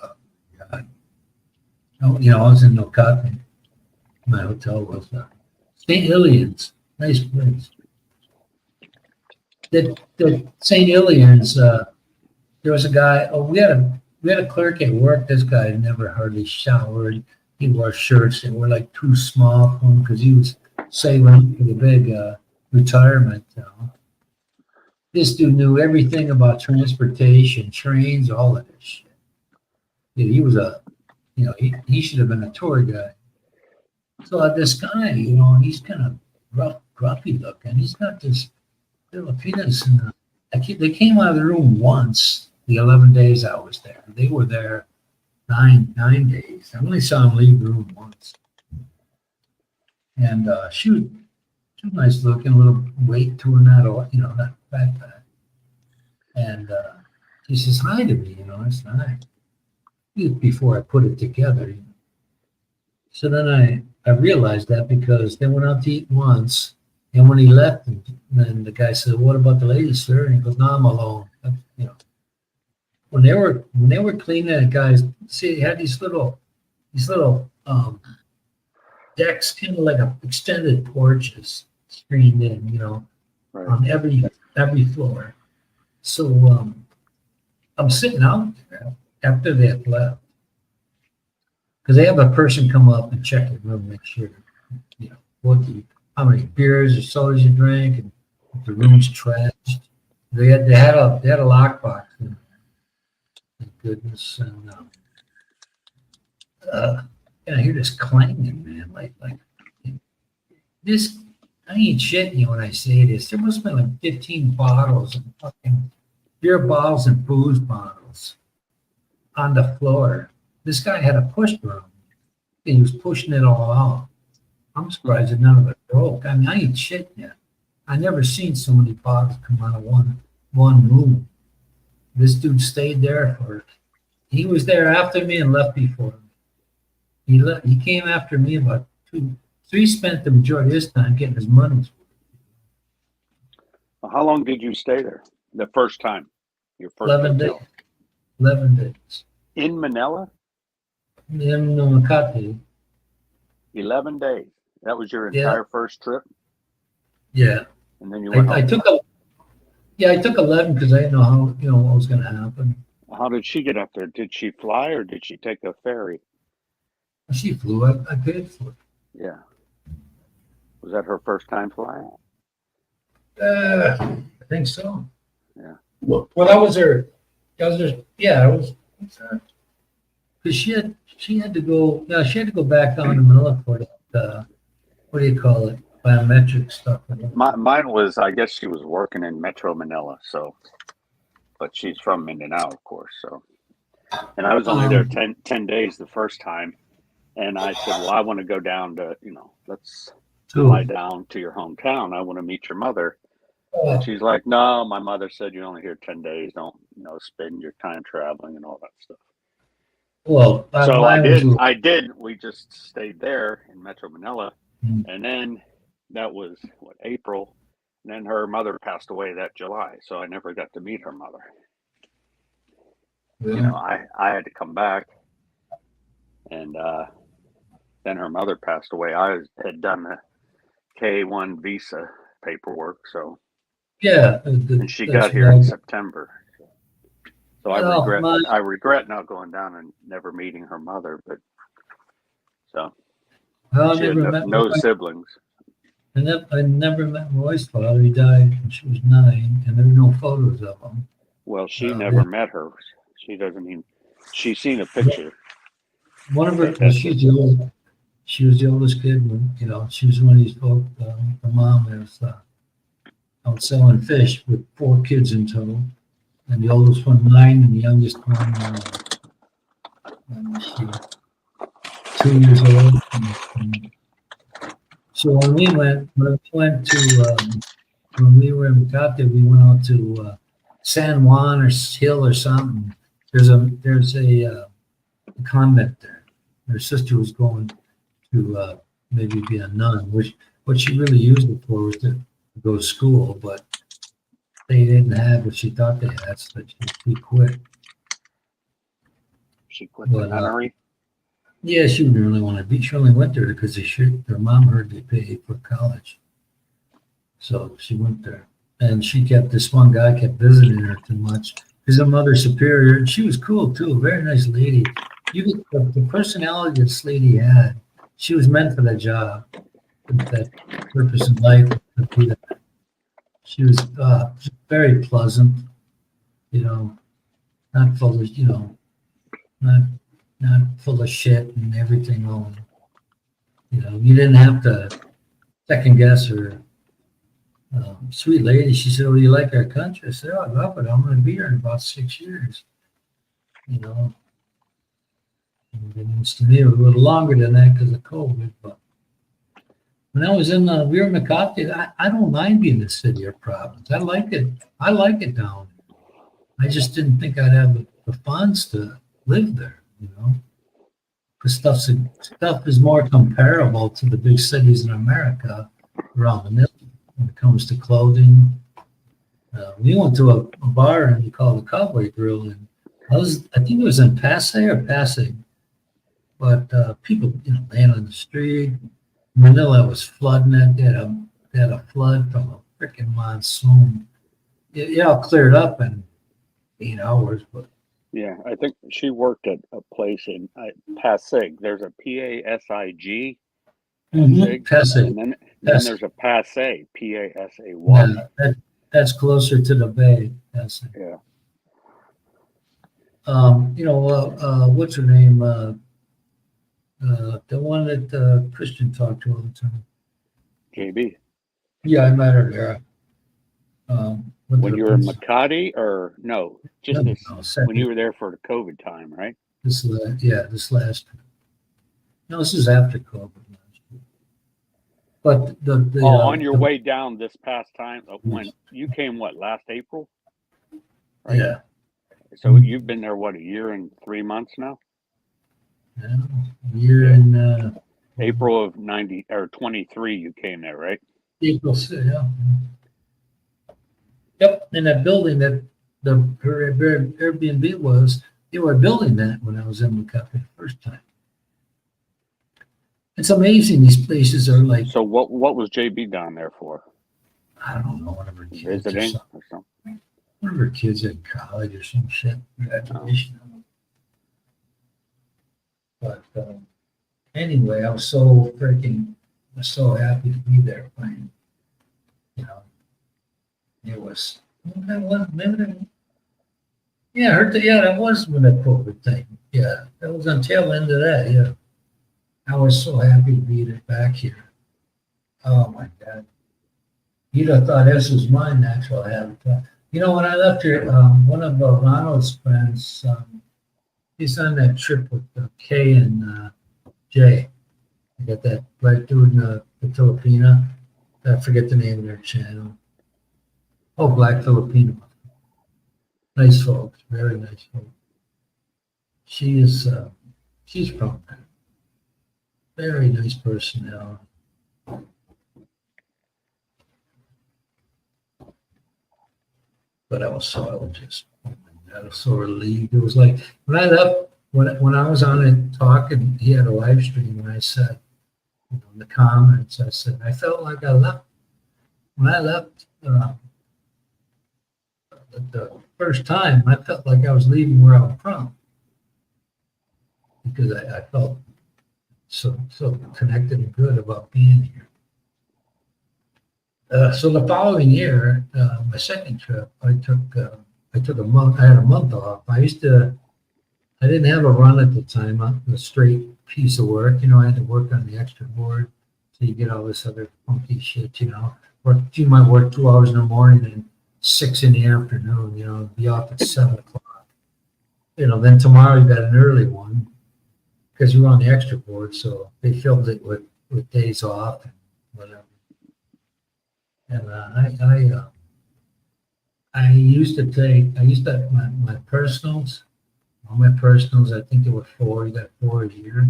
Speaker 1: I was in Nocate. My hotel was St. Ilian's, nice place. The St. Ilian's, there was a guy. Oh, we had a clerk at work. This guy never hardly showered. He wore shirts that were like too small for him because he was saving for the big retirement. This dude knew everything about transportation, trains, all of this shit. Yeah, he was he should have been a tour guide. So this guy, he's kind of rough, grumpy looking. He's got this Filipinas. They came out of the room once, the 11 days I was there. They were there 9 days. I only saw him leave the room once. And she was nice looking, a little weight to her, not backpack. And she says hi to me, it's nice. Before I put it together. So then I realized that because they went out to eat once, and when he left, then the guy said, "What about the ladies, sir?" And he goes, "No, I'm alone." When they were cleaning it, guys, see, they had these little decks, kind of like extended porches screened in,
Speaker 3: Right.
Speaker 1: on every floor. So I'm sitting out there after they had left. Because they have a person come up and check your room, make sure, how many beers or sodas you drink, and if the room's trashed. They had a lockbox. Thank goodness. And I hear this clanging, man. Like this. I ain't shitting you when I say this. There must have been like 15 bottles and fucking beer bottles and booze bottles on the floor. This guy had a push broom. He was pushing it all out. I'm surprised that none of it broke. I mean, I ain't shitting you. I never seen so many bottles come out of one room. This dude stayed there he was there after me and left before me. He came after me about 2. So he spent the majority of his time getting his money's worth.
Speaker 3: Well, how long did you stay there? The first time? Your first
Speaker 1: 11 days.
Speaker 3: hotel?
Speaker 1: 11 days.
Speaker 3: In Manila?
Speaker 1: In Makati.
Speaker 3: 11 days. That was your entire first trip?
Speaker 1: Yeah.
Speaker 3: And then you went
Speaker 1: I took 11 because I didn't know how, what was going to happen.
Speaker 3: How did she get up there? Did she fly or did she take a ferry?
Speaker 1: She flew. I paid for it.
Speaker 3: Yeah. Was that her first time flying?
Speaker 1: I think so.
Speaker 3: Yeah.
Speaker 1: Well, that was her. Yeah, it was. Because she had to go. Yeah, she had to go back down to Manila for that. What do you call it? Biometric stuff.
Speaker 3: Mine was, I guess she was working in Metro Manila, but she's from Mindanao, of course. So, and I was only there 10 days the first time. And I said, well, I want to go down to, let's fly down to your hometown. I want to meet your mother. And she's like, no, my mother said you're only here 10 days. Don't, spend your time traveling and all that stuff.
Speaker 1: Well,
Speaker 3: so I did. We just stayed there in Metro Manila. Mm-hmm. And then that was April. And then her mother passed away that July. So I never got to meet her mother. Yeah. I had to come back. And then her mother passed away. I had done the K-1 visa paperwork. So
Speaker 1: yeah.
Speaker 3: And she got here in September. So So
Speaker 1: Oh,
Speaker 3: I regret not going down and never meeting her mother, but so
Speaker 1: well, I
Speaker 3: she had
Speaker 1: never met my
Speaker 3: no
Speaker 1: wife.
Speaker 3: siblings.
Speaker 1: I never met my wife's father. He died when she was 9, and there were no photos of him.
Speaker 3: Well, she
Speaker 1: Uh,
Speaker 3: never met her. She doesn't even, she's seen a picture.
Speaker 1: One of her,
Speaker 3: But that's
Speaker 1: she's the old, she was the oldest kid when, she was one of these folk, the mom was, out selling fish with 4 kids in total. And the oldest one 9, and the youngest one, she 2 years old. And so when we went when we were in Macate, we went out to San Juan or Hill or something. There's a convent there. Her sister was going to maybe be a nun, which what she really used it for was to go to school, but they didn't have what she thought they had, so she quit.
Speaker 3: She quit the
Speaker 1: But,
Speaker 3: nunnery.
Speaker 1: Yeah, she didn't really want to be. She only went there because their mom heard they paid for college. So she went there. And this one guy kept visiting her too much. He's a mother superior, and she was cool too, very nice lady. You get the personality this lady had. She was meant for that job, that purpose in life. To be that. She was very pleasant, not full of, not full of shit and everything on. You didn't have to second guess her. Sweet lady, she said, "Oh, you like our country?" I said, "Oh, I love it. I'm going to be here in about 6 years." And it was to me a little longer than that because of COVID. But when I was in we were in Macate, I don't mind being in the city or province. I like it. I like it down there. I just didn't think I'd have the funds to live there. Because stuff is more comparable to the big cities in America around the middle when it comes to clothing. We went to a bar and we called the Cowboy Grill, and I think it was in Pasig, but people, laying on the street. Manila was flooding it. They had a flood from a freaking monsoon. It all cleared up in 8 hours, but
Speaker 3: Yeah, I think she worked at a place in Pasig. There's a Pasig,
Speaker 1: Pasig.
Speaker 3: and then
Speaker 1: Pasig.
Speaker 3: there's a Pasay, Pasay.
Speaker 1: Yeah, that's closer to the bay. Pasig.
Speaker 3: Yeah.
Speaker 1: What's her name? The one that Christian talked to all the time.
Speaker 3: JB.
Speaker 1: Yeah, I met her there.
Speaker 3: When you were in Makati, or no, just
Speaker 1: no,
Speaker 3: when you were there for the COVID time, right?
Speaker 1: This last. No, this is after COVID. But
Speaker 3: on your way down this past time, when you came, last April? Right?
Speaker 1: Yeah.
Speaker 3: So you've been there, a year and 3 months now?
Speaker 1: Yeah, a year in
Speaker 3: April of 23, you came there, right?
Speaker 1: April, yeah. Yep, in that building that her Airbnb was, they were building that when I was in Macate the first time. It's amazing these places are like.
Speaker 3: So what was JB down there for?
Speaker 1: I don't know, one of her kids
Speaker 3: visiting or something.
Speaker 1: One of her kids in college or some shit, graduation. But anyway, I was so happy to be there. Finally. It was that was when that COVID thing. Yeah, that was on tail end of that. Yeah, I was so happy to be back here. Oh my God, you'd have thought this was my natural habitat. When I left here, one of Ronald's friends, he's on that trip with Kay and Jay. I got that right doing the Filipina. I forget the name of their channel. Oh, Black Filipino. Nice folks, very nice folks. She's from there. Very nice personality. But I was so relieved. It was like when I left, when I was on it talking, he had a live stream, and I said, in the comments, I said, I felt like I left. When I left the the first time, I felt like I was leaving where I'm from because I felt so connected and good about being here. So the following year, my second trip, I took a month. I had a month off. I didn't have a run at the time, a straight piece of work. I had to work on the extra board, so you get all this other funky shit. You might work 2 hours in the morning and 6 in the afternoon. Be off at 7 o'clock. Then tomorrow you got an early one because you're on the extra board, so they filled it with days off and whatever. And I used to my personals. All my personals, I think there were 4. You got 4 a year,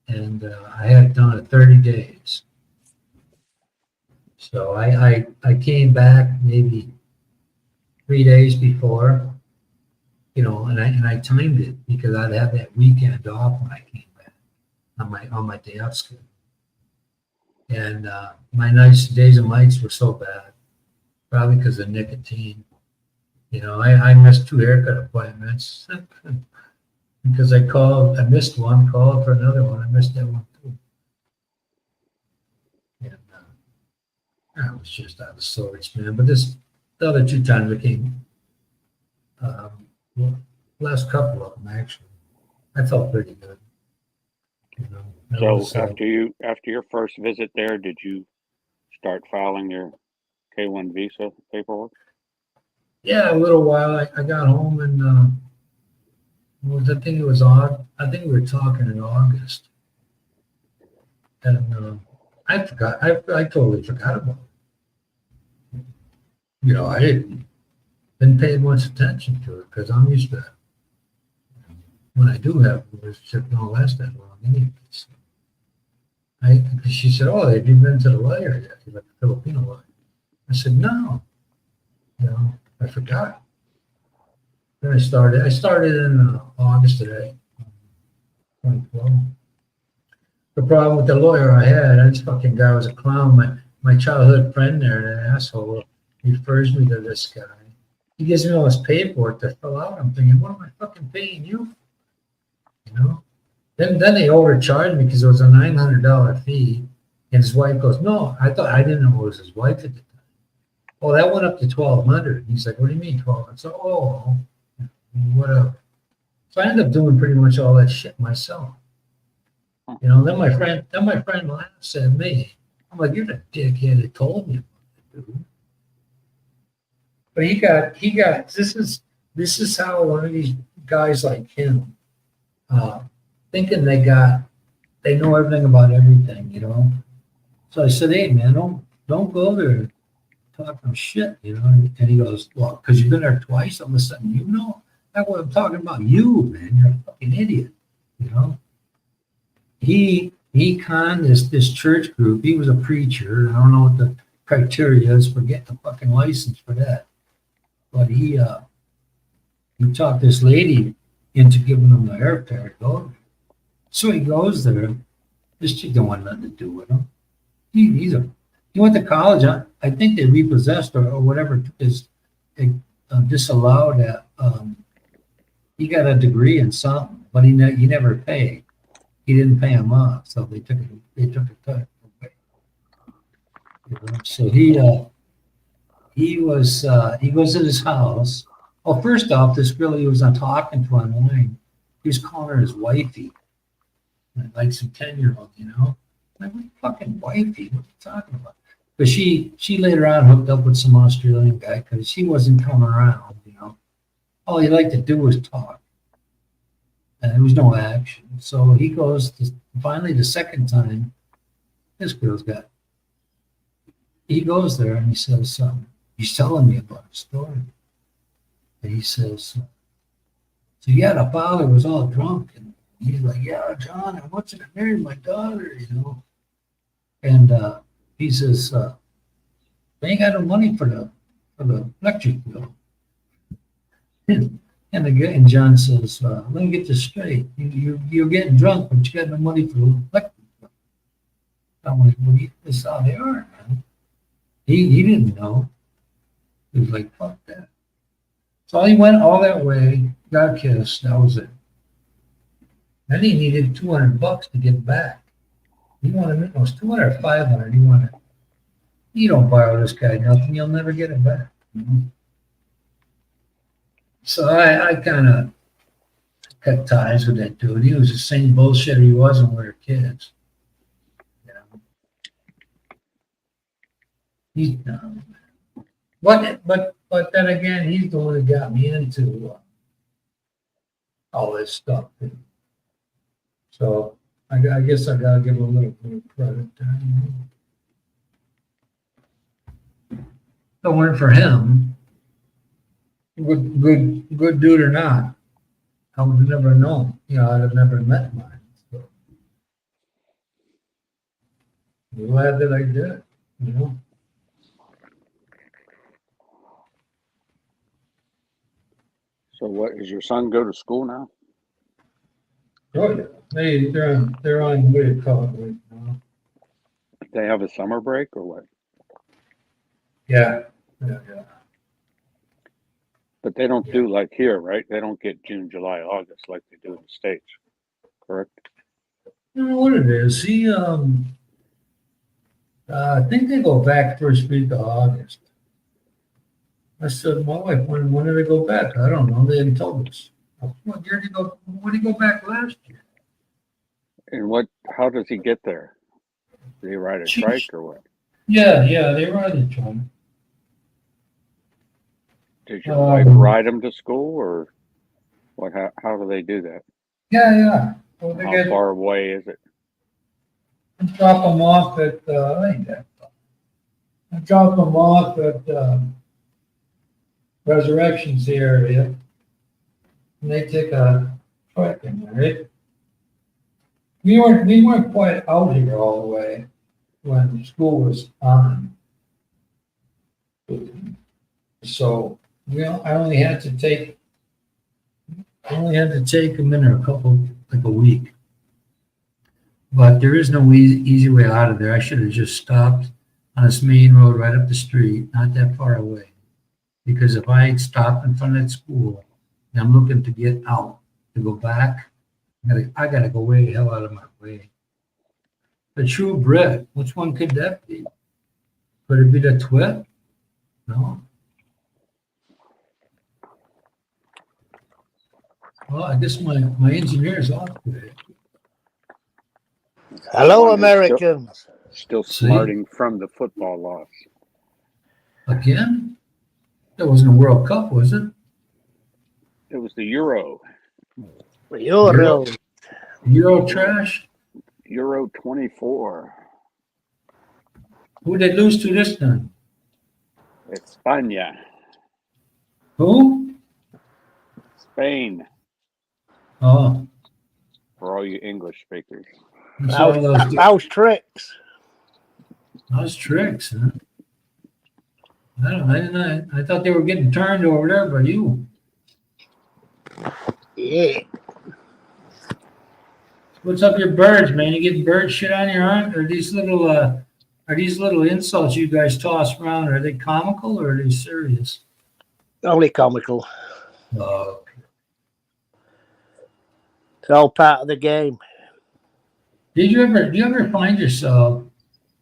Speaker 1: and I had done it 30 days. So I came back maybe 3 days before, and I timed it because I'd have that weekend off when I came back on my day off schedule. And my nights, days and nights were so bad, probably because of nicotine. I missed 2 haircut appointments because I missed one, called for another one. I missed that one too. And I was just out of sorts, man. But the other 2 times I came, last couple of them actually, I felt pretty good.
Speaker 3: So after your first visit there, did you start filing your K-1 visa paperwork?
Speaker 1: Yeah, a little while. I got home and I think it was odd. I think we were talking in August, and I forgot. I totally forgot about it. I didn't pay much attention to it because I'm used to it. When I do have a relationship, don't last that long anyway. So she said, "Oh, have you been to the lawyer yet? You like the Filipino lawyer?" I said, "No." I forgot. Then I started in August today, 2012. The problem with the lawyer I had, this fucking guy was a clown. My childhood friend there, an asshole, refers me to this guy. He gives me all his paperwork to fill out. I'm thinking, what am I fucking paying you for? Then they overcharged me because it was a $900 fee. And his wife goes, "No, I didn't know it was his wife at the time." "Oh, that went up to $1,200. He's like, "What do you mean 12?" I said, "Oh, whatever." So I ended up doing pretty much all that shit myself. Then my friend laughs at me. I'm like, "You're the dickhead that told me about it, dude." But he got this is how one of these guys like him, thinking they know everything about everything, So I said, "Hey man, don't go there talking shit, And he goes, "Well, because you've been there twice, all of a sudden, that's what I'm talking about. You, man, you're a fucking idiot, He conned this church group. He was a preacher. I don't know what the criteria is for getting a fucking license for that, but he talked this lady into giving him the airfare to go there. So he goes there. This chick don't want nothing to do with him. He went to college. I think they repossessed or whatever is disallowed. He got a degree in something, but he never paid. He didn't pay him off, so they took it away. So he goes to his house. Well, first off, this girl he was talking to online, he was calling her his wifey, like some 10-year-old, Like, what fucking wifey? What are you talking about? But she later on hooked up with some Australian guy because she wasn't coming around, All he liked to do was talk. And there was no action. So he goes finally the second time, this girl's got. He goes there and he says, he's telling me about a story. And he says, "So yeah, the father was all drunk." And he's like, "Yeah, John, I want you to marry my daughter, And he says, "They ain't got no money for the electric bill." And John says, "Let me get this straight. You're getting drunk, but you got no money for the electric bill." I'm like, "Well, this is how they are, man." He didn't know. He was like, "Fuck that." So he went all that way, got kissed, that was it. Then he needed $200 to get back. He wanted, it was 200 or 500. He wanted, you don't borrow this guy nothing, you'll never get it back. So I kind of cut ties with that dude. He was the same bullshit he was when we were kids. You know? He's but then again, he's the one that got me into all this stuff. So I guess I gotta give a little bit of credit there. If it weren't for him, good dude or not, I would have never known. You know, I'd have never met mine. So I'm glad that I did. You know.
Speaker 3: So what, does your son go to school now?
Speaker 1: Oh yeah, they're on what do you call it right now?
Speaker 3: They have a summer break or what?
Speaker 1: Yeah.
Speaker 3: But they don't do like here, right? They don't get June, July, August like they do in the States, correct?
Speaker 1: I don't know what it is. I think they go back first week of August. I said, my wife, when do they go back? I don't know. They hadn't told us. What year did he go? When did he go back last year?
Speaker 3: And how does he get there? Did he ride a trike or what?
Speaker 1: Yeah, they ride the trike.
Speaker 3: Did your wife ride him to school or what? How do they do that?
Speaker 1: Yeah. Well,
Speaker 3: How far away is it?
Speaker 1: I drop them off at, Resurrections area. And they take a trike in there, right? We weren't quite out here all the way when school was on. So I only had to take them in there like a week. But there is no easy way out of there. I should have just stopped on this main road right up the street, not that far away. Because if I stopped in front of that school and I'm looking to get out, to go back, I gotta go way the hell out of my way. The True Brit, which one could that be? Could it be the Twit? No. Well, I guess my engineer is off today.
Speaker 4: Hello, Americans.
Speaker 3: Still smarting from the football loss.
Speaker 1: Again? That wasn't a World Cup, was it?
Speaker 3: It was the Euro.
Speaker 4: Euro.
Speaker 1: Euro trash?
Speaker 3: Euro 24.
Speaker 1: Who did they lose to this time?
Speaker 3: España.
Speaker 1: Who?
Speaker 3: Spain.
Speaker 1: Oh.
Speaker 3: For all you English speakers.
Speaker 4: How's tricks?
Speaker 1: Those tricks, huh? I thought they were getting turned over there by you.
Speaker 4: Yeah.
Speaker 1: What's up your birds, man? You getting bird shit on your arm? Are these little insults you guys toss around, are they comical or are they serious?
Speaker 4: Only comical.
Speaker 1: Oh.
Speaker 4: It's all part of the game.
Speaker 1: Do you ever find yourself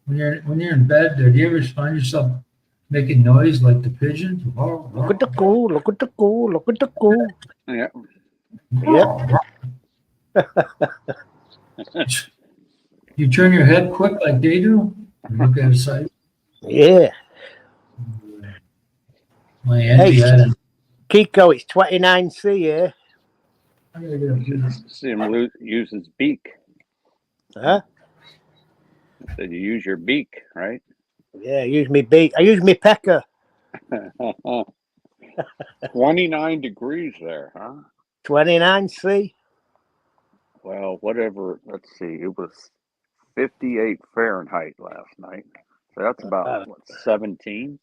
Speaker 1: when you're in bed there, do you ever find yourself making noise like the pigeons?
Speaker 4: Look at the cool, look at the cool, look at the cool.
Speaker 3: Yeah.
Speaker 4: Yep.
Speaker 1: You turn your head quick like they do and look at a sight.
Speaker 4: Yeah.
Speaker 1: My auntie had a,
Speaker 4: Kiko, it's 29C here.
Speaker 1: I gotta get a piece.
Speaker 3: See him use his beak.
Speaker 4: Huh?
Speaker 3: So you use your beak, right?
Speaker 4: Yeah, I use me beak. I use me pecker.
Speaker 3: 29 degrees there, huh?
Speaker 4: 29C.
Speaker 3: Well, whatever. Let's see. It was 58 Fahrenheit last night. So that's about, 17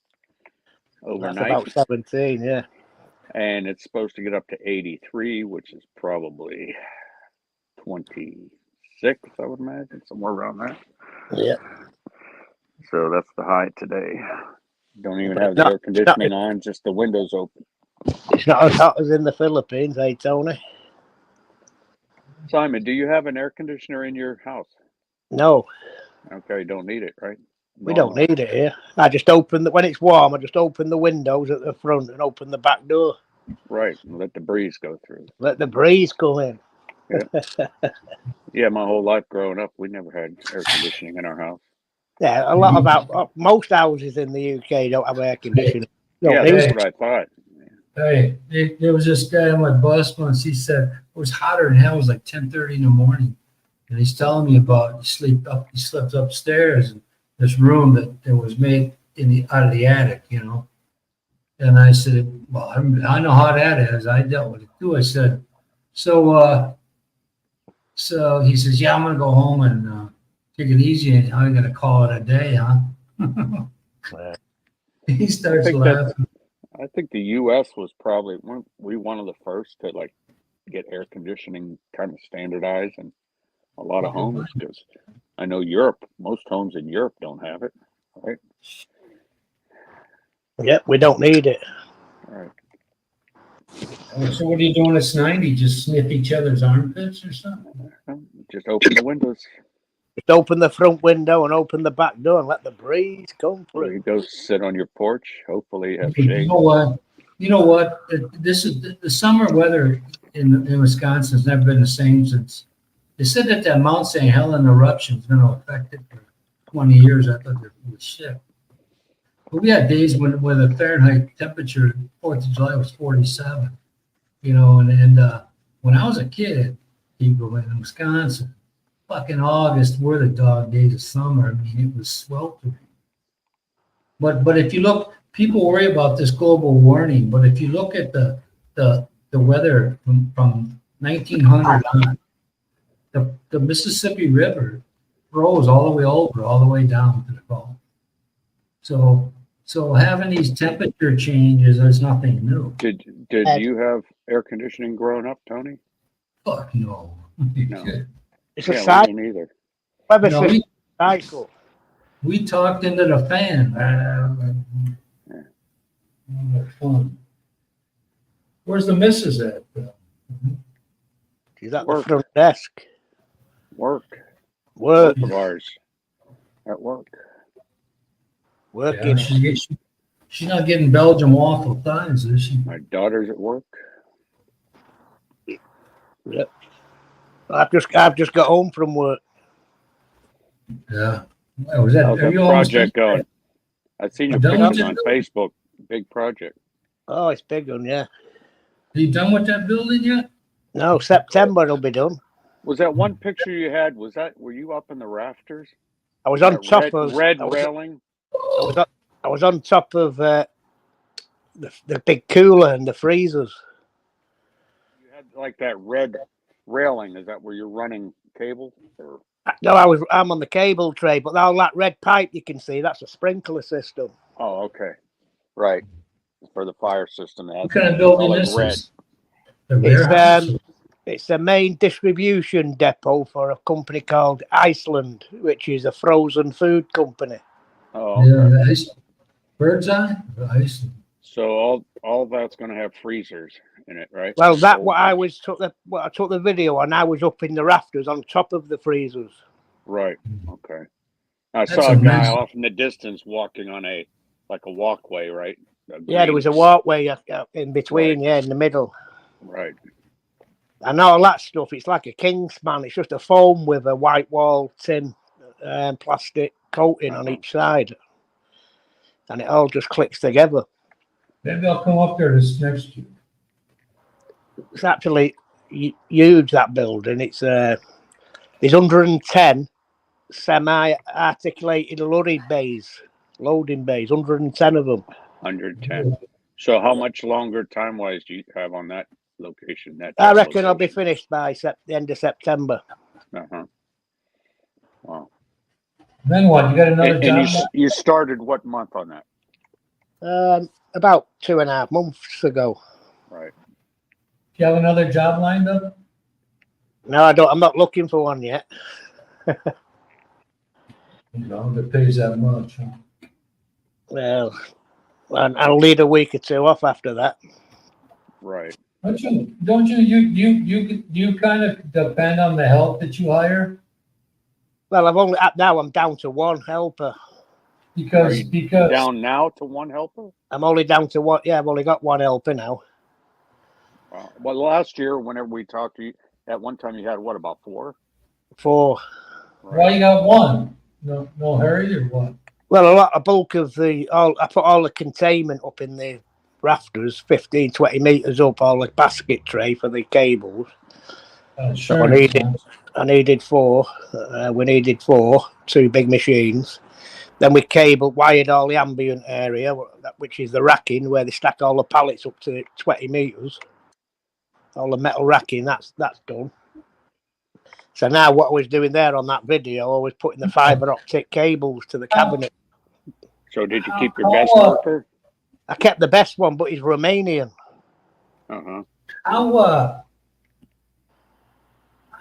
Speaker 3: overnight?
Speaker 4: That's about 17, yeah.
Speaker 3: And it's supposed to get up to 83, which is probably 26, I would imagine, somewhere around there.
Speaker 4: Yeah.
Speaker 3: So that's the high today. Don't even have the air conditioning on, just the windows open.
Speaker 4: It's not as hot as in the Philippines, eh, Tony?
Speaker 3: Simon, do you have an air conditioner in your house?
Speaker 4: No,
Speaker 3: Okay, don't need it, right?
Speaker 4: we don't
Speaker 3: Normally.
Speaker 4: need it here. I just open when it's warm. I just open the windows at the front and open the back door.
Speaker 3: Right, and let the breeze go through.
Speaker 4: Let the breeze come in.
Speaker 3: Yeah, my whole life growing up, we never had air conditioning in our house.
Speaker 4: Yeah, a lot of most houses in the UK don't have air conditioning. Don't
Speaker 3: Yeah,
Speaker 4: need
Speaker 3: that's
Speaker 4: it.
Speaker 3: what I thought.
Speaker 1: Hey, there was this guy on my bus once. He said it was hotter than hell. It was like 10:30 in the morning, and he's telling me about he slept upstairs in this room that was made out of the attic, you know. And I said, well, I know how that is. I dealt with it too. I said, so he says, yeah, I'm gonna go home and take it easy, and I'm gonna call it a day, huh? He starts
Speaker 3: I think that-
Speaker 1: laughing.
Speaker 3: I think the U.S. was probably one of the first to like get air conditioning kind of standardized in a lot of homes, because I know most homes in Europe don't have it, right?
Speaker 4: Yep, we don't need it.
Speaker 3: All right.
Speaker 1: So what are you doing? It's 90. Just sniff each other's armpits or something?
Speaker 3: Just open the windows.
Speaker 4: Just open the front window and open the back door and let the breeze come
Speaker 3: Or
Speaker 4: through.
Speaker 3: you go sit on your porch. Hopefully you have
Speaker 1: You
Speaker 3: shade.
Speaker 1: know what? You know what? This is the summer weather in Wisconsin has never been the same since they said that Mount St. Helens eruption is going to affect it for 20 years. I thought it was shit. But we had days when the Fahrenheit temperature 4th of July was 47. You know, and when I was a kid, people in Wisconsin, fucking August were the dog days of summer. I mean, it was sweltering. But if you look, people worry about this global warming. But if you look at the weather from 1900 on, the Mississippi River froze all the way over, all the way down to the Gulf. So having these temperature changes is nothing new.
Speaker 3: Did you have air conditioning growing up, Tony?
Speaker 1: Fuck no.
Speaker 3: No.
Speaker 4: It's a
Speaker 3: Yeah, we
Speaker 4: cycle.
Speaker 3: didn't either.
Speaker 4: Weather
Speaker 1: No,
Speaker 4: system cycle.
Speaker 1: we talked into the fan. Fun. Where's the missus at?
Speaker 4: She's at
Speaker 3: Work.
Speaker 4: the front desk.
Speaker 3: Work.
Speaker 4: Work.
Speaker 3: Both of ours at work.
Speaker 4: Working.
Speaker 1: Yeah, she's not getting Belgium waffle thighs, is she?
Speaker 3: My daughter's at work.
Speaker 4: Yep. I've just got home from work.
Speaker 1: Yeah. Well, was that,
Speaker 3: How's
Speaker 1: are
Speaker 3: that
Speaker 1: you almost
Speaker 3: project going? I've seen your
Speaker 1: Done with
Speaker 3: pictures
Speaker 1: it?
Speaker 3: on Facebook. Big project.
Speaker 1: Oh,
Speaker 4: it's big one, yeah.
Speaker 1: Are you done with that building yet?
Speaker 4: No, September it'll be done.
Speaker 3: Was that one picture you had? Were you up in the rafters?
Speaker 4: I was on
Speaker 3: That
Speaker 4: top of
Speaker 3: red
Speaker 4: I was,
Speaker 3: railing.
Speaker 4: I was on top of the big cooler and the freezers.
Speaker 3: You had like that red railing. Is that where you're running cable? Or?
Speaker 4: No, I'm on the cable tray, but all that red pipe you can see, that's a sprinkler system.
Speaker 3: Oh, okay. Right. For the fire system.
Speaker 1: What kind of building
Speaker 3: colored
Speaker 1: this
Speaker 3: red.
Speaker 1: is? The warehouse?
Speaker 4: It's a main distribution depot for a company called Iceland, which is a frozen food company.
Speaker 3: Oh, okay.
Speaker 1: Yeah, Bird's Eye? Ice.
Speaker 3: So all that's going to have freezers in it, right?
Speaker 4: Well, that
Speaker 3: Cold
Speaker 4: what I
Speaker 3: freezers.
Speaker 4: took the video on. I was up in the rafters on top of the freezers.
Speaker 3: Right. Okay. I
Speaker 1: That's
Speaker 3: saw a guy
Speaker 1: amazing.
Speaker 3: off in the distance walking on a walkway, right?
Speaker 4: Yeah, there was a walkway in between, yeah, in the middle.
Speaker 3: Right.
Speaker 4: And all that stuff, it's like a Kingsman. It's just a foam with a white wall tin plastic coating on each side. And it all just clicks together.
Speaker 1: Maybe I'll come up there this next year.
Speaker 4: It's actually huge, that building. It's there's 110 semi-articulated loading bays, 110 of them.
Speaker 3: 110. So how much longer time-wise do you have on that location?
Speaker 4: I reckon I'll be finished by the end of September.
Speaker 3: Uh-huh. Wow.
Speaker 1: Then what? You got another
Speaker 3: And
Speaker 1: job?
Speaker 3: you started what month on that?
Speaker 4: About 2.5 months ago.
Speaker 3: Right.
Speaker 1: Do you have another job lined up?
Speaker 4: No, I don't. I'm not looking for one yet.
Speaker 1: No, that pays that much. Huh?
Speaker 4: Well, I'll need a week or two off after that.
Speaker 3: Right.
Speaker 1: Don't you kind of depend on the help that you hire?
Speaker 4: Well, now I'm down to one helper.
Speaker 3: Are you
Speaker 1: Because
Speaker 3: down now to one helper?
Speaker 4: I'm only down to one. Yeah, I've only got one helper now.
Speaker 3: Well, last year, whenever we talked to you, at one time you had what, about 4?
Speaker 4: 4.
Speaker 1: why you got one? No hurry or what?
Speaker 4: Well, a bulk of I put all the containment up in the rafters, 15, 20 meters up, all the basket tray for the cables.
Speaker 1: Sure.
Speaker 4: I needed 4. We needed 4, 2 big machines. Then we wired all the ambient area, which is the racking where they stack all the pallets up to 20 meters. All the metal racking, that's done. So now what I was doing there on that video, I was putting the fiber optic cables to the cabinet.
Speaker 3: So did you keep your best worker?
Speaker 4: I kept the best one, but he's Romanian.
Speaker 3: Uh-huh.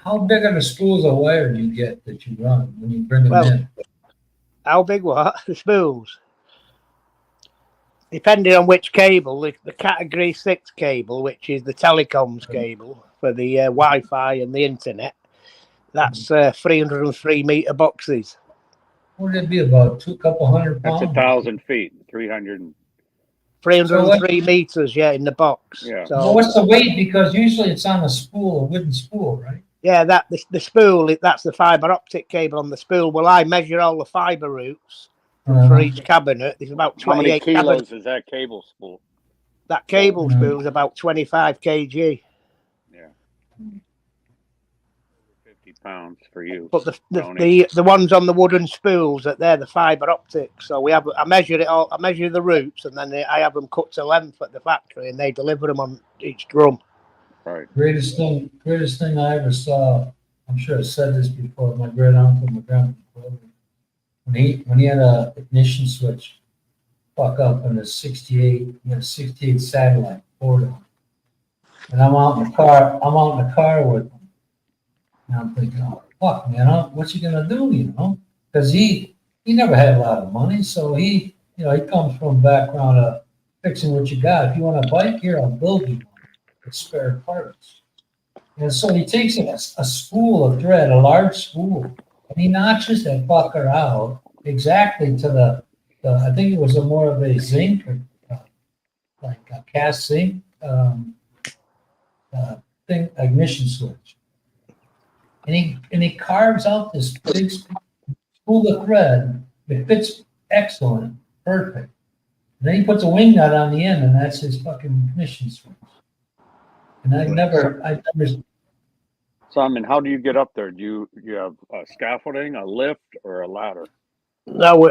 Speaker 1: How big are the spools of wire you get that you run when you bring them in?
Speaker 4: How big what? The spools? Depending on which cable, the category 6 cable, which is the telecoms cable for the Wi-Fi and the internet, that's 303 meter boxes.
Speaker 1: What would it be, about couple hundred
Speaker 3: That's
Speaker 1: pounds?
Speaker 3: 1,000 feet, 300.
Speaker 4: 303 meters, yeah, in the box.
Speaker 3: Yeah.
Speaker 1: So what's the weight? Because usually it's on a wooden spool, right?
Speaker 4: Yeah, the spool, that's the fiber optic cable on the spool. Well, I measure all the fiber routes for each cabinet. There's about 28
Speaker 3: How many kilos
Speaker 4: cabinets.
Speaker 3: is that cable spool?
Speaker 4: That cable spool is about 25 kg.
Speaker 3: Yeah. 50 pounds for you.
Speaker 4: But the ones on the wooden spools, they're the fiber optics. So I measure it all. I measure the routes, and then I have them cut to length at the factory, and they deliver them on each drum.
Speaker 3: Right.
Speaker 1: Greatest thing I ever saw. I'm sure I said this before. My great uncle, my grandpa, when he had a ignition switch fuck up in a 68, he had a 68 satellite Ford, and I'm out in the car with him, and I'm thinking, oh fuck, man, what's he gonna do? Because he never had a lot of money, so he comes from a background of fixing what you got. If you want a bike, here, I'll build you one. Spare parts. And so he takes a spool of thread, a large spool, and he notches that fucker out exactly to the I think it was more of a zinc, like a cast zinc thing, ignition switch. And he carves out this big spool of thread. It fits excellent, perfect. And then he puts a wing nut on the end, and that's his fucking ignition switch. And I never.
Speaker 3: Simon, how do you get up there? Do you have a scaffolding, a lift, or a ladder?
Speaker 4: No,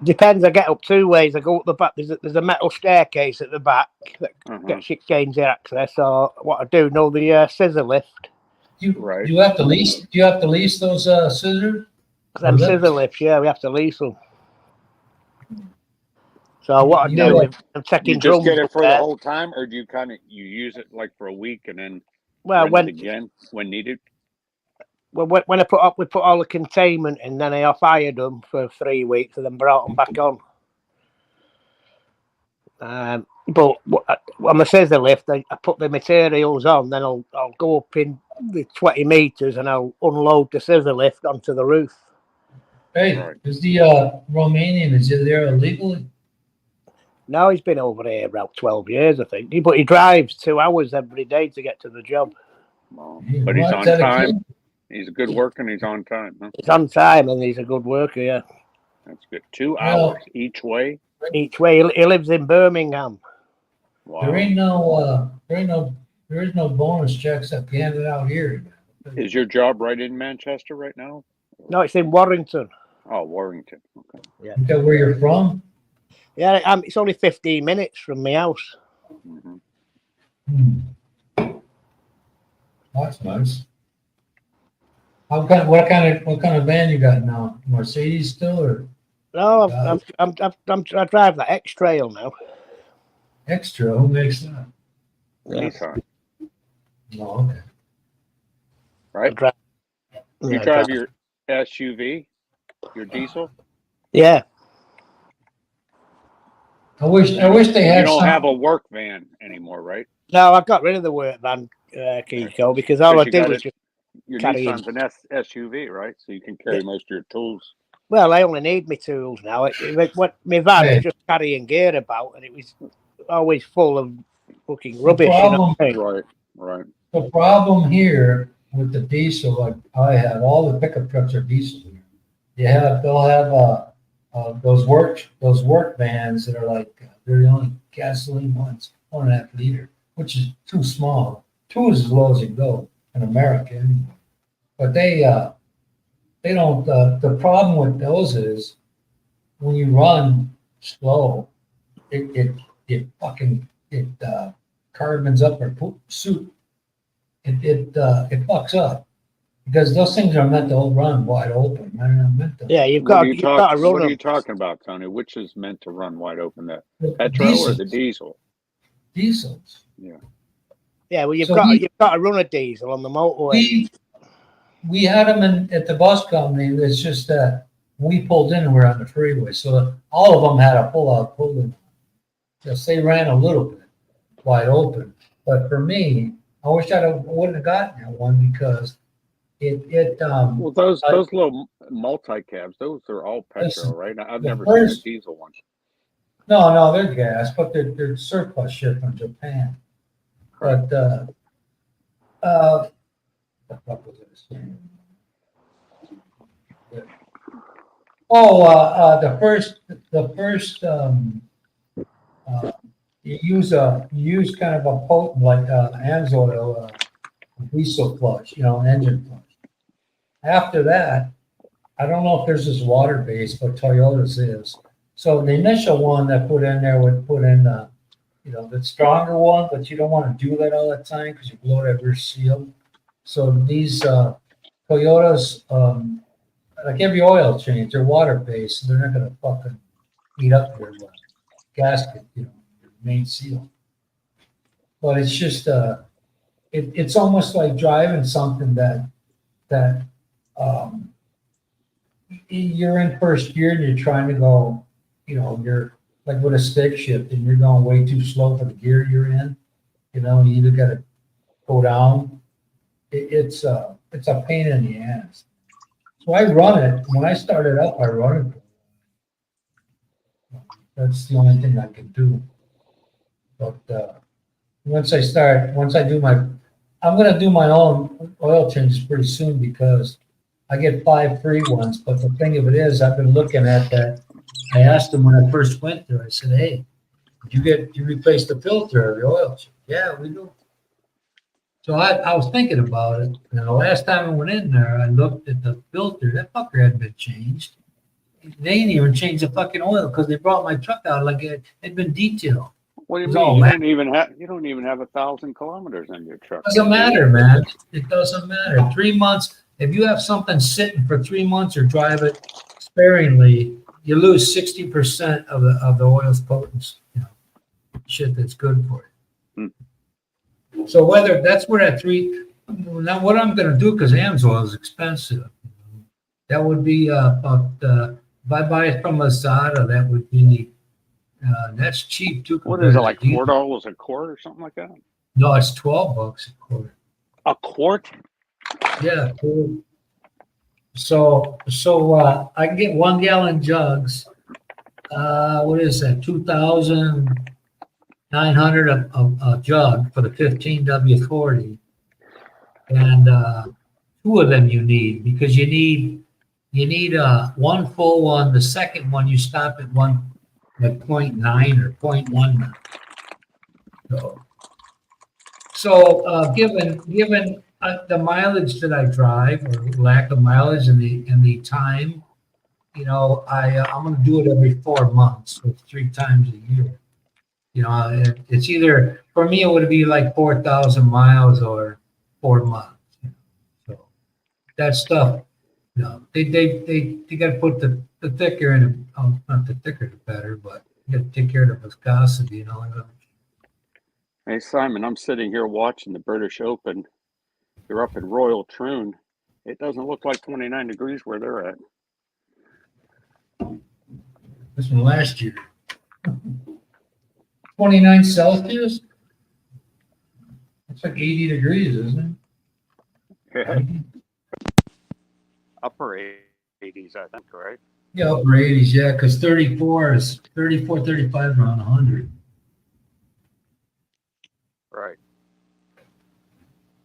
Speaker 4: depends. I get up 2 ways. I go up the back. There's a metal staircase at the back that gets you gains access. Or what I do, the scissor lift.
Speaker 1: Do you have to lease? Do you have to lease those scissors?
Speaker 4: Them scissor lifts, yeah, we have to lease them. So what I do, I'm taking drums.
Speaker 3: You just get it for the whole time, or do you use it like for a week and then rent it again when needed?
Speaker 4: Well, when we put all the containment in, then I fired them for 3 weeks and then brought them back on. But on the scissor lift, I put the materials on, then I'll go up in the 20 meters and I'll unload the scissor lift onto the roof.
Speaker 1: Hey, is the Romanian, is he there illegally?
Speaker 4: No, he's been over here about 12 years, I think. But he drives 2 hours every day to get to the job.
Speaker 3: Well, but he's on time. He's a good worker and he's on time. Huh?
Speaker 4: He's on time and he's a good worker, yeah.
Speaker 3: That's good. 2 hours each way?
Speaker 4: Each way. He lives in Birmingham.
Speaker 1: Wow. There is no bonus checks that can handed out here.
Speaker 3: Is your job right in Manchester right now?
Speaker 4: No, it's in Warrington.
Speaker 3: Oh, Warrington. Okay.
Speaker 1: Yeah. Okay, where you're from?
Speaker 4: Yeah, it's only 15 minutes from my house.
Speaker 1: Mm-hmm. That's nice. What kind of van you got now? Mercedes still, or?
Speaker 4: No, I drive the X-Trail now.
Speaker 1: X-Trail? Who makes that?
Speaker 3: Nissan.
Speaker 1: Oh, okay.
Speaker 3: Right. You drive your SUV, your diesel.
Speaker 4: Yeah.
Speaker 1: I wish they had.
Speaker 3: You don't have a work van anymore, right?
Speaker 4: No, I got rid of the work van, Kiko, because all I
Speaker 3: you
Speaker 4: did
Speaker 3: got
Speaker 4: was
Speaker 3: it.
Speaker 4: just
Speaker 3: Your
Speaker 4: carrying.
Speaker 3: Nissan's an SUV, right? So you can carry most of your tools.
Speaker 4: Well, I only need my tools now. What my van
Speaker 1: Hey.
Speaker 4: was just carrying gear about, and it was always full of fucking
Speaker 1: The
Speaker 4: rubbish. You know
Speaker 1: problem,
Speaker 4: what I mean?
Speaker 3: Right, right.
Speaker 1: the problem here with the diesel, like I have, all the pickup trucks are diesel here. They'll have, those work vans that are like, they're the only gasoline ones, 1.5 liter, which is too small. 2 is as low as you go in America anyway. But they don't, the problem with those is when you run slow, it carbons up or soup. It fucks up because those things are meant to run wide open. They're not meant to.
Speaker 4: Yeah, you've
Speaker 3: What
Speaker 4: got
Speaker 3: are you
Speaker 4: you've got to run
Speaker 3: What are you
Speaker 4: them.
Speaker 3: talking about, Tony? Which is meant to run wide open? The
Speaker 1: The
Speaker 3: petrol or the diesel?
Speaker 1: Diesels.
Speaker 3: Yeah.
Speaker 4: Yeah, well, you've
Speaker 1: So
Speaker 4: got to run a diesel on the motorway.
Speaker 1: We had them at the bus company. It's just that we pulled in, we're on the freeway, so all of them had a pull-out pull-in. Just they ran a little bit wide open, but for me, I wish wouldn't have gotten that one because
Speaker 3: Well, those little multi cabs, those are all
Speaker 1: Listen,
Speaker 3: petrol, right? I've
Speaker 1: the
Speaker 3: never seen a
Speaker 1: first-
Speaker 3: diesel one.
Speaker 1: no, they're gas, but they're surplus ship from Japan. But what the fuck was this? Oh, the first you use kind of a potent like Amsoil diesel flush, an engine flush. After that, I don't know if there's this water base, but Toyota's is. So the initial one that put in there would put in the stronger one, but you don't want to do that all the time because you blow that rear seal. So these Toyotas, like every oil change, they're water based, so they're not gonna fucking heat up your gasket, your main seal. But it's just it's almost like driving something that you're in first gear and you're trying to go, you're like with a stick shift and you're going way too slow for the gear you're in. You either got to go down. It's a pain in the ass. So I run it. When I start it up, I run it. That's the only thing I can do. But once I do I'm going to do my own oil changes pretty soon because I get 5 free ones. But the thing of it is, I've been looking at that. I asked them when I first went there, I said, hey, did you replace the filter of the oil change? Yeah, we do. So I was thinking about it. And the last time I went in there, I looked at the filter. That fucker hadn't been changed. They didn't even change the fucking oil because they brought my truck out like it had been detailed.
Speaker 3: What do you
Speaker 1: It's
Speaker 3: mean?
Speaker 1: all
Speaker 3: You
Speaker 1: wet.
Speaker 3: don't even have 1,000 kilometers on your truck.
Speaker 1: Doesn't matter, man. It doesn't matter. 3 months. If you have something sitting for 3 months or drive it sparingly, you lose 60% of the oil's potency. Shit that's good for you. So whether that's where that now what I'm going to do because Amsoil is expensive. That would be about if I buy it from Lazada, that would be that's cheap too.
Speaker 3: What is it, like $4 a quart or something like that?
Speaker 1: No, it's $12 a quart.
Speaker 3: A quart?
Speaker 1: Yeah. Cool. So I can get 1 gallon jugs. What is that? 2,900 a jug for the 15W40, and 2 of them you need because you need one full one. The second one you stop at 0.9 or 0.19. So given the mileage that I drive or lack of mileage and the time, I'm going to do it every 4 months, so 3 times a year. It's either for me it would be like 4,000 miles or 4 months. So that stuff, they got to put the thicker in. Not the thicker the better, but you got to take care of the viscosity and all that.
Speaker 3: Hey, Simon, I'm sitting here watching the British Open. You're up in Royal Troon. It doesn't look like 29 degrees where they're at.
Speaker 1: This one last year. 29 Celsius? like 80 degrees, isn't
Speaker 3: Yeah,
Speaker 1: it?
Speaker 3: upper 80s, I think, right?
Speaker 1: Yeah, upper 80s, yeah, because 34 is 34, 35 around 100.
Speaker 3: Right.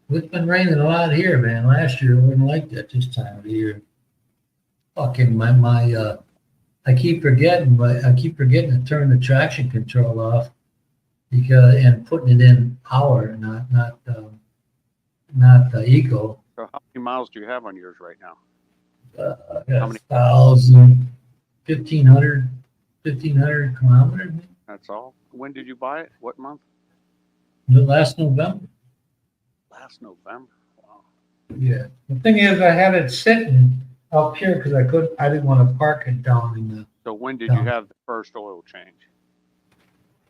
Speaker 1: It's been raining a lot here, man. Last year it wasn't like that this time of the year. Fucking I keep forgetting, but I keep forgetting to turn the traction control off and putting it in power, not the eco.
Speaker 3: So how many miles do you have on yours right now?
Speaker 1: How
Speaker 3: many?
Speaker 1: 1,500 kilometers.
Speaker 3: That's all. When did you buy it? What month?
Speaker 1: Last November.
Speaker 3: Last November. Wow.
Speaker 1: Yeah. The thing is, I had it sitting up here because I didn't want to park it down in the.
Speaker 3: So when did you have the first oil change?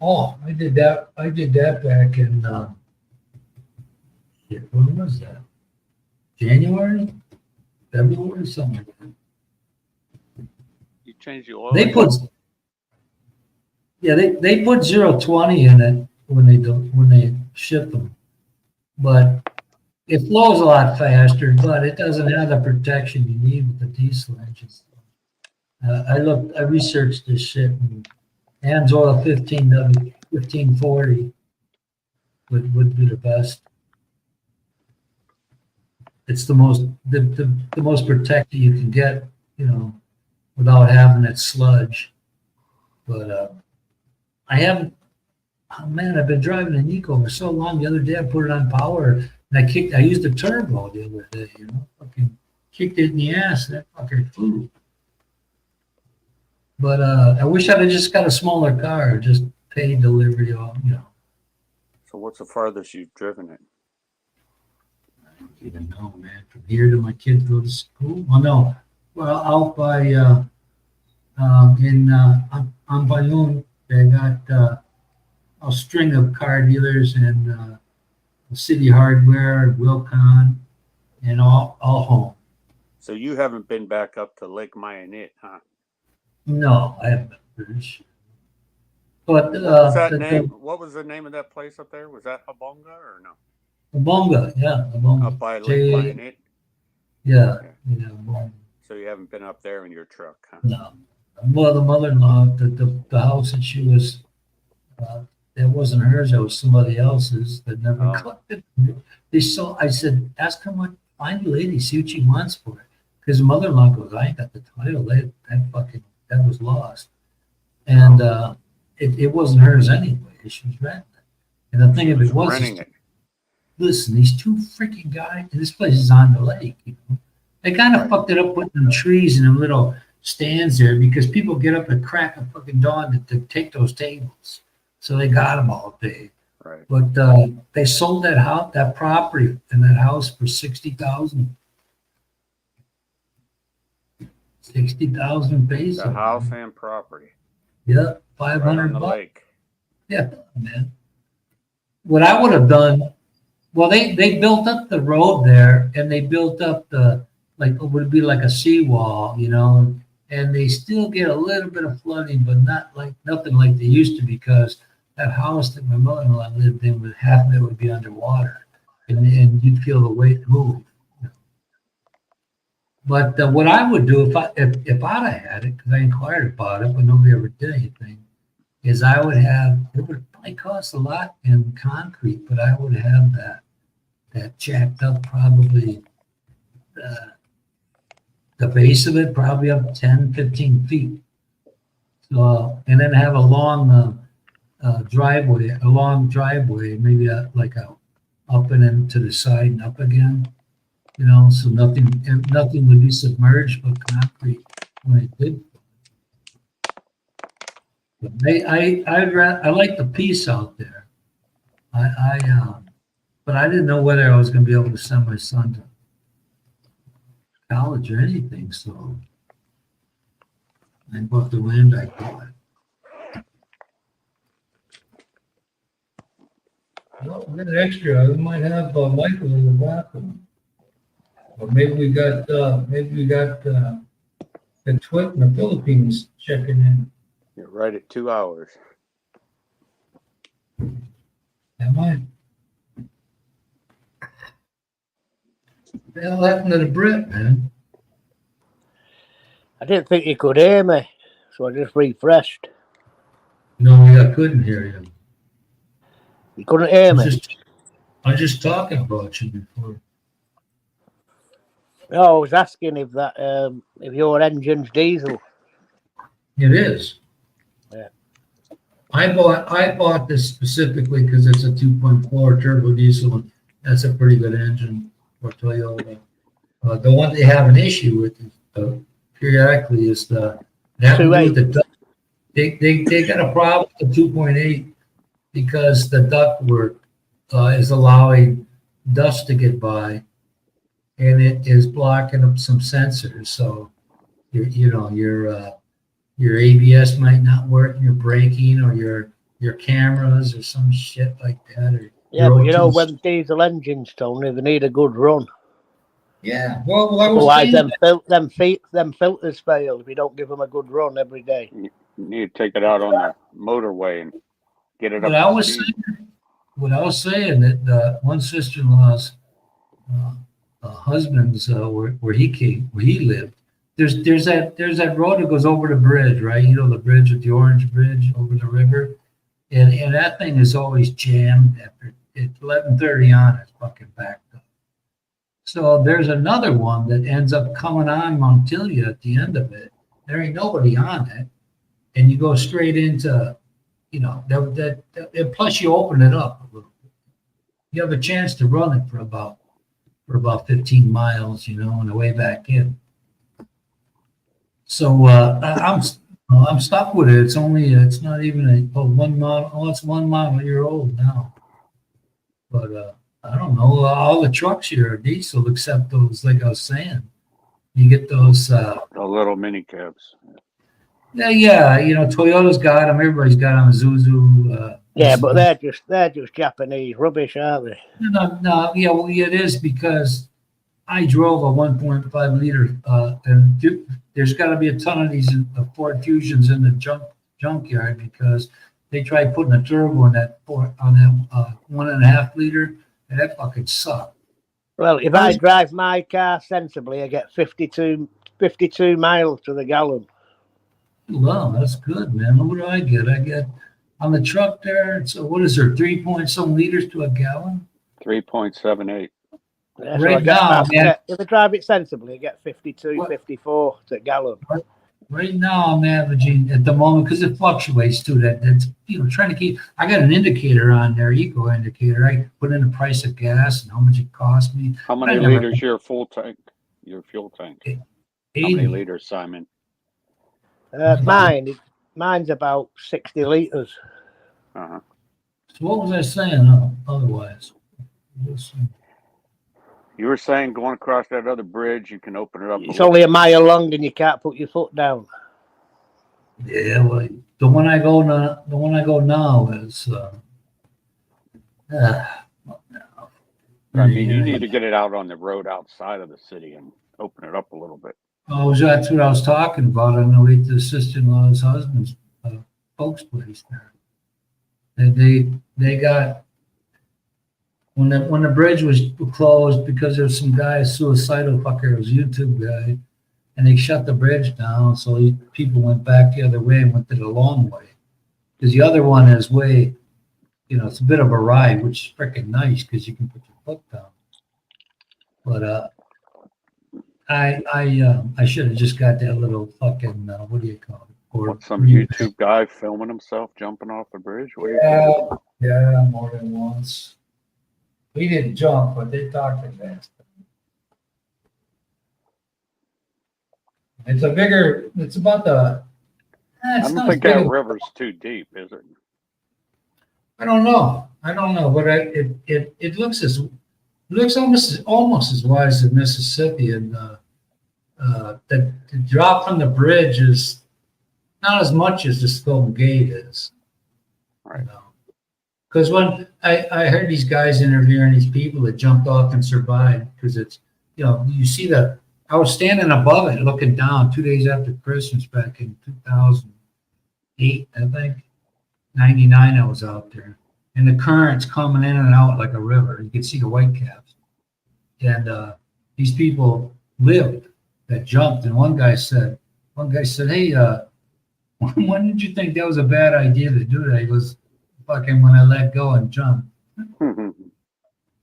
Speaker 1: Oh, I did that back in, when was that? January? February, something like that.
Speaker 3: You changed the oil?
Speaker 1: They put 0.20 in it when they ship them. But it flows a lot faster, but it doesn't have the protection you need with the diesel engines. I researched this shit, and ANSOIL 1540 would be the best. It's the most protected you can get, without having that sludge. But I haven't. Oh man, I've been driving an Eco for so long. The other day I put it on power and I used the turbo the other day, fucking kicked it in the ass. That fucker flew. But I wish I'd have just got a smaller car, just paid delivery off,
Speaker 3: So what's the farthest you've driven it?
Speaker 1: I don't even know, man. From here to my kids go to school. Well, no. Well, out by on Bayonne, they got a string of car dealers and City Hardware, Wilcon, and all home.
Speaker 3: So you haven't been back up to Lake Mayanet, huh?
Speaker 1: No, I haven't been for this shit. But
Speaker 3: What's that name? What was the name of that place up there? Was that Habonga or no?
Speaker 1: Bonga, yeah, Bonga.
Speaker 3: Up by Lake Mayanet?
Speaker 1: Yeah, Bonga.
Speaker 3: So you haven't been up there in your truck, huh?
Speaker 1: No. Well, the mother-in-law, the house that she was, that wasn't hers, that was somebody else's that never collected. I said, ask her find the lady, see what she wants for it. Because the mother-in-law goes, I ain't got the title. That was lost. And it wasn't hers anyway. She was renting it. And the thing of it was,
Speaker 3: renting it.
Speaker 1: Listen, these two freaking guys, and this place is on the lake, They kind of fucked it up putting them trees and them little stands there because people get up at crack of fucking dawn to take those tables. So they got them all day.
Speaker 3: Right.
Speaker 1: But they sold that property and that house for $60,000. 60,000 pesos.
Speaker 3: The house and property.
Speaker 1: Yeah,
Speaker 3: Right on the
Speaker 1: $500.
Speaker 3: lake.
Speaker 1: Yeah, man. What I would have done, well, they built up the road there and they built up it would be like a seawall, and they still get a little bit of flooding, but nothing like they used to, because that house that my mother-in-law lived in, with half of it would be underwater, and you'd feel the weight move. But what I would do if I'd have had it, because I inquired about it, but nobody ever did anything, is it would probably cost a lot in concrete, but I would have that jacked up probably, the base of it probably up 10, 15 feet. So, and then have a long driveway, maybe up and then to the side and up again, so nothing would be submerged but concrete when it did. But I like the peace out there. But I didn't know whether I was going to be able to send my son to college or anything, so I bought the land I bought. Well, we got extra. We might have Michael in the bathroom, or maybe we got the twit in the Philippines checking in.
Speaker 3: You're right at 2 hours.
Speaker 1: Am I? The hell happened to the Brit, man?
Speaker 4: I didn't think you could hear me, so I just refreshed.
Speaker 1: No, I couldn't hear you.
Speaker 4: You couldn't hear me?
Speaker 1: I was just talking about you before.
Speaker 4: No, I was asking if that if your engine's diesel.
Speaker 1: It is.
Speaker 4: Yeah.
Speaker 1: I bought this specifically because it's a 2.4 turbo diesel. And that's a pretty good engine for Toyota. The one they have an issue with is, periodically is the that to do with the duct. They got a problem with the 2.8 because the ductwork is allowing dust to get by, and it is blocking up some sensors. So your ABS might not work, your braking, or your cameras, or some shit like that. Or
Speaker 4: yeah, but you know, when diesel engines, Tony, they need a good run.
Speaker 1: Yeah, well, I was
Speaker 4: otherwise them filters fail if you don't give them a good run every day.
Speaker 3: You need to take it out on the motorway and get it up.
Speaker 1: What I was saying that one sister-in-law's husband's where he lived. There's that road that goes over the bridge, right? You know, the bridge with the orange bridge over the river, and that thing is always jammed after 11:30 on. It's fucking backed up. So there's another one that ends up coming on Montilla at the end of it. There ain't nobody on it, and you go straight into, you know, that plus you open it up a little bit. You have a chance to run it for about 15 miles, you know, on the way back in. So I'm stuck with it. It's not even a 1 model. Oh, it's 1 model year old now. But I don't know. All the trucks here are diesel except those, like I was saying. You get those
Speaker 3: the little mini cabs.
Speaker 1: Yeah. You know, Toyota's got them. Everybody's got them. Isuzu.
Speaker 4: Yeah, but they're just Japanese rubbish, aren't they?
Speaker 1: No. Yeah, well, it is because I drove a 1.5 liter, and there's got to be a ton of these Ford Fusions in the junkyard because they tried putting a turbo on that 1.5 liter, and that fucking sucked.
Speaker 4: Well, if I drive my car sensibly, I get 52 miles to the gallon.
Speaker 1: Well, that's good, man. What do I get? I get on the truck there. So what is there? 3 point some liters to a gallon?
Speaker 3: 3.78.
Speaker 4: Yeah,
Speaker 1: right now, man.
Speaker 4: If I drive it sensibly, I get 52, 54 to a gallon.
Speaker 1: Right now, I'm averaging at the moment because it fluctuates too. That's trying to keep. I got an indicator on there, eco indicator. I put in the price of gas and how much it cost me.
Speaker 3: How many liters your full tank? Your fuel tank?
Speaker 1: 80.
Speaker 3: How many liters, Simon?
Speaker 4: Mine's about 60 liters.
Speaker 3: Uh-huh.
Speaker 1: So what was I saying? Otherwise,
Speaker 3: you were saying going across that other bridge, you can open it up.
Speaker 4: It's only a mile long, and you can't put your foot down.
Speaker 1: Yeah, well, the one I go now is.
Speaker 3: I mean, you need to get it out on the road outside of the city and open it up a little bit.
Speaker 1: Oh, that's what I was talking about on the way to the sister-in-law's husband's folks' place there. And they got when the bridge was closed because there was some guy, suicidal fucker, it was a YouTube guy, and they shut the bridge down. So people went back the other way and went to the long way because the other one is way, it's a bit of a ride, which is freaking nice because you can put your foot down. But I should have just got that little fucking what do you call it?
Speaker 3: Or some YouTube guy filming himself jumping off the bridge.
Speaker 1: Yeah, more than once. He didn't jump, but they talked advanced. It's about the.
Speaker 3: I don't think that river's too deep, is it?
Speaker 1: I don't know, but it looks almost as wide as the Mississippi, and the drop from the bridge is not as much as the Golden Gate is.
Speaker 3: Right.
Speaker 1: Because when I heard these guys interviewing these people that jumped off and survived, because it's, you see I was standing above it looking down 2 days after Christmas back in 2008, I think. 99 I was out there. And the current's coming in and out like a river. You can see the white caps. And these people lived that jumped. And one guy said, hey, when did you think that was a bad idea to do that? He goes, fucking when I let go and jumped,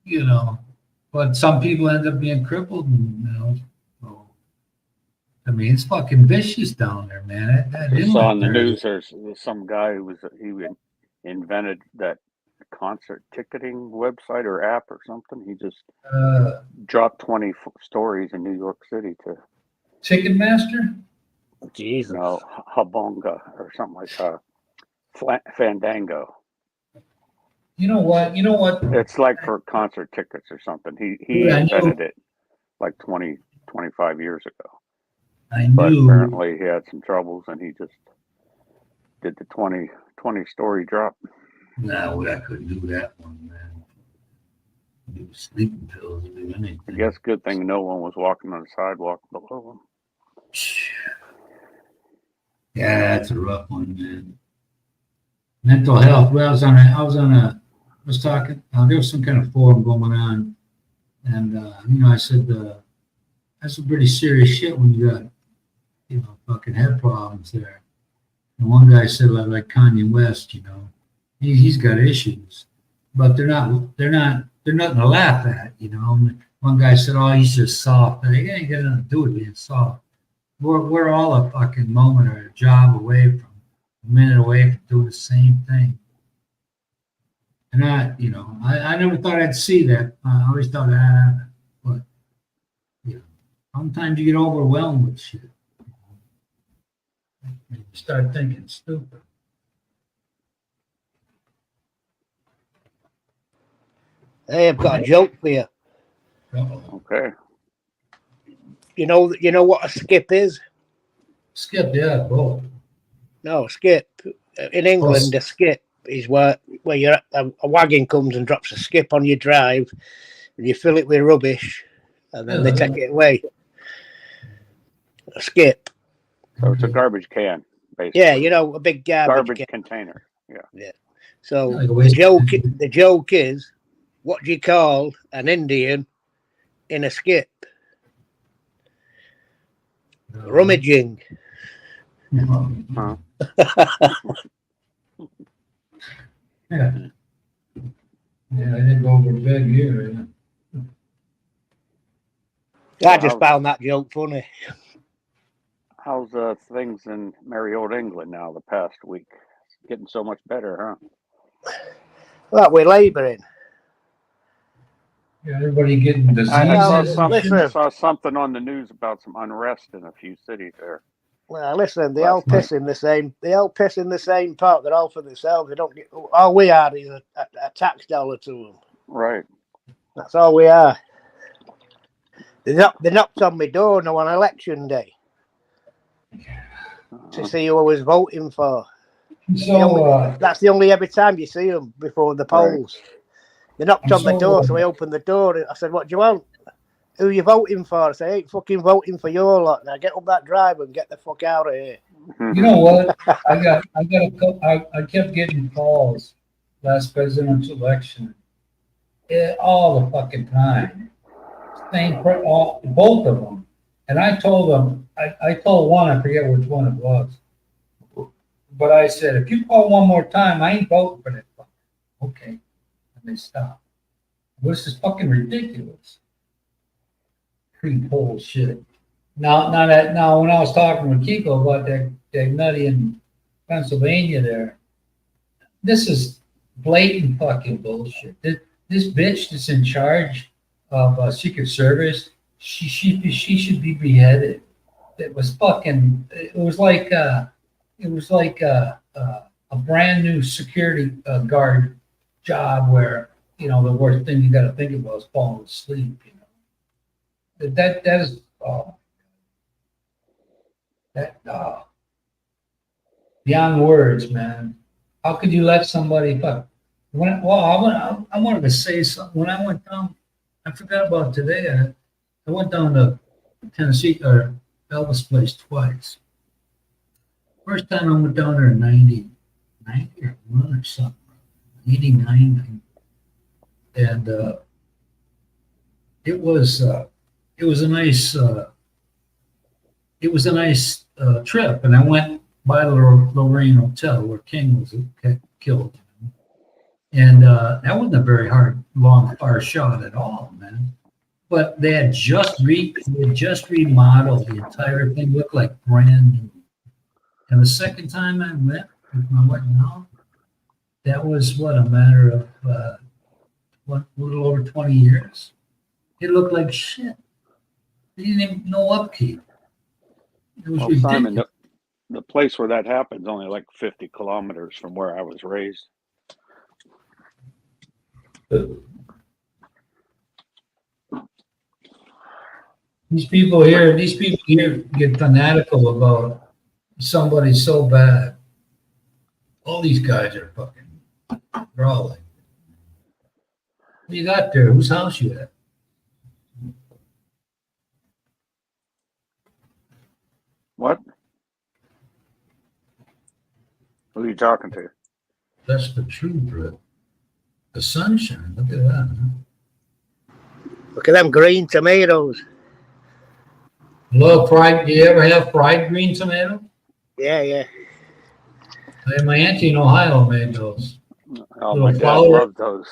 Speaker 1: you know. But some people end up being crippled, and, you know. So, I mean, it's fucking vicious down there, man. That
Speaker 3: I saw on the
Speaker 1: inlet there
Speaker 3: news there's some guy who invented that concert ticketing website or app or something. He just dropped 20 stories in New York City to
Speaker 1: Ticketmaster?
Speaker 4: Jesus.
Speaker 3: Habonga or something like Fandango.
Speaker 1: You know what?
Speaker 3: It's like for concert tickets or something. He
Speaker 1: Yeah, I
Speaker 3: invented it like 25 years ago.
Speaker 1: I
Speaker 3: But
Speaker 1: knew.
Speaker 3: apparently he had some troubles and he just did the 20 story drop.
Speaker 1: No, I couldn't do that one, man. Do sleeping pills, do anything.
Speaker 3: I guess good thing no one was walking on the sidewalk below him.
Speaker 1: Yeah, that's a rough one, man. Mental health. Well, I was talking, there was some kind of forum going on. And, you know, I said, that's some pretty serious shit when you got, you know, fucking head problems there. And one guy said, like Kanye West, you know, he's got issues, but they're nothing to laugh at, you know. And one guy said, oh, he's just soft. And he ain't got nothing to do with being soft. We're all a fucking moment or a job away from, a minute away from doing the same thing. And I never thought I'd see that. I always thought, but you know, sometimes you get overwhelmed with shit. You start thinking stupid.
Speaker 4: Hey, I've got a joke for you.
Speaker 1: Uh-oh.
Speaker 3: Okay.
Speaker 4: You know what a skip is?
Speaker 1: Skip, yeah, both.
Speaker 4: No, a skip. In England, a skip is where a wagon comes and drops a skip on your drive, and you fill it with rubbish, and then they take it away. A skip.
Speaker 3: So it's a garbage can, basically.
Speaker 4: Yeah, you know, a big garbage can.
Speaker 3: Container. Yeah.
Speaker 4: So
Speaker 1: Like a waste
Speaker 4: the joke is, what do you call an Indian in a skip? Rummaging.
Speaker 3: Huh.
Speaker 1: Yeah. Yeah, I didn't go over big here.
Speaker 4: I just found that joke funny.
Speaker 3: How's things in merry old England now the past week? It's getting so much better, huh?
Speaker 4: Well, we're labouring.
Speaker 1: Yeah, everybody getting diseases.
Speaker 3: I
Speaker 4: Listen.
Speaker 3: saw something on the news about some unrest in a few cities there.
Speaker 4: Well, listen, they all piss in the same. They all piss in the same pot. They're all for themselves. They don't get. All we are is a tax dollar to them.
Speaker 3: Right.
Speaker 4: That's all we are. They knocked on my door now on election day to see who I was voting for.
Speaker 1: So,
Speaker 4: That's the only every time you see them before the polls. They knocked on the door, so I opened the door. I said, "What do you want? Who are you voting for?" I said, "I ain't fucking voting for your lot." Now get up that drive and get the fuck out of here.
Speaker 1: you know what? I kept getting calls last presidential election, all the fucking time. Both of them, and I told them. I told one, I forget which one it was, but I said, if you call one more time, I ain't voting for that. Okay, and they stopped. This is fucking ridiculous. Bullshit. Now when I was talking with Kiko about that nutty in Pennsylvania there, this is blatant fucking bullshit. This bitch that's in charge of Secret Service, she should be beheaded. It was fucking. It was like a brand new security guard job where, you know, the worst thing you got to think about is falling asleep. You know, that is beyond words, man. How could you let somebody fuck? I wanted to say something. When I went down, I forgot about today. I went down to Tennessee or Elvis Place twice. First time I went down there in 90 or 1 or something, 89. And it was it was a nice trip, and I went by the Lorraine Hotel where King was killed. And that wasn't a very far shot at all, man. But they had just remodeled the entire thing, looked like brand new. And the second time I went with my wife now, that was a matter of a little over 20 years. It looked like shit. They didn't even no upkeep. It was ridiculous.
Speaker 3: Simon, the place where that happened is only like 50 kilometers from where I was raised.
Speaker 1: These people here get fanatical about somebody so bad. All these guys are fucking, they're all like, what you got there? Whose house you at?
Speaker 3: What? Who are you talking to?
Speaker 1: That's the truth, bro. The sunshine, look at that, man.
Speaker 4: Look at them green tomatoes.
Speaker 1: Love fried, do you ever have fried green tomato?
Speaker 4: Yeah.
Speaker 1: My auntie in Ohio made those.
Speaker 3: Oh,
Speaker 1: Little
Speaker 3: my dad
Speaker 1: flour.
Speaker 3: loved those.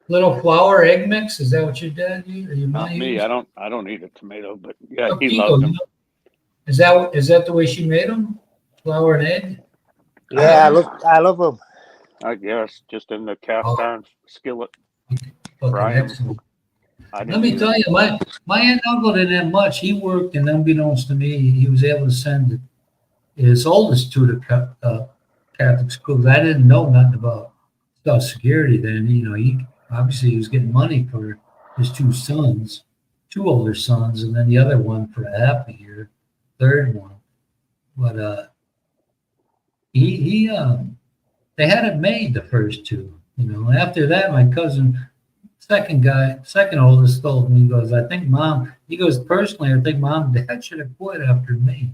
Speaker 1: Little flour egg mix, is that what your dad used? Or your
Speaker 3: Not
Speaker 1: mom
Speaker 3: me.
Speaker 1: used?
Speaker 3: I don't eat a tomato, but yeah,
Speaker 1: Oh,
Speaker 3: he
Speaker 1: Pico,
Speaker 3: loved
Speaker 1: you
Speaker 3: them.
Speaker 1: know- Is that the way she made them? Flour and egg?
Speaker 4: Yeah, I love them.
Speaker 3: I guess just in the cast
Speaker 1: Oh.
Speaker 3: iron skillet.
Speaker 1: Fucking
Speaker 3: Right.
Speaker 1: excellent.
Speaker 3: I
Speaker 1: Let me
Speaker 3: didn't
Speaker 1: tell you, my aunt and uncle didn't have much. He worked, and unbeknownst to me, he was able to send his oldest two to Catholic schools. I didn't know nothing about Social Security then. You know, he was getting money for his two older sons, and then the other one for a half a year, third one. But they had it made, the first two. You know, after that, my cousin. Second oldest told me, he goes, personally, I think mom and dad should have quit after me.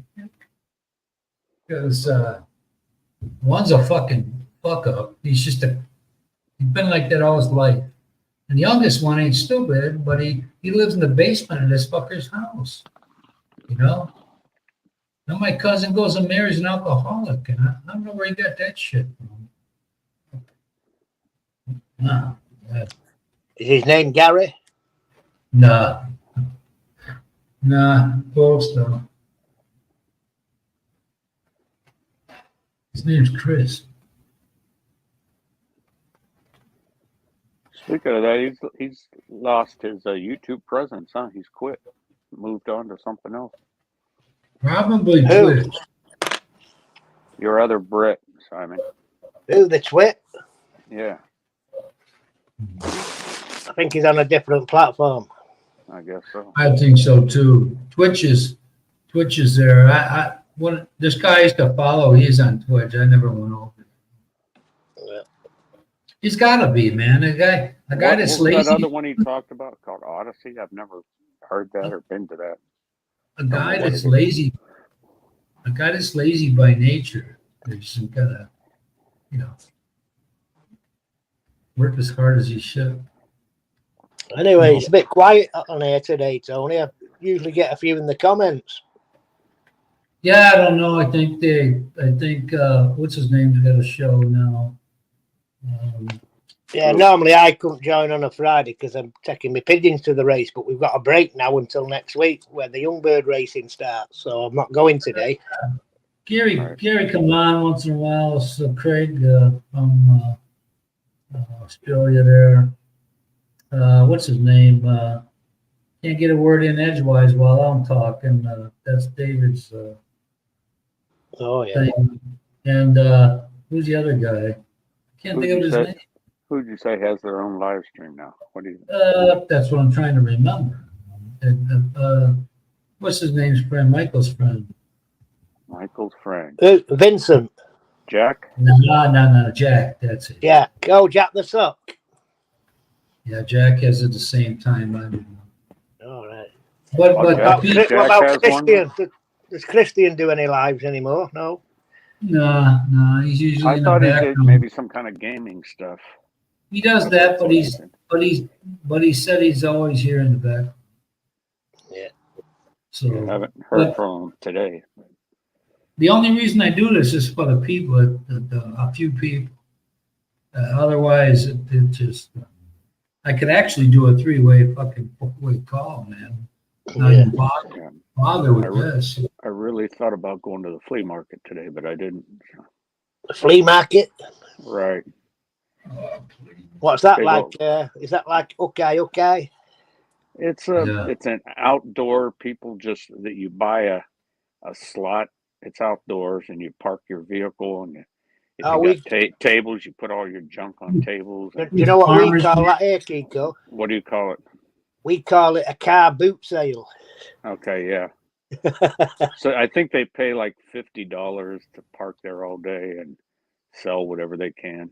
Speaker 1: Because one's a fucking fuck up. He's been like that all his life. And the youngest one ain't stupid, but he lives in the basement of this fucker's house. You know? Now my cousin goes and marries an alcoholic, and I don't know where he got that shit from. No.
Speaker 4: Is his name Gary?
Speaker 1: Nah, close though. His name's Chris.
Speaker 3: Speaking of that, he's lost his YouTube presence, huh? He's quit, moved on to something else.
Speaker 1: Probably
Speaker 4: Who?
Speaker 1: Twitch.
Speaker 3: Your other Brit, Simon.
Speaker 4: Who, the Twit?
Speaker 3: Yeah,
Speaker 4: I think he's on a different platform.
Speaker 3: I guess so.
Speaker 1: I think so too. Twitch is there. This guy I used to follow, he's on Twitch. I never went over.
Speaker 4: Yeah.
Speaker 1: He's gotta be, man. A guy
Speaker 3: What
Speaker 1: that's
Speaker 3: was
Speaker 1: lazy.
Speaker 3: that other one he talked about called Odyssey? I've never heard that or been to that.
Speaker 1: A guy that's lazy. A guy that's lazy by nature. There's some kind of, work as hard as he should.
Speaker 4: Anyway, it's a bit quiet on here today, Tony. I usually get a few in the comments.
Speaker 1: Yeah, I don't know. I think what's his name's got a show now.
Speaker 4: Yeah, normally I couldn't join on a Friday because I'm taking my pigeons to the race, but we've got a break now until next week where the young bird racing starts, so I'm not going today.
Speaker 1: Gary comes on once in a while. So Craig from Australia there. What's his name? Can't get a word in edgewise while I'm talking. That's David's
Speaker 4: Oh, yeah.
Speaker 1: thing. And who's the other guy? Can't think of his name.
Speaker 3: Who'd you say has their own live stream now? What do you?
Speaker 1: That's what I'm trying to remember. What's his name's friend? Michael's friend.
Speaker 3: Michael's friend.
Speaker 4: Vincent.
Speaker 3: Jack?
Speaker 1: No, Jack. That's it.
Speaker 4: Yeah. Oh, Jack the Sock.
Speaker 1: Yeah, Jack has it at the same time. I don't know.
Speaker 4: All right.
Speaker 1: But
Speaker 3: Jack-
Speaker 1: Pete,
Speaker 3: Jack
Speaker 4: What
Speaker 3: has
Speaker 4: about
Speaker 3: one?
Speaker 4: Christian? Does Christian do any lives anymore? No.
Speaker 1: no, he's usually
Speaker 3: I
Speaker 1: in the
Speaker 3: thought he did
Speaker 1: background.
Speaker 3: maybe some kind of gaming stuff.
Speaker 1: He does that, but he said he's always here in the back.
Speaker 4: Yeah.
Speaker 1: So
Speaker 3: I haven't heard
Speaker 1: but-
Speaker 3: from him today.
Speaker 1: the only reason I do this is for the people, a few people. Otherwise, it just, I could actually do a 3-way fucking 4-way call, man. Not
Speaker 4: Yeah.
Speaker 1: even
Speaker 3: Yeah.
Speaker 1: bother with
Speaker 3: I re-
Speaker 1: this.
Speaker 3: I really thought about going to the flea market today, but I didn't.
Speaker 4: The flea market.
Speaker 3: Right.
Speaker 1: Oh, please.
Speaker 4: What's that
Speaker 3: Big
Speaker 4: like?
Speaker 3: old-
Speaker 4: Is that like okay?
Speaker 3: It's
Speaker 1: Yeah.
Speaker 3: it's an outdoor people just that you buy a slot. It's outdoors and you park your vehicle and if
Speaker 4: Oh,
Speaker 3: you got tables, you put all your junk on tables.
Speaker 4: Do
Speaker 3: And
Speaker 4: you know what we
Speaker 1: Farmers
Speaker 4: call
Speaker 1: market.
Speaker 4: that here, Kiko?
Speaker 3: what do you call it?
Speaker 4: We call it a car boot sale.
Speaker 3: Okay, yeah. So I think they pay like $50 to park there all day and sell whatever they can.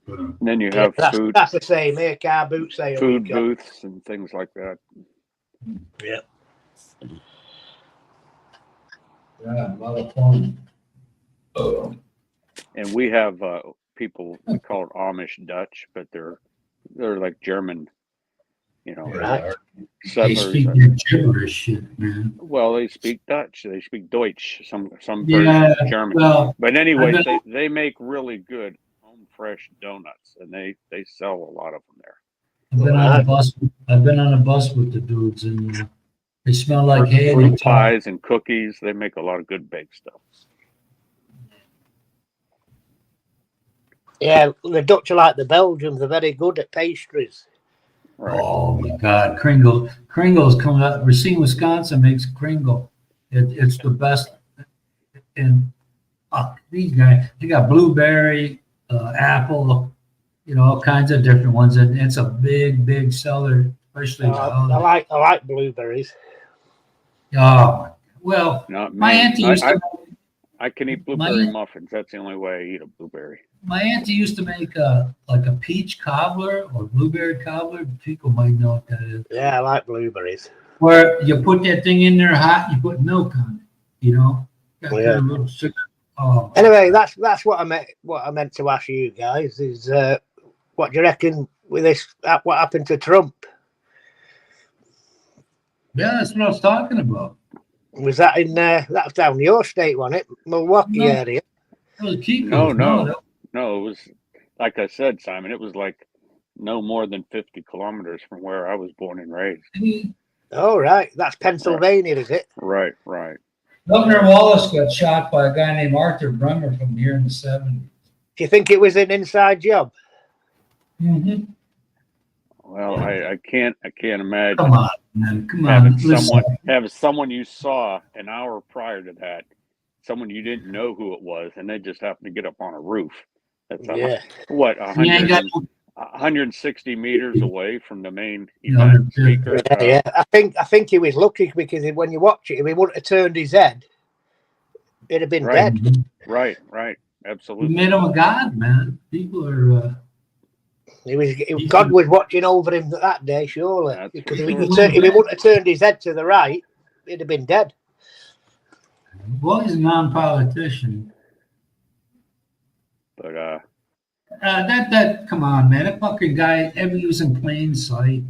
Speaker 3: And then you have
Speaker 4: that's,
Speaker 3: food
Speaker 4: that's the same here, car boot sale. we
Speaker 3: food
Speaker 4: call-
Speaker 3: booths and things like that.
Speaker 4: Yeah.
Speaker 1: Yeah, a lot of fun.
Speaker 3: And we have people we call it Amish Dutch, but they're like German,
Speaker 4: Right.
Speaker 1: They
Speaker 3: settlers.
Speaker 1: speak that gibberish shit, man.
Speaker 3: Well, they speak Dutch. They speak Deutsch. Some
Speaker 1: Yeah,
Speaker 3: versions German.
Speaker 1: well,
Speaker 3: But anyway,
Speaker 1: I've been-
Speaker 3: they make really good home fresh donuts, and they sell a lot of them there.
Speaker 1: I've been on a bus. I've been on a bus with the dudes, and they smell like hay. and they
Speaker 3: Fruit
Speaker 1: talk.
Speaker 3: pies and cookies. They make a lot of good baked stuff.
Speaker 4: Yeah, the Dutch are like the Belgians. They're very good at pastries.
Speaker 3: Right.
Speaker 1: Oh my God, Kringle's coming up. Racine, Wisconsin makes Kringle. It's the best. And these guys, they got blueberry, apple, all kinds of different ones. And it's a big seller, especially.
Speaker 4: I like blueberries.
Speaker 1: Oh, well,
Speaker 3: Not me.
Speaker 1: my auntie used to.
Speaker 3: I can eat
Speaker 1: My-
Speaker 3: blueberry muffins. That's the only way I eat a blueberry.
Speaker 1: My auntie used to make a peach cobbler or blueberry cobbler. People might know what that is.
Speaker 4: Yeah, I like blueberries.
Speaker 1: Where you put that thing in there hot, you put milk on it. Got
Speaker 4: Yeah.
Speaker 1: a little sugar. Oh,
Speaker 4: Anyway, that's what I meant to ask you guys is what do you reckon with this? What happened to Trump?
Speaker 1: yeah, that's what I was talking about.
Speaker 4: Was that in that was down your state, wasn't it? Milwaukee
Speaker 1: No.
Speaker 4: area.
Speaker 1: That was Kiko's.
Speaker 3: No. No, it was like I said, Simon. It was like no more than 50 kilometers from where I was born and raised.
Speaker 4: Oh right, that's Pennsylvania, is it?
Speaker 3: Right.
Speaker 1: Governor Wallace got shot by a guy named Arthur Bremer from here in the 70s.
Speaker 4: Do you think it was an inside job?
Speaker 1: Mm-hmm.
Speaker 3: Well, I can't imagine
Speaker 1: Come on, man. Come on.
Speaker 3: having
Speaker 1: Listen.
Speaker 3: someone you saw an hour prior to that, someone you didn't know who it was, and they just happened to get up on a roof. That's
Speaker 4: Yeah.
Speaker 3: what
Speaker 1: You ain't got
Speaker 3: 160 meters away from the main
Speaker 1: Yeah,
Speaker 3: event speaker.
Speaker 4: Yeah. I think he was lucky because when you watch it, if he wouldn't have turned his head, he'd have been
Speaker 3: Right.
Speaker 4: dead.
Speaker 3: Right,
Speaker 1: We
Speaker 3: absolutely.
Speaker 1: made him a god, man. People are.
Speaker 4: God was watching over him that day, surely.
Speaker 3: That's
Speaker 4: Because
Speaker 3: for
Speaker 4: if he wouldn't have turned his head to the right, he'd have been dead.
Speaker 1: Well, he's a non-politician.
Speaker 3: But
Speaker 1: Come on, man. That fucking guy, he was in plain sight.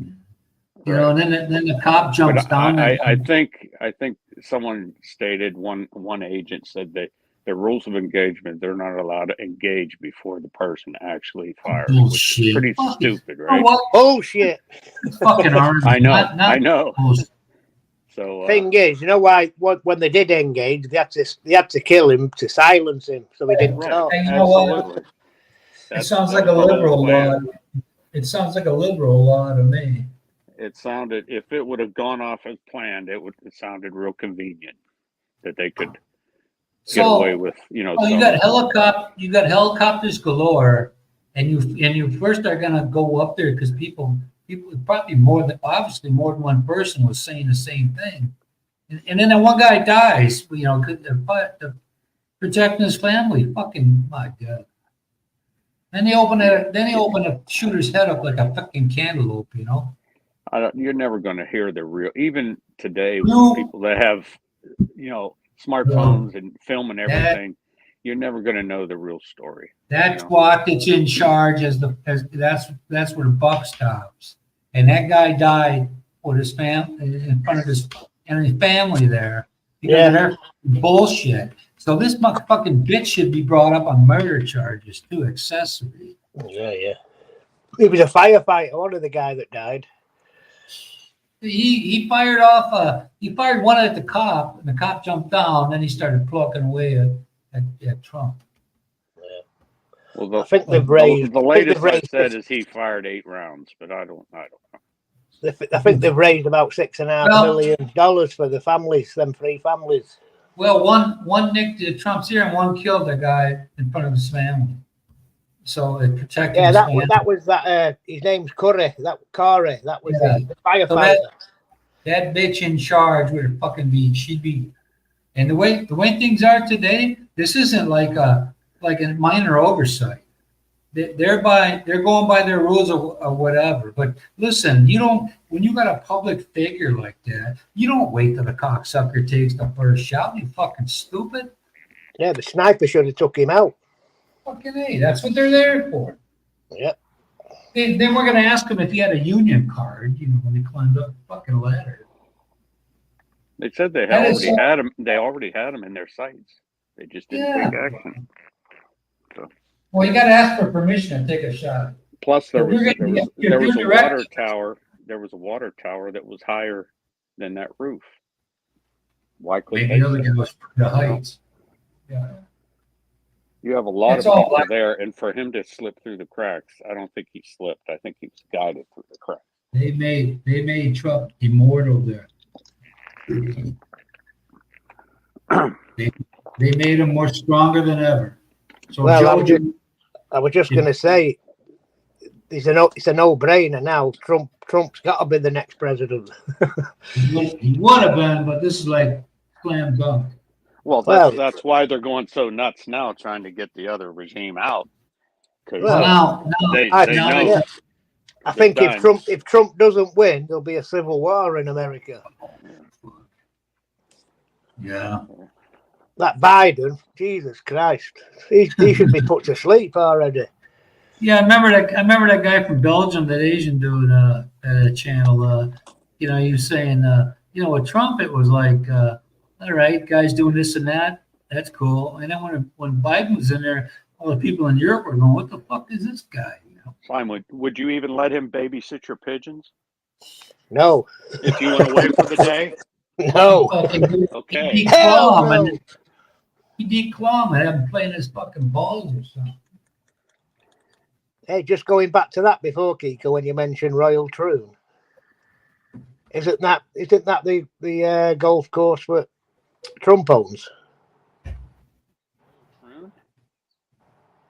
Speaker 1: And then the cop jumps
Speaker 3: but
Speaker 1: down.
Speaker 3: I think someone stated one agent said that the rules of engagement, they're not allowed to engage before the person actually fires, which
Speaker 1: Bullshit.
Speaker 3: is pretty
Speaker 1: Fuck.
Speaker 3: stupid,
Speaker 1: You know
Speaker 3: right?
Speaker 1: what?
Speaker 4: Bullshit.
Speaker 1: Fucking arms.
Speaker 3: I know,
Speaker 1: Not
Speaker 3: I know.
Speaker 1: bullshit.
Speaker 3: So
Speaker 4: Thing is, you know why? When they did engage, they had to kill him to silence him, so he didn't
Speaker 3: right,
Speaker 4: talk.
Speaker 1: And you know what?
Speaker 3: absolutely.
Speaker 1: It sounds like a
Speaker 3: that's the whole
Speaker 1: liberal
Speaker 3: plan.
Speaker 1: law. It sounds like a liberal law to me.
Speaker 3: It sounded, if it would have gone off as planned, it sounded real convenient that they could get away with,
Speaker 1: well,
Speaker 3: some-
Speaker 1: you got helicopters galore, and you first are gonna go up there because people probably obviously more than one person was saying the same thing, and then one guy dies, 'cause they're protecting his family. Fucking my God. Then they open the shooter's head up like a fucking cantaloupe,
Speaker 3: you're never going to hear the real, even today,
Speaker 1: No.
Speaker 3: with people that have, smartphones and film and everything, you're never going to know the real story.
Speaker 1: That's what that's in charge that's where the buck stops. And that guy died with his family in front of and his family there because
Speaker 4: Yeah.
Speaker 1: of their bullshit. So this fucking bitch should be brought up on murder charges too, accessory.
Speaker 4: Yeah, yeah. He was a firefighter, one of the guy that died.
Speaker 1: He fired off he fired one at the cop, and the cop jumped down. Then he started plucking away at Trump.
Speaker 3: Well,
Speaker 4: I think they've raised.
Speaker 3: the
Speaker 4: I think
Speaker 3: latest
Speaker 4: they've
Speaker 3: I
Speaker 4: raised.
Speaker 3: said is he fired 8 rounds, but I don't know.
Speaker 4: I think they've raised about $6.5
Speaker 1: Well-
Speaker 4: million for the families, them 3 families.
Speaker 1: Well, one nicked Trump's ear and one killed the guy in front of his family. So it protected.
Speaker 4: Yeah,
Speaker 1: his
Speaker 4: that
Speaker 1: family.
Speaker 4: was that. His name's Corey. That was
Speaker 1: Yeah.
Speaker 4: the firefighter.
Speaker 1: That bitch in charge would fucking be. She'd be. And the way things are today, this isn't like a minor oversight. They're going by their rules or whatever. But listen, when you got a public figure like that, you don't wait till the cocksucker takes the first shot. You fucking stupid.
Speaker 4: Yeah, the sniper should have took him out.
Speaker 1: Fucking A. That's what they're there for.
Speaker 4: Yep.
Speaker 1: Then we're gonna ask him if he had a union card. When he climbed up the fucking ladder.
Speaker 3: They said they
Speaker 1: That is
Speaker 3: already had him. They already had him in their sights. They just didn't take action.
Speaker 1: Well, you got to ask for permission to take a shot.
Speaker 3: Plus, there
Speaker 1: If you're
Speaker 3: was
Speaker 1: gonna- if
Speaker 3: there was
Speaker 1: you're
Speaker 3: a
Speaker 1: direct-
Speaker 3: water tower. There was a water tower that was higher than that roof. Why couldn't
Speaker 1: Maybe the
Speaker 3: they?
Speaker 1: other guy was the heights. Yeah.
Speaker 3: You have a lot
Speaker 1: It's
Speaker 3: of
Speaker 1: all
Speaker 3: people
Speaker 1: black.
Speaker 3: there, and for him to slip through the cracks, I don't think he slipped. I think he was guided through the cracks.
Speaker 1: They made Trump immortal there. They made him more stronger than ever. So
Speaker 4: Well,
Speaker 1: Joe,
Speaker 4: I was just going to say, it's a no-brainer now. Trump's got to be the next president.
Speaker 1: he would have been, but this is like slam dunk.
Speaker 3: Well,
Speaker 4: Well-
Speaker 3: that's why they're going so nuts now, trying to get the other regime out. Because
Speaker 4: Well,
Speaker 1: Now,
Speaker 3: they
Speaker 4: I-
Speaker 3: know.
Speaker 4: yeah. I think
Speaker 3: Good
Speaker 4: if Trump doesn't win, there'll be a civil war in America.
Speaker 1: yeah.
Speaker 4: That Biden, Jesus Christ, he should be put to sleep already.
Speaker 1: Yeah, I remember that guy from Belgium, that Asian dude at a channel. He was saying, with Trump, it was like, all right, guys doing this and that, that's cool. And then when Biden was in there, all the people in Europe were going, "What the fuck is this guy?"
Speaker 3: Simon, would you even let him babysit your pigeons
Speaker 4: No,
Speaker 3: if you went away for the day?
Speaker 4: no.
Speaker 3: Okay.
Speaker 1: He'd
Speaker 4: Hell
Speaker 1: declaw him,
Speaker 4: no.
Speaker 1: and he'd declaw him and have him playing his fucking balls or something.
Speaker 4: Hey, just going back to that before, Kiko, when you mentioned Royal Troon, isn't that the golf course that Trump owns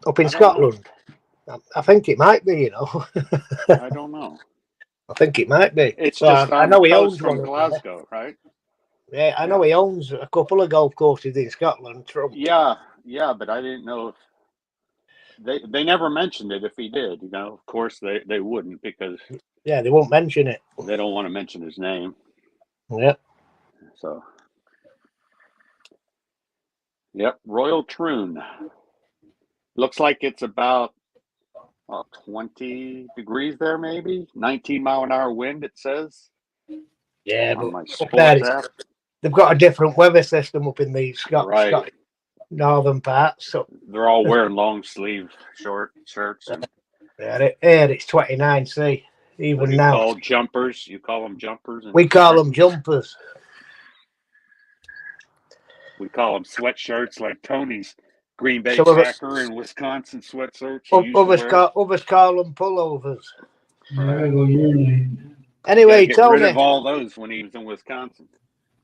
Speaker 4: up in
Speaker 3: I don't know.
Speaker 4: Scotland? I think it might be.
Speaker 3: I don't know.
Speaker 4: I think it might be.
Speaker 3: It's
Speaker 4: So
Speaker 3: just
Speaker 4: I
Speaker 3: on
Speaker 4: know
Speaker 3: the
Speaker 4: he
Speaker 3: coast
Speaker 4: owns
Speaker 3: from
Speaker 4: one.
Speaker 3: Glasgow, right?
Speaker 4: Yeah, I know he owns a couple of golf courses in Scotland. Trump.
Speaker 3: Yeah, but I didn't know if they never mentioned it. If he did, of course they wouldn't, because
Speaker 4: Yeah, they won't mention it.
Speaker 3: they don't want to mention his name.
Speaker 4: Yeah.
Speaker 3: So, yep, Royal Troon. Looks like it's about 20 degrees there, maybe 19-mile-an-hour wind. It says
Speaker 4: Yeah,
Speaker 3: on
Speaker 4: but
Speaker 3: my
Speaker 4: up
Speaker 3: sports
Speaker 4: there it's-
Speaker 3: app.
Speaker 4: they've got a different weather system up in the
Speaker 3: Right.
Speaker 4: Scottish northern parts. So
Speaker 3: They're all wearing long sleeve short shirts and
Speaker 4: yeah, it's 29C
Speaker 3: what
Speaker 4: even
Speaker 3: do you
Speaker 4: now.
Speaker 3: call jumpers. You call them jumpers. And
Speaker 4: We call them jumpers.
Speaker 3: We call them sweatshirts, like Tony's Green Bay
Speaker 4: Some of us-
Speaker 3: Packer and Wisconsin sweatshirts. he used to
Speaker 4: Others
Speaker 3: wear.
Speaker 4: call them pullovers.
Speaker 1: There I go urinate.
Speaker 4: Anyway,
Speaker 3: Get rid
Speaker 4: Tony.
Speaker 3: of all those when he was in Wisconsin.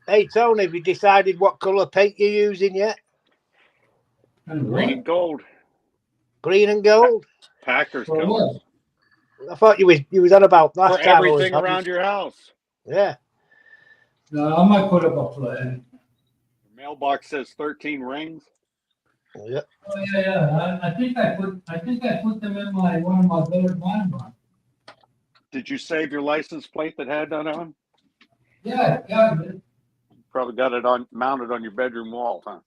Speaker 4: Hey, Tony, have you decided what colour paint you're using yet?
Speaker 3: Green and gold.
Speaker 4: Green and gold?
Speaker 3: Packers
Speaker 1: For
Speaker 3: colors.
Speaker 1: what?
Speaker 4: I thought you was on about last
Speaker 3: For
Speaker 4: time. I was
Speaker 3: everything
Speaker 4: on.
Speaker 3: around your house.
Speaker 4: Yeah.
Speaker 1: No, I might put up a flag.
Speaker 3: Your mailbox says 13 rings.
Speaker 4: Yeah.
Speaker 1: Oh yeah. I think I put them in one of my village wine barns.
Speaker 3: Did you save your license plate that had that on?
Speaker 1: Yeah, yeah.
Speaker 3: Probably got it mounted on your bedroom wall, huh?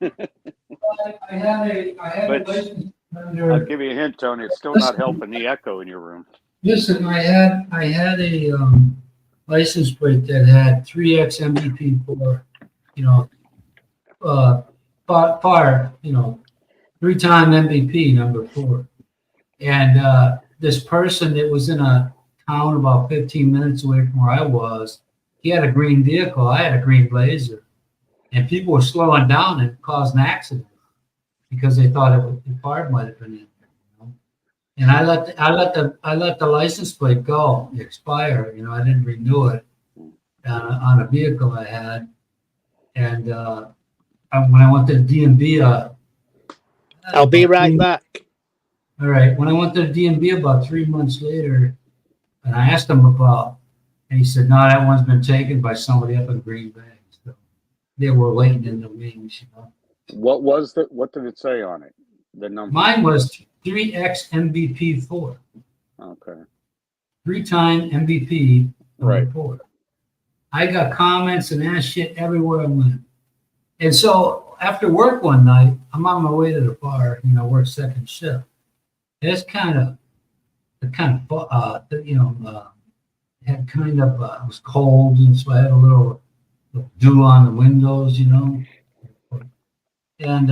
Speaker 1: I had a
Speaker 3: But-
Speaker 1: license
Speaker 3: I'll
Speaker 1: under.
Speaker 3: give you a hint, Tony. It's still not helping the echo in your room.
Speaker 1: Listen, I had license plate that had 3X MVP for, you know, fire, you know, 3-time MVP, number 4. And this person that was in a town about 15 minutes away from where I was, he had a green vehicle. I had a green Blazer. And people were slowing down and causing accidents because they thought the fire might have been in there. You know? And I let the license plate go, expire. You know, I didn't renew it on a vehicle I had. And when I went to the DMV,
Speaker 4: I'll be right back.
Speaker 1: all right. When I went to the DMV about 3 months later, and I asked him about, and he said, "No, that one's been taken by somebody up in Green Bay." So they were waiting in the wings, you know.
Speaker 3: What did it say on it? The number?
Speaker 1: Mine was 3X MVP 4,
Speaker 3: Okay.
Speaker 1: 3-time MVP
Speaker 3: Right.
Speaker 1: 4. I got comments and that shit everywhere I went. And so after work one night, I'm on my way to the bar, you know, work second shift. It's kind of, it was cold, and so I had a little dew on the windows, you know. And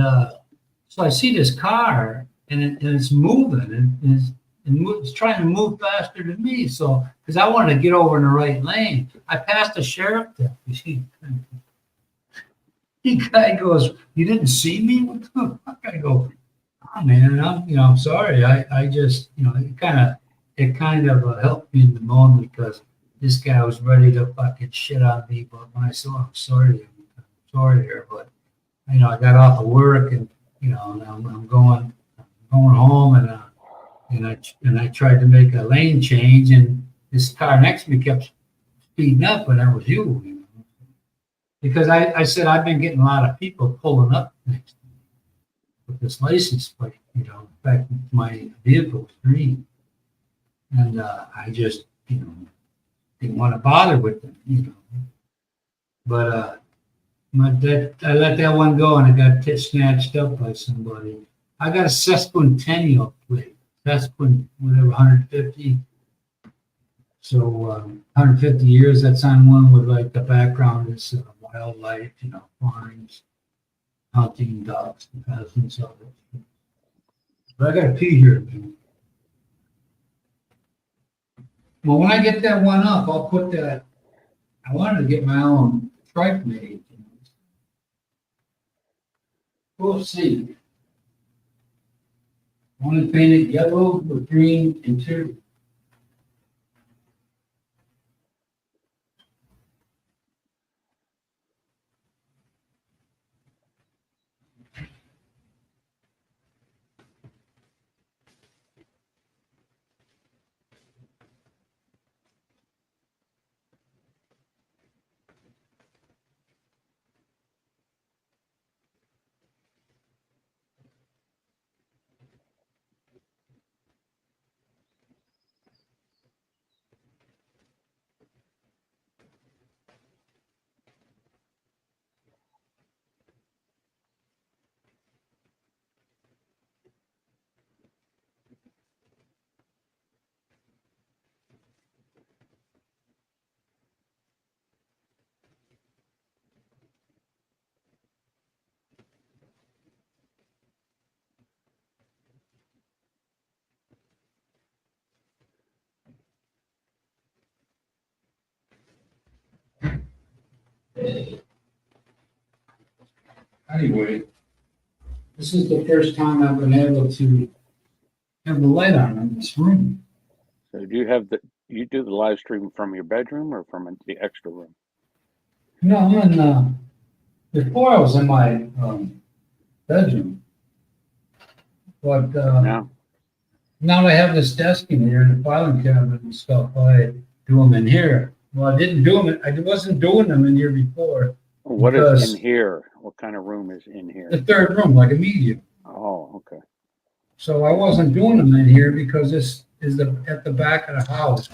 Speaker 1: so I see this car, and it's moving, and it's trying to move faster than me. So, because I wanted to get over in the right lane, I passed the sheriff there. The guy goes, "You didn't see me?" What the fuck? I go, "Oh man, I'm sorry. I just, it kind of helped me in the moment because this guy was ready to fucking shit on me. But when I saw him, sorry, but I got off of work and I'm going home and I tried to make a lane change and this car next to me kept speeding up, and that was you. Because I said I've been getting a lot of people pulling up next to me with this license plate. In fact, my vehicle was green, and I just didn't want to bother with them. But I let that one go, and it got snatched up by somebody. I got a sesquicentennial plate, whatever, 150. So 150 years. That's on one with like the background is wildlife, farms, hunting, dogs, and pheasants. But I got to pee here, man. Well, when I get that one up, I'll put that. I wanted to get my own stripe made. We'll see. I want to paint it yellow with green interior. Anyway, this is the first time I've been able to have the light on in this room.
Speaker 3: So do you do the live stream from your bedroom or from the extra room?
Speaker 1: No, I'm in, before I was in my bedroom. But
Speaker 3: No.
Speaker 1: now I have this desk in here and the filing cabinet and stuff. I do them in here. Well, I didn't do them. I wasn't doing them in here before.
Speaker 3: What
Speaker 1: Because-
Speaker 3: is in here? What kind of room is in here?
Speaker 1: The third room, like a medium.
Speaker 3: Oh, okay.
Speaker 1: So I wasn't doing them in here because this is at the back of the house.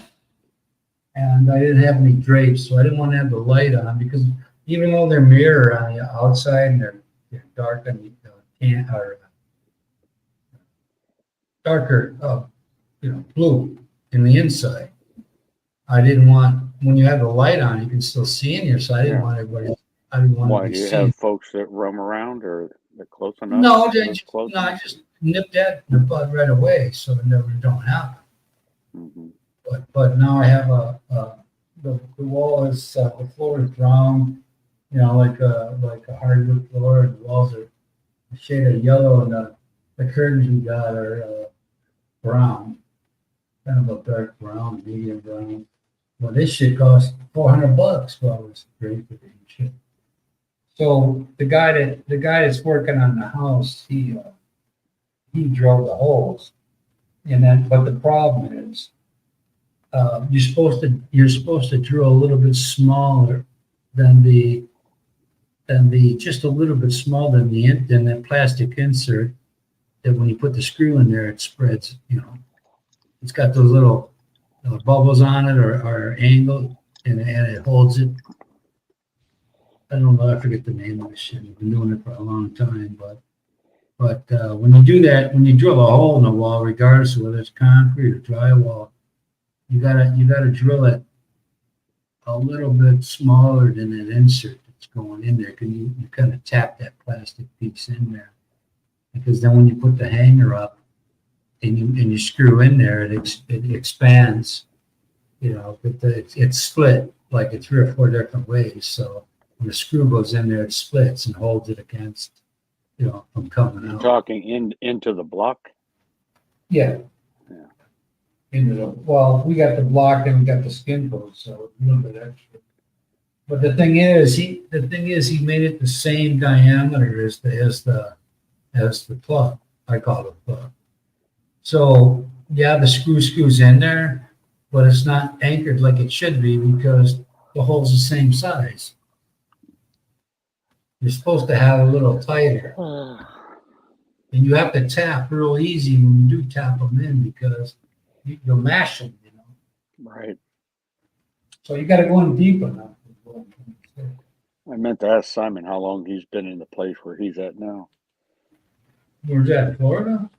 Speaker 1: And I didn't have any drapes, so I didn't want to have the light on because even though they're mirror on the outside and they're dark on the tan or darker, blue in the inside, I didn't want, when you have the light on, you can still see in here, so I didn't
Speaker 3: Yeah.
Speaker 1: want everybody, I didn't want
Speaker 3: Why
Speaker 1: to
Speaker 3: do
Speaker 1: be
Speaker 3: you
Speaker 1: seen.
Speaker 3: have folks that roam around or they're close enough?
Speaker 1: No,
Speaker 3: Live close
Speaker 1: I
Speaker 3: enough?
Speaker 1: just nipped that in the bud right away, so it never don't happen.
Speaker 3: Mhm.
Speaker 1: But now I have the wall is, the floor is brown, you know, like a hardwood floor, and the walls are a shade of yellow, and the curtains we got are brown, kind of a dark brown, medium brown. Well, this shit cost $400. Well, it's great for the shit. So the guy that's working on the house, he drilled the holes, and then but the problem is, you're supposed to drill a little bit smaller than the just a little bit smaller than that plastic insert, that when you put the screw in there, it spreads, you know, it's got those little bubbles on it, or angled, and it holds it. I don't know, I forget the name of the shit. I've been doing it for a long time, but when you do that, when you drill a hole in the wall, regardless of whether it's concrete or drywall, you gotta drill it a little bit smaller than that insert that's going in there. Can you kind of tap that plastic piece in there, because then when you put the hanger up and you screw in there, it expands. You know, it's split like in 3 or 4 different ways. So when the screw goes in there, it splits and holds it against, you know, from coming
Speaker 3: You're
Speaker 1: out.
Speaker 3: talking into the block?
Speaker 1: Yeah.
Speaker 3: Yeah.
Speaker 1: Well, we got the block and we got the skin post, so a little bit extra. But the thing is, he made it the same diameter as the plug. I call it plug. So yeah, the screws in there, but it's not anchored like it should be, because the hole's the same size. You're supposed to have a little tighter, and you have to tap real easy when you do tap them in, because you'll mash them, you know.
Speaker 3: Right.
Speaker 1: So you got to go in deep enough.
Speaker 3: I meant to ask Simon how long he's been in the place where he's at now.
Speaker 1: Where's that, Florida?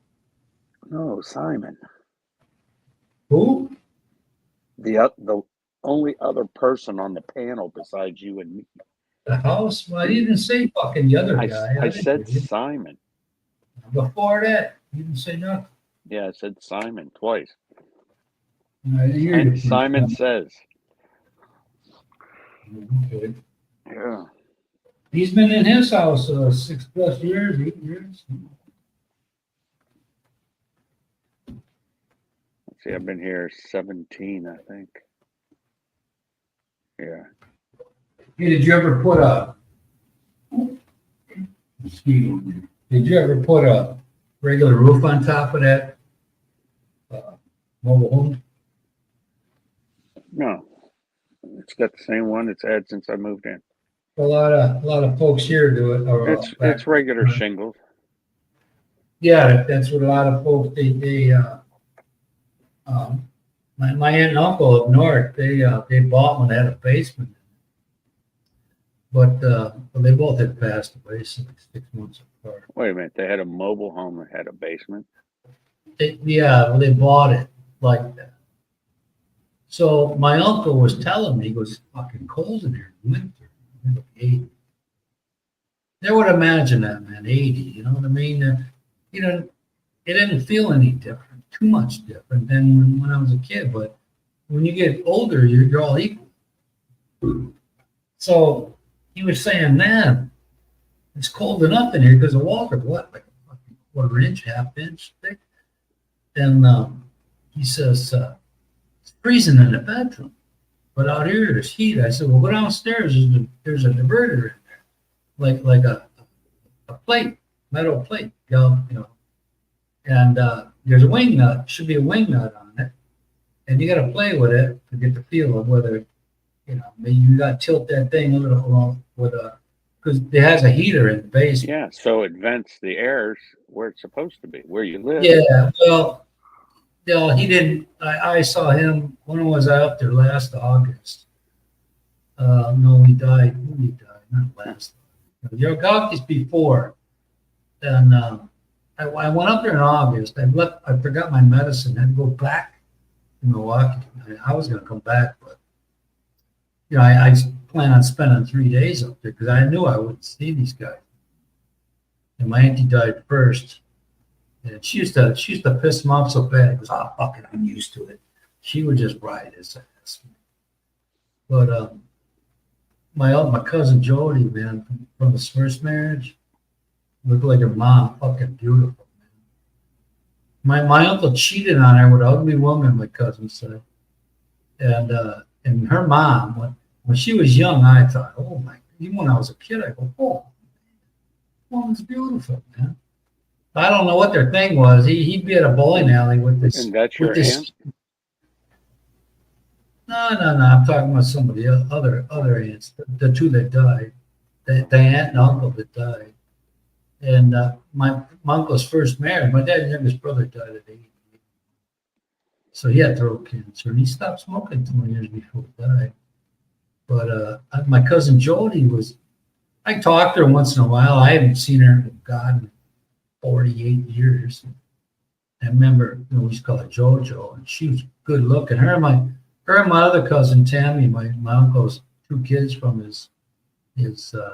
Speaker 3: No, Simon.
Speaker 1: Who?
Speaker 3: The only other person on the panel besides you and me.
Speaker 1: The house? Well, you didn't say fucking the other guy.
Speaker 3: I said Simon.
Speaker 1: Before that, you didn't say nothing.
Speaker 3: Yeah, I said Simon twice.
Speaker 1: And
Speaker 3: Simon says.
Speaker 1: Okay.
Speaker 3: Yeah.
Speaker 1: He's been in his house 6+ years, 8 years.
Speaker 3: Let's see, I've been here 17, I think. Yeah.
Speaker 1: Hey, did you ever put a regular roof on top of that mobile home?
Speaker 3: No. It's got the same one it's had since I moved in.
Speaker 1: A lot of folks here do it. Or
Speaker 3: It's regular shingles.
Speaker 1: Yeah, that's what a lot of folks my aunt and uncle up north, they bought one that had a basement, but they both had passed away 6 months apart.
Speaker 3: Wait a minute, they had a mobile home that had a basement.
Speaker 1: They bought it like that. So my uncle was telling me, he goes, fucking cold in here in winter. 80. Never would imagine that, man. 80, you know what I mean? You know, it didn't feel any different, too much different than when I was a kid. But when you get older, you're all equal. So he was saying, man, it's cold enough in here because the walls are what, like a fucking quarter-inch, half-inch thick. And he says, it's freezing in the bedroom, but out here there's heat. I said, well, go downstairs. There's a diverter in there, like a plate, metal plate, you know. And there's a wing nut, should be a wing nut on it, and you got to play with it to get the feel of whether, you know, maybe you got to tilt that thing a little with because it has a heater in the base.
Speaker 3: Yeah, so it vents the air where it's supposed to be, where you live.
Speaker 1: Yeah, well, no, he didn't. I saw him. When was I up there? Last August. No, he died. When he died, not last. Your August before. And I went up there in August. I forgot my medicine. I had to go back in Milwaukee. I was going to come back, but you know, I plan on spending 3 days up there because I knew I wouldn't see these guys. And my auntie died first, and she used to piss him off so bad. He goes, "Oh, fuck it, I'm used to it." She would just ride his ass. But my cousin Jody, man, from his first marriage, looked like her mom, fucking beautiful, man. My uncle cheated on her with an ugly woman, my cousin said, and her mom, when she was young, I thought, oh my, even when I was a kid, I go, oh, woman's beautiful, man. I don't know what their thing was. He'd be at a bowling alley with this.
Speaker 3: And that's your
Speaker 1: with this,
Speaker 3: aunt?
Speaker 1: No. I'm talking about somebody other aunts, the two that died, the aunt and uncle that died. And my uncle's first marriage, my dad's youngest brother died at 80. So he had throat cancer, and he stopped smoking 20 years before he died. But my cousin Jody I talked to her once in a while. I haven't seen her, God, in 48 years. I remember, we used to call her JoJo, and she was good looking. Her and my other cousin Tammy, my uncle's 2 kids from his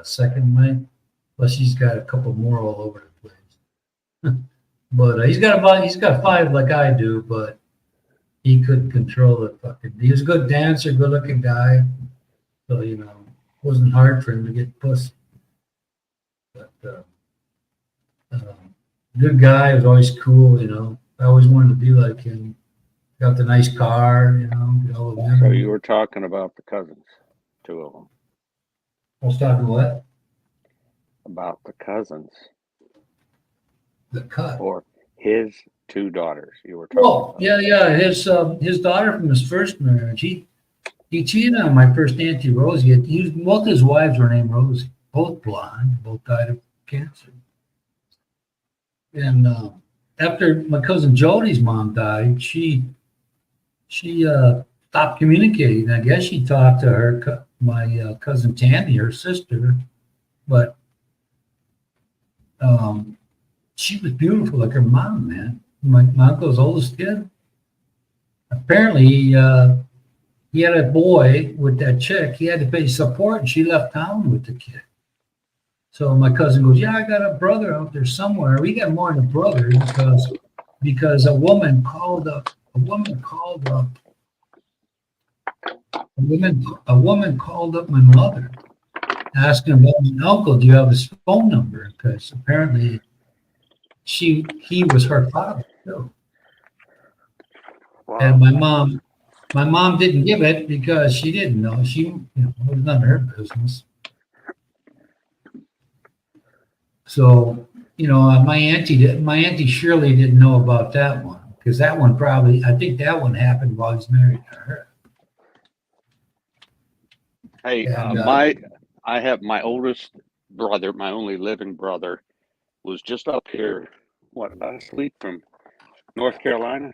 Speaker 1: second wife. Plus, he's got a couple more all over the place. But he's got 5 like I do, but he couldn't control it. He was a good dancer, good looking guy. So, it wasn't hard for him to get pussy. But good guy, was always cool, I always wanted to be like him. Got the nice car, all of them.
Speaker 3: So you were talking about the cousins, 2 of them.
Speaker 1: I was talking what?
Speaker 3: About the cousins.
Speaker 1: The cut.
Speaker 3: Or his 2 daughters you were talking
Speaker 1: Oh,
Speaker 3: about.
Speaker 1: yeah. His daughter from his first marriage. He cheated on my first auntie Rosie. Both his wives were named Rosie, both blonde, both died of cancer. And after my cousin Jody's mom died, she stopped communicating. I guess she talked to my cousin Tammy, her sister, but she was beautiful like her mom, man. My uncle's oldest kid. Apparently, he had a boy with that chick. He had to pay support, and she left town with the kid. So my cousin goes, "Yeah, I got a brother out there somewhere." We got more than a brother because a woman called up my mother, asking about my uncle. Do you have his phone number? Because apparently he was her father too.
Speaker 3: Wow.
Speaker 1: And my mom didn't give it because she didn't know. She, it was none of her business. So, my auntie Shirley didn't know about that one because that one I think that one happened while he's married to her.
Speaker 3: Hey,
Speaker 1: And,
Speaker 3: I have my oldest brother, my only living brother, was just up here, last week from North Carolina.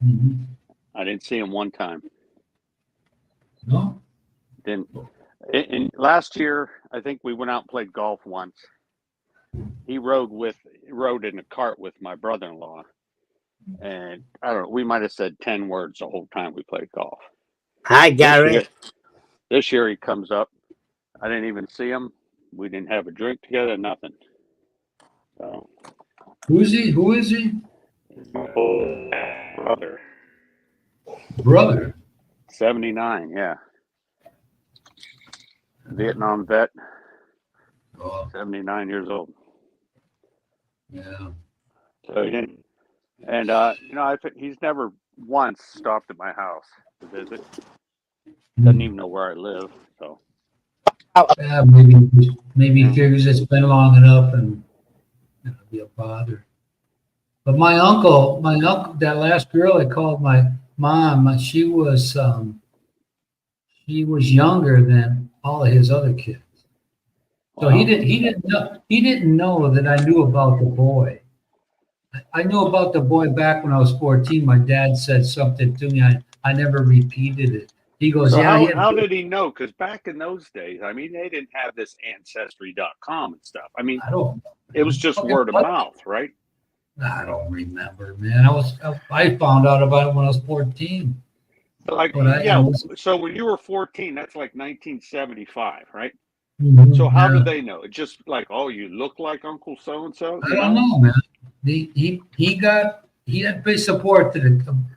Speaker 1: mhm.
Speaker 3: I didn't see him one time.
Speaker 1: No?
Speaker 3: And last year, I think we went out and played golf once. He rode in a cart with my brother-in-law, and I don't know, we might have said 10 words the whole time we played golf.
Speaker 4: Hi, Gary.
Speaker 3: This year he comes up. I didn't even see him. We didn't have a drink together, nothing. So,
Speaker 1: Who is he?
Speaker 3: my old brother,
Speaker 1: Brother.
Speaker 3: 79, yeah. Vietnam vet,
Speaker 1: Oh,
Speaker 3: 79 years old.
Speaker 1: yeah.
Speaker 3: So he didn't, and he's never once stopped at my house to visit. Doesn't even know where I live. So
Speaker 1: Yeah, maybe he figures it's been long enough and it'll be a bother. But my uncle, that last girl I called my mom, she was younger than all of his other kids. So he didn't know that I knew about the boy. I knew about the boy back when I was 14. My dad said something to me. I never repeated it. He goes,
Speaker 3: So
Speaker 1: yeah.
Speaker 3: how did he know? Because back in those days, I mean, they didn't have this Ancestry.com and stuff. I mean,
Speaker 1: I don't.
Speaker 3: it was just word of mouth, right?
Speaker 1: I don't remember, man. I found out about it when I was 14.
Speaker 3: Like,
Speaker 1: But I
Speaker 3: yeah.
Speaker 1: was,
Speaker 3: So when you were 14, that's like 1975, right?
Speaker 1: Mhm,
Speaker 3: So how
Speaker 1: yeah.
Speaker 3: did they know? It just like, oh, you look like Uncle so and so,
Speaker 1: I
Speaker 3: you
Speaker 1: don't
Speaker 3: know?
Speaker 1: know, man. He had big support to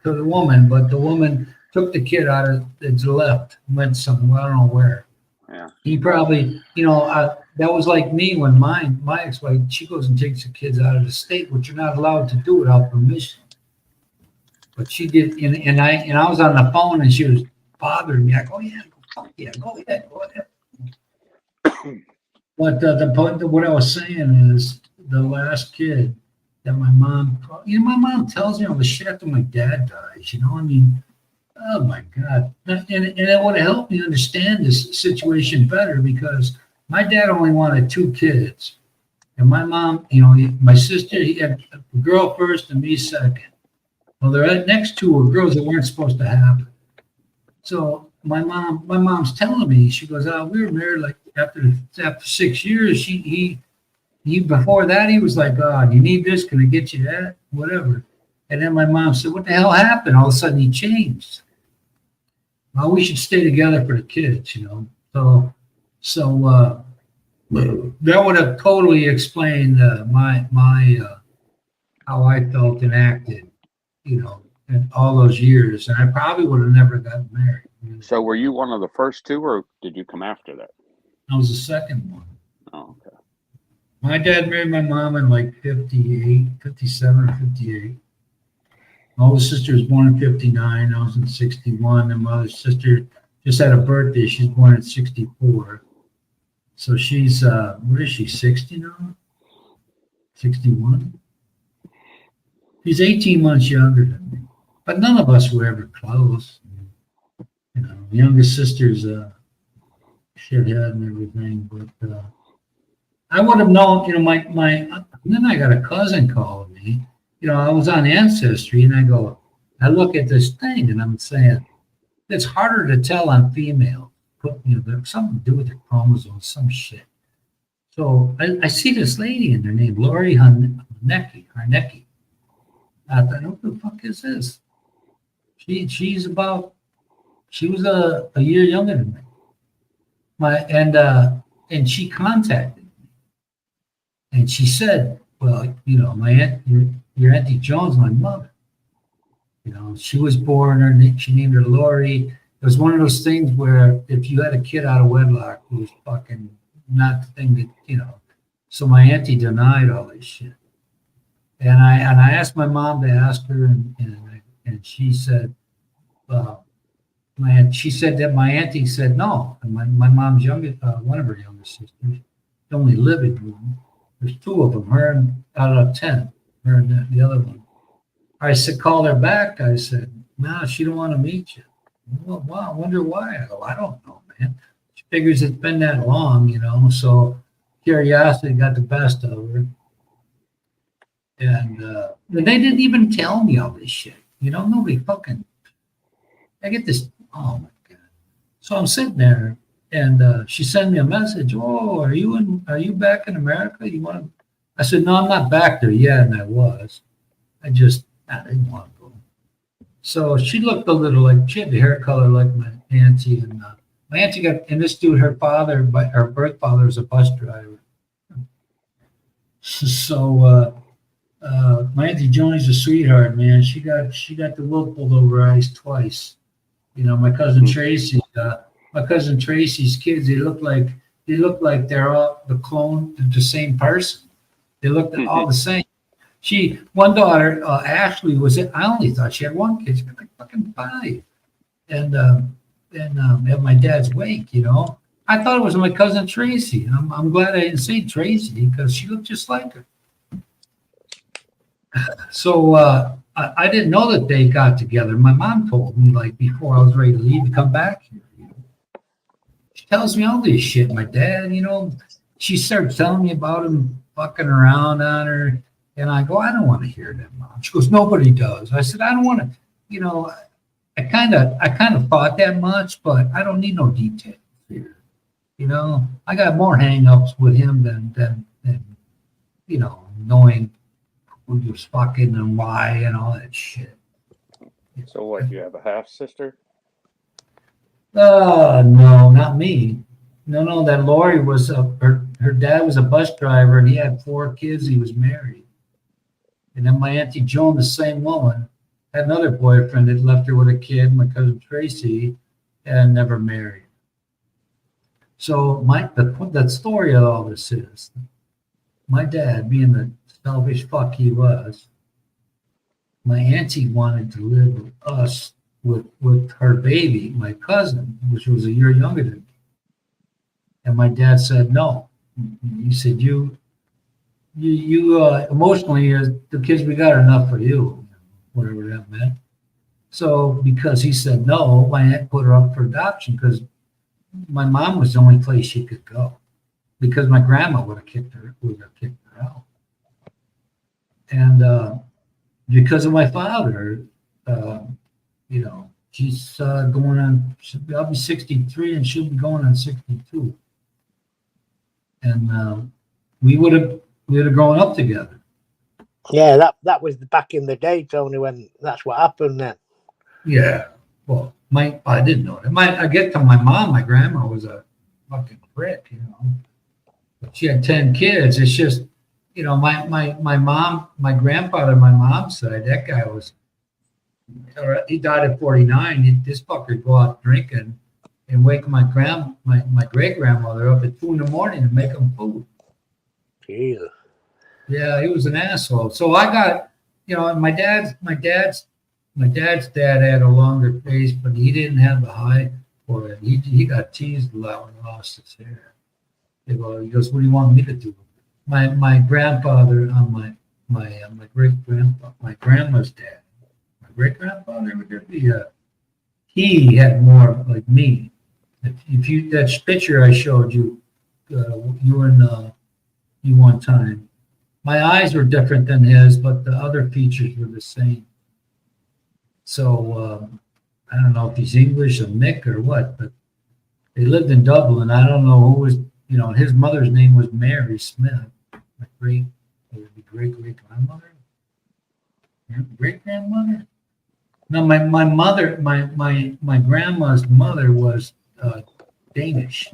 Speaker 1: the woman, but the woman took the kid out of it's left, went somewhere, I don't know where.
Speaker 3: Yeah.
Speaker 1: He probably, that was like me when my ex-wife, she goes and takes the kids out of the state, which you're not allowed to do without permission. But she did, and I was on the phone and she was bothering me. I go, yeah, fuck yeah, go ahead, go ahead. But the point, what I was saying is the last kid that my mom, my mom tells me all the shit after my dad dies. I mean, oh my God. And it would have helped me understand this situation better because my dad only wanted 2 kids. And my mom, my sister, he had a girl first and me second. Well, the next 2 were girls that weren't supposed to happen. So my mom's telling me, she goes, we were married like after 6 years. He before that he was like, you need this? Can I get you that? Whatever. And then my mom said, what the hell happened? All of a sudden he changed. Well, we should stay together for the kids, So that would have totally explained my how I felt and acted, in all those years, and I probably would have never gotten married.
Speaker 3: So were you one of the first 2, or did you come after that?
Speaker 1: I was the second one.
Speaker 3: Oh, okay.
Speaker 1: My dad married my mom in like 58, 57 or 58. My older sister was born in 59. I was in 61. And my other sister just had a birthday. She's born in 64. So she's, what is she, 60 now? 61? She's 18 months younger than me. But none of us were ever close. The youngest sister's a shithead and everything. But I would have known, then I got a cousin calling me. I was on Ancestry and I look at this thing and I'm saying, it's harder to tell on female. There's something to do with their chromosomes, some shit. So I see this lady in there named Lori Harnecki. I thought, what the fuck is this? She was a year younger than me. And she contacted me. And she said, well, my aunt, your Auntie Jones, my mother, she was born, she named her Lori. It was one of those things where if you had a kid out of wedlock, it was fucking not the thing that, so my auntie denied all this shit. And I asked my mom to ask her, and she said, she said that my auntie said no. And my mom's one of her youngest sisters, only living room. There's 2 of them, her out of 10, her and the other one. I said, call her back. I said, no, she don't want to meet you. Well, wow, I wonder why. I don't know, man. She figures it's been that long, so curiosity got the best of her. And they didn't even tell me all this shit. Nobody fucking, I get this, oh my God. So I'm sitting there and she sent me a message. Oh, are you back in America? I said, no, I'm not back there yet. And I was. I didn't want to go. So she looked a little like, she had the hair color like my auntie. And my auntie and this dude, her birth father was a bus driver. So my Auntie Joni's a sweetheart, man. She got the wool pulled over her eyes twice. My cousin Tracy, Tracy's kids, they look like they're all the clone, the same person. They looked all the same. One daughter, Ashley, I only thought she had 1 kid. She got like fucking 5. And at my dad's wake, I thought it was my cousin Tracy. And I'm glad I didn't say Tracy because she looked just like her. So I didn't know that they got together. My mom told me like before I was ready to leave to come back here. She tells me all this shit. My dad, she started telling me about him fucking around on her. And I go, I don't want to hear that, Mom. She goes, nobody does. I said, I don't want to, I kind of thought that much, but I don't need no details here. I got more hang-ups with him than knowing who was fucking and why and all that shit.
Speaker 3: So what? You have a half sister?
Speaker 1: No, not me. No, that Lori was her dad was a bus driver and he had 4 kids. He was married. And then my Auntie Joan, the same woman, had another boyfriend that left her with a kid, my cousin Tracy, and never married. So the story of all this is my dad, being the selfish fuck he was, my auntie wanted to live with us with her baby, my cousin, which was a year younger than me. And my dad said no. He said, you emotionally, the kids we got are enough for you, whatever that meant. So because he said no, my aunt put her up for adoption because my mom was the only place she could go, because my grandma would have kicked her out. And because of my father, she's going on. I'll be 63, and she'll be going on 62. And we would have grown up together.
Speaker 4: Yeah, that was back in the day, Tony, when that's what happened then. Yeah.
Speaker 1: Well, I didn't know that. I get to my mom. My grandma was a fucking prick, She had 10 kids. It's just, my mom, my grandfather, my mom's side, that guy he died at 49. This fucker would go out drinking and wake my great grandmother up at 2 a.m. and make them food.
Speaker 4: Jesus.
Speaker 1: Yeah, he was an asshole. So I got, my dad's dad had a longer face, but he didn't have the height for it. He got teased a lot when he lost his hair. He goes, "What do you want me to do?" My grandfather, my great grandpa, my grandma's dad, my great grandfather would there be he had more like me. If you that picture I showed you, you and you one time, my eyes were different than his, but the other features were the same. So I don't know if he's English or Mick or what, but they lived in Dublin. I don't know who was, his mother's name was Mary Smith. My great grandmother, great grandmother. No, my mother, my grandma's mother was Danish,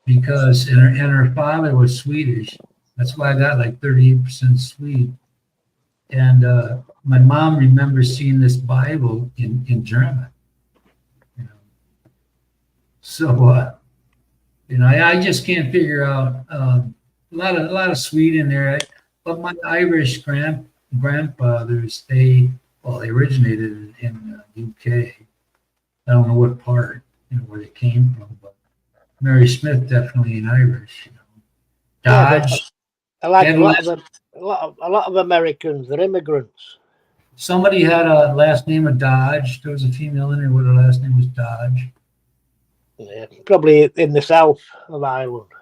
Speaker 1: because and her father was Swedish. That's why I got like 38% Swede. And my mom remembers seeing this Bible in German. So I just can't figure out a lot of Swede in there. But my Irish grandfathers, they originated in the UK. I don't know what part, where they came from, but Mary Smith definitely in Irish. Dodge.
Speaker 4: I like a lot of Americans. They're immigrants.
Speaker 1: Somebody had a last name of Dodge. There was a female in there where the last name was Dodge.
Speaker 4: Yeah, probably in the south of Ireland.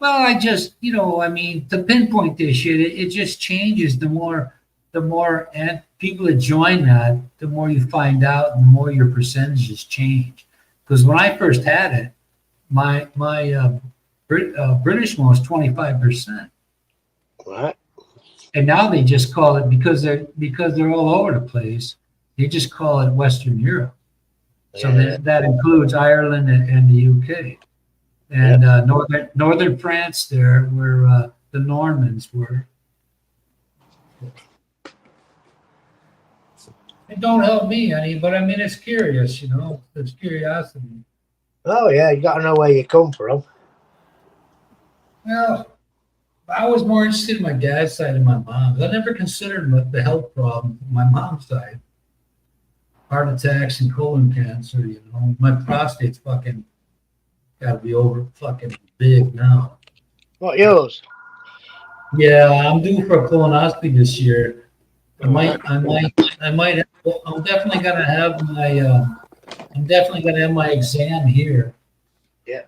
Speaker 1: Well, I just, to pinpoint this shit, it just changes. The more and people that join that, the more you find out, and the more your percentages change. Because when I first had it, my British one was 25%.
Speaker 4: Right.
Speaker 1: And now they just call it, because they're all over the place, they just call it Western Europe. So that includes Ireland and the UK. And northern France there, where the Normans were. It don't help me any, but it's curious, it's curiosity.
Speaker 4: Oh yeah, you got to know where you come from.
Speaker 1: Well, I was more interested in my dad's side than my mom's. I never considered the health problem on my mom's side. Heart attacks and colon cancer, My prostate's fucking got to be over fucking big now.
Speaker 4: What, yours?
Speaker 1: Yeah, I'm due for a colonoscopy this year. I'm definitely gonna have my exam here.
Speaker 4: Yeah.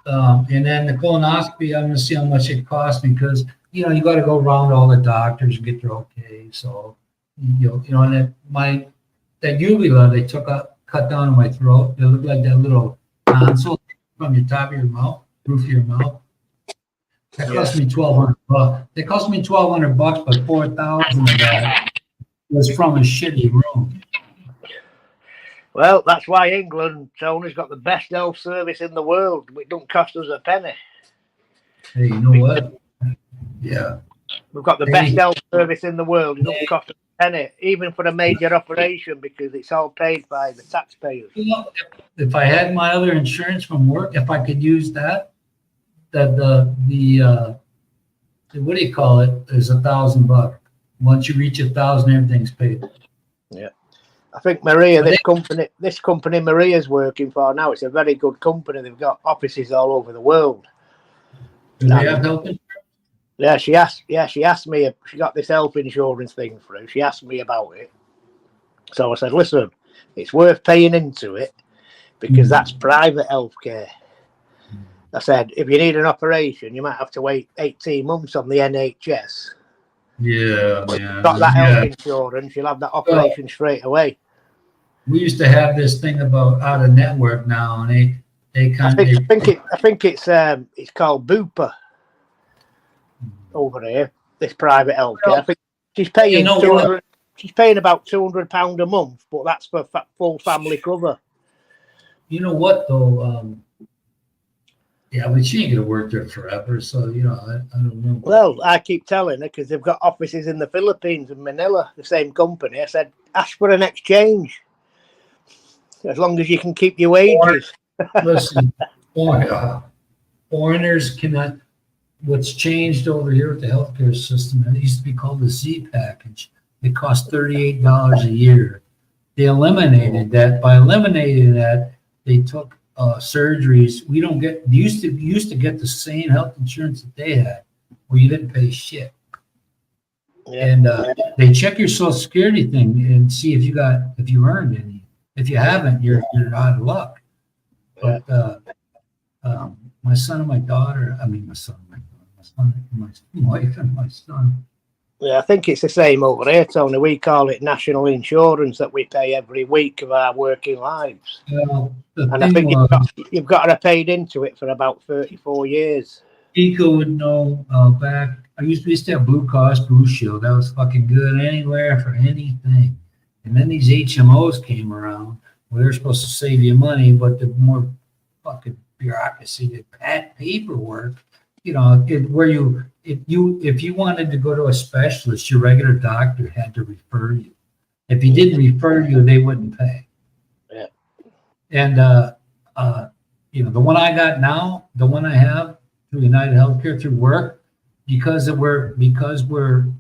Speaker 1: And then the colonoscopy, I'm gonna see how much it costs me, because you got to go around all the doctors and get their okay. So and that uvula they cut down in my throat. It looked like that little tonsil from your top of your mouth, roof of your mouth. That cost me $1,200. They cost me $1,200, but 4,000 of that was from a shitty room.
Speaker 4: Well, that's why England, Tony's got the best health service in the world. It don't cost us a penny.
Speaker 1: Hey, you know what? Yeah.
Speaker 4: We've got the best health service in the world. It don't cost us a penny, even for a major operation, because it's all paid by the taxpayers.
Speaker 1: You know, if I had my other insurance from work, if I could use that, what do you call it? There's $1,000. Once you reach 1,000, everything's paid.
Speaker 4: Yeah. I think Maria, this company Maria's working for now, it's a very good company. They've got offices all over the world.
Speaker 1: Do they have health insurance?
Speaker 4: Yeah, she asked me if she got this health insurance thing through. She asked me about it. So I said, listen, it's worth paying into it because that's private healthcare. I said, if you need an operation, you might have to wait 18 months on the NHS.
Speaker 1: Yeah,
Speaker 4: But
Speaker 1: man.
Speaker 4: got that health insurance, you'll have that operation straight away.
Speaker 1: We used to have this thing about out of network now, and they kind of.
Speaker 4: I think it's called Bupa over here. This private healthcare. I think she's paying
Speaker 1: You know
Speaker 4: 200. She's paying about £200 a month, but that's for full family cover.
Speaker 1: You know what though? Yeah, but she ain't gonna work there forever, so I don't know.
Speaker 4: Well, I keep telling her because they've got offices in the Philippines and Manila, the same company. I said, ask for an exchange, as long as you can keep your wages.
Speaker 1: Listen, foreigners cannot. What's changed over here with the healthcare system? It used to be called the Z package. It cost $38 a year. They eliminated that. By eliminating that, they took surgeries. We don't get used to get the same health insurance that they had, where you didn't pay shit.
Speaker 4: Yeah.
Speaker 1: And they check your Social Security thing and see if you earned any. If you haven't, you're out of luck. But my son and my daughter, my wife and my son.
Speaker 4: Yeah, I think it's the same over here, Tony. We call it national insurance that we pay every week of our working lives.
Speaker 1: Well,
Speaker 4: And I think you've got to have paid into it for about 34 years.
Speaker 1: Pico would know back. We used to have Blue Cross Blue Shield. That was fucking good anywhere for anything. And then these HMOs came around where they're supposed to save you money, but the more fucking bureaucracy, the paperwork, if you wanted to go to a specialist, your regular doctor had to refer you. If he didn't refer you, they wouldn't pay.
Speaker 4: Yeah.
Speaker 1: And the one I got now, the one I have through United Healthcare through work, because we're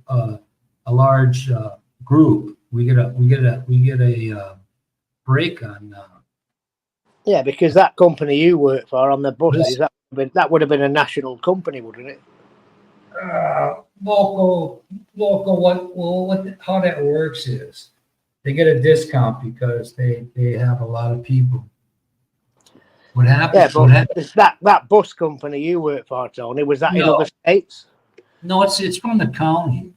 Speaker 1: a large group, we get a break on.
Speaker 4: Yeah, because that company you work for on the buses, that would have been a national company, wouldn't it?
Speaker 1: Local. How that works is they get a discount because they have a lot of people. What happens?
Speaker 4: Yeah, but that bus company you work for, Tony, was that in other states?
Speaker 1: No, it's from the county.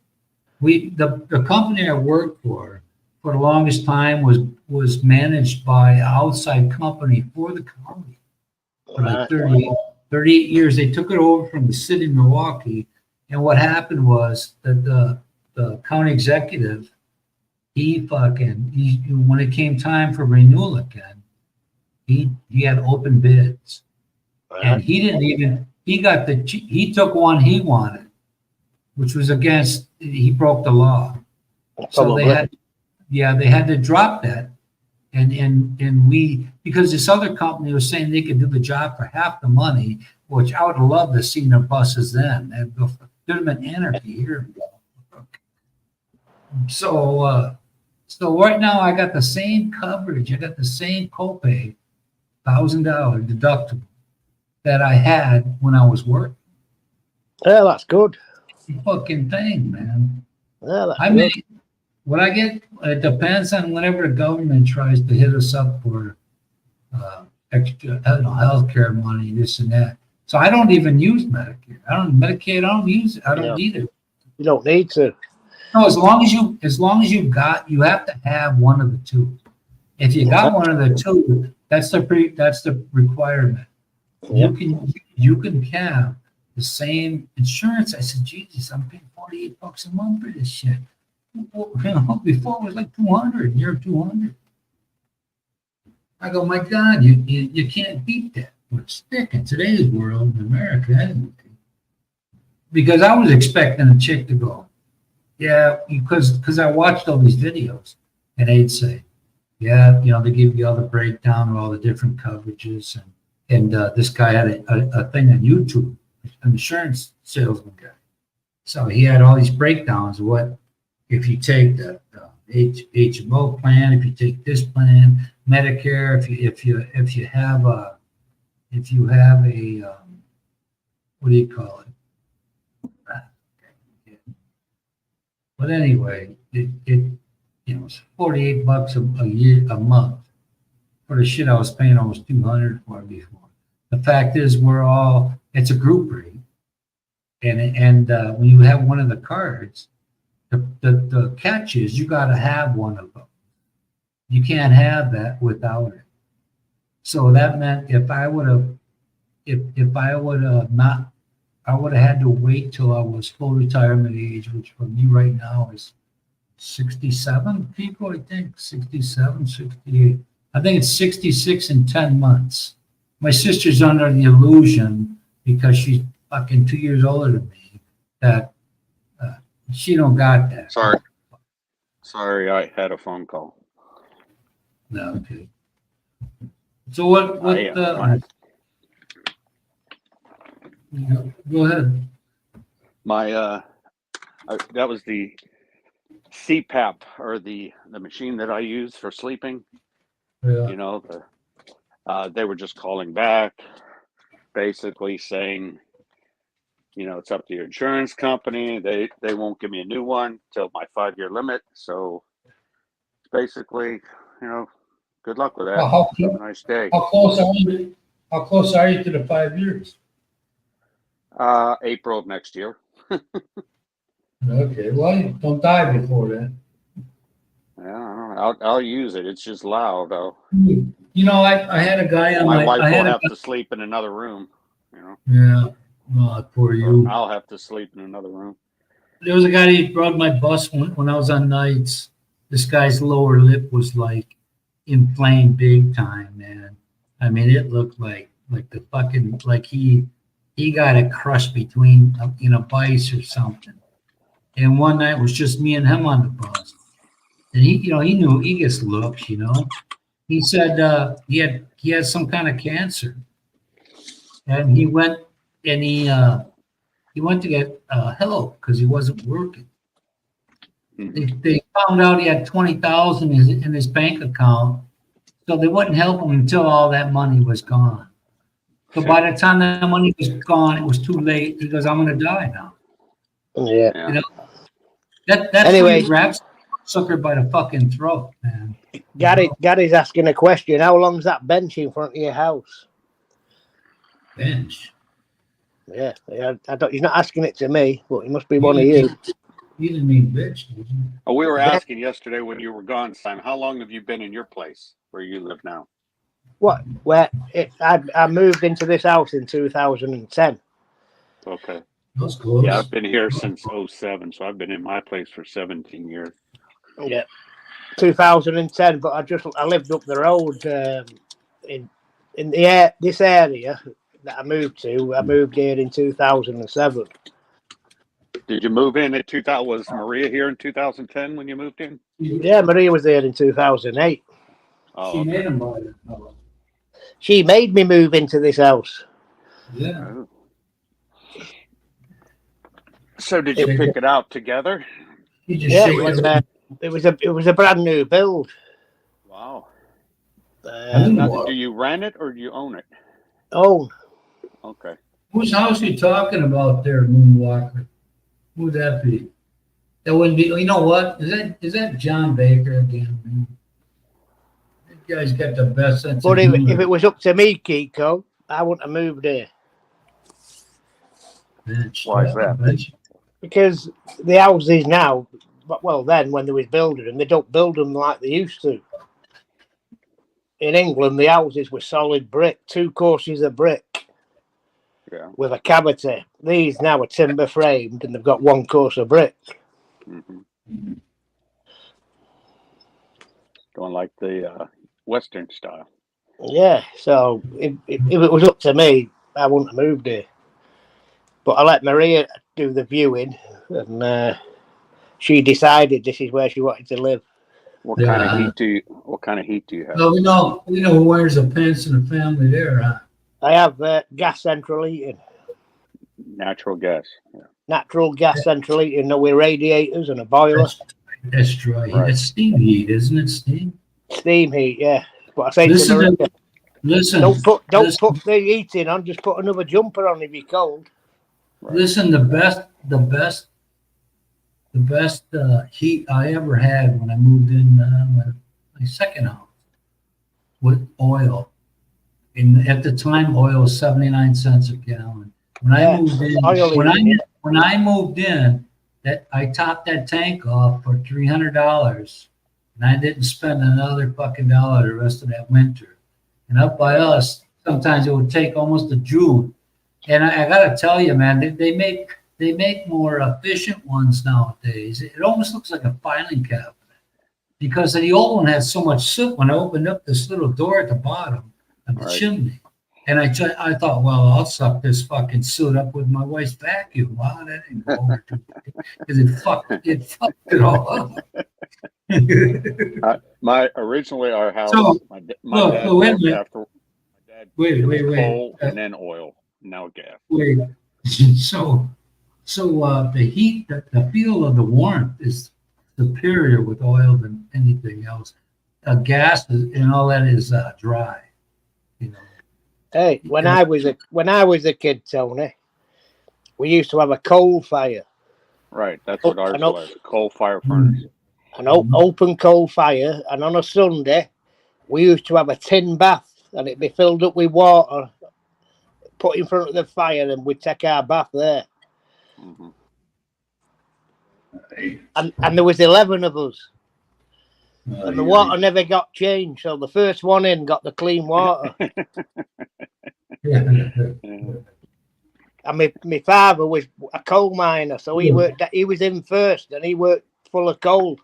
Speaker 1: The company I worked for the longest time was managed by an outside company for the county. For like 38 years, they took it over from the city of Milwaukee. And what happened was that the county executive, when it came time for renewal again, he had open bids, and he took one he wanted, which was he broke the law. So they had to drop that. And because this other company was saying they could do the job for half the money, which I would have loved to see their buses then. There'd have been anarchy here. So right now I got the same coverage. I got the same copay, $1,000 deductible that I had when I was working.
Speaker 4: Yeah, that's good.
Speaker 1: Fucking thing, man.
Speaker 4: Yeah, that's good.
Speaker 1: What I get, it depends on whenever the government tries to hit us up for extra healthcare money, this and that. So I don't even use Medicare. Medicaid. I don't use it. I don't either.
Speaker 4: You don't need to.
Speaker 1: No, as long as you have to have one of the two. If you got one of the two, that's the requirement.
Speaker 4: Yep.
Speaker 1: You can have the same insurance. I said, Jesus, I'm paying $48 a month for this shit. Well, you know, before it was like 200, near 200. I go, my God, you can't beat that. But stick in today's world in America anyway. Because I was expecting a chick to go, yeah, because I watched all these videos, and they'd say, yeah, you know, they give you all the breakdown of all the different coverages, and this guy had a thing on YouTube, an insurance salesman guy. So he had all these breakdowns of what if you take the HMO plan, if you take this plan, Medicare, if you have a what do you call it? But anyway, it you know, it's $48 a year, a month for the shit I was paying almost 200 for before. The fact is, it's a group rate, and when you have one of the cards, the catch is you got to have one of them. You can't have that without it. So that meant if I would have not, I would have had to wait till I was full retirement age, which for me right now is 67 people, I think, 67, 68. I think it's 66 in 10 months. My sister's under the illusion, because she's fucking 2 years older than me, that she don't got that.
Speaker 3: Sorry, I had a phone call.
Speaker 1: No, okay. So what, go ahead.
Speaker 3: My that was the CPAP, or the machine that I use for sleeping.
Speaker 1: Yeah.
Speaker 3: You know, they were just calling back, basically saying, you know, it's up to your insurance company. They won't give me a new one till my 5-year limit. So basically, you know, good luck with that.
Speaker 1: How
Speaker 3: Have a nice day.
Speaker 1: close are you? How close are you to the 5 years?
Speaker 3: April of next year.
Speaker 1: Okay, well, you don't die before then.
Speaker 3: Yeah, I'll use it. It's just loud though.
Speaker 1: You know, I had a guy on
Speaker 3: My
Speaker 1: my.
Speaker 3: wife will have to sleep in another room. You know.
Speaker 1: Yeah, oh, poor
Speaker 3: Or
Speaker 1: you.
Speaker 3: I'll have to sleep in another room.
Speaker 1: There was a guy who brought my bus when I was on nights. This guy's lower lip was like inflamed big time, man. I mean, it looked like the fucking, like he got a crush between in a vice or something. And one night was just me and him on the bus, and he knew, he gets looks, you know. He said he had some kind of cancer, and he went to get help because he wasn't working. They found out he had 20,000 in his bank account, so they wouldn't help him until all that money was gone. So by the time that money was gone, it was too late. He goes, "I'm going to die now."
Speaker 4: Yeah.
Speaker 1: You know, that's
Speaker 4: Anyway.
Speaker 1: when he grabs the sucker by the fucking throat, man.
Speaker 4: Gary's asking a question. How long's that bench in front of your house?
Speaker 1: Bench.
Speaker 4: Yeah, I don't. He's not asking it to me, but he must be one of you.
Speaker 1: You didn't mean bitch, did you?
Speaker 3: Oh, we were asking yesterday when you were gone, Simon. How long have you been in your place where you live now?
Speaker 4: What? I moved into this house in 2010.
Speaker 3: Okay.
Speaker 1: That's close.
Speaker 3: Yeah, I've been here since 07, so I've been in my place for 17 years.
Speaker 4: Yeah, 2010. But I lived up the road in this area that I moved to. I moved here in 2007.
Speaker 3: Did you move in at 2000? Was Maria here in 2010 when you moved in?
Speaker 4: Yeah, Maria was there in 2008.
Speaker 3: Oh,
Speaker 1: She
Speaker 3: okay.
Speaker 1: made him buy it. Oh,
Speaker 4: She made me move into this house.
Speaker 1: yeah.
Speaker 3: Oh. So did you pick it out together?
Speaker 1: He just
Speaker 4: Yeah,
Speaker 1: shake
Speaker 4: it was a brand new build.
Speaker 3: Wow.
Speaker 1: Ooh.
Speaker 3: Now, do you rent it or do you own it?
Speaker 4: Oh,
Speaker 3: Okay.
Speaker 1: Whose house are you talking about there, Moonwalker? Who would that be? That wouldn't be. You know what? Is that John Baker again? Man? That guy's got the best sense
Speaker 4: but
Speaker 1: of
Speaker 4: if
Speaker 1: humor.
Speaker 4: it was up to me, Kiko, I wouldn't have moved here
Speaker 1: Bench.
Speaker 3: Why is that?
Speaker 1: Bench.
Speaker 4: because the houses now, well, then when they was building them, they don't build them like they used to. In England, the houses were solid brick, 2 courses of brick.
Speaker 3: Yeah.
Speaker 4: with a cavity. These now are timber framed and they've got one course of brick.
Speaker 3: Mm-hmm. Going like the Western style.
Speaker 4: Yeah, so if it was up to me, I wouldn't have moved here. But I let Maria do the viewing, and she decided this is where she wanted to live.
Speaker 3: What kind of
Speaker 1: Yeah.
Speaker 3: heat do you? What kind of heat do you have?
Speaker 1: Well, we know who wears the pants in the family there, huh?
Speaker 4: I have gas central heating,
Speaker 3: Natural gas. Yeah.
Speaker 4: natural gas central heating, with radiators and a boiler.
Speaker 1: That's dry.
Speaker 3: Right.
Speaker 1: It's steam heat, isn't it? Steam.
Speaker 4: Steam heat, yeah. But I say
Speaker 1: Listen,
Speaker 4: to Maria,
Speaker 1: listen.
Speaker 4: don't put
Speaker 1: listen,
Speaker 4: the heating on. Just put another jumper on if you're cold.
Speaker 3: Right.
Speaker 1: Listen, the best heat I ever had when I moved in my second house with oil. At the time, oil was 79 cents a gallon. When I moved in, when I moved in, that I topped that tank off for $300, and I didn't spend another fucking dollar the rest of that winter. And up by us, sometimes it would take almost a June. And I gotta tell you, man, they make more efficient ones nowadays. It almost looks like a filing cabinet because the old one had so much soot when I opened up this little door at the bottom of the
Speaker 3: Right.
Speaker 1: chimney. And I thought, well, I'll suck this fucking soot up with my wife's vacuum. Wow, that didn't go over too because it fucked it all up.
Speaker 3: Originally our house.
Speaker 1: So,
Speaker 3: my
Speaker 1: look,
Speaker 3: dad
Speaker 1: wait a
Speaker 3: left
Speaker 1: minute.
Speaker 3: after. My dad
Speaker 1: Wait,
Speaker 3: it
Speaker 1: wait,
Speaker 3: was
Speaker 1: wait.
Speaker 3: coal and then oil. Now gas.
Speaker 1: Wait. So the heat, the feel of the warmth is superior with oil than anything else. Gas and all that is dry. You know.
Speaker 4: Hey, when I was a kid, Tony, we used to have a coal fire,
Speaker 3: Right. That's what ours
Speaker 4: I know.
Speaker 3: was. Coal fire furnace.
Speaker 4: an open coal fire, and on a Sunday, we used to have a tin bath, and it'd be filled up with water, put in front of the fire, and we'd take our bath there.
Speaker 3: Mm-hmm.
Speaker 4: And there was 11 of us, and the water never got changed. So the first one in got the clean water.
Speaker 3: Yeah.
Speaker 4: And my father was a coal miner, so he was in first, and he worked full of coal.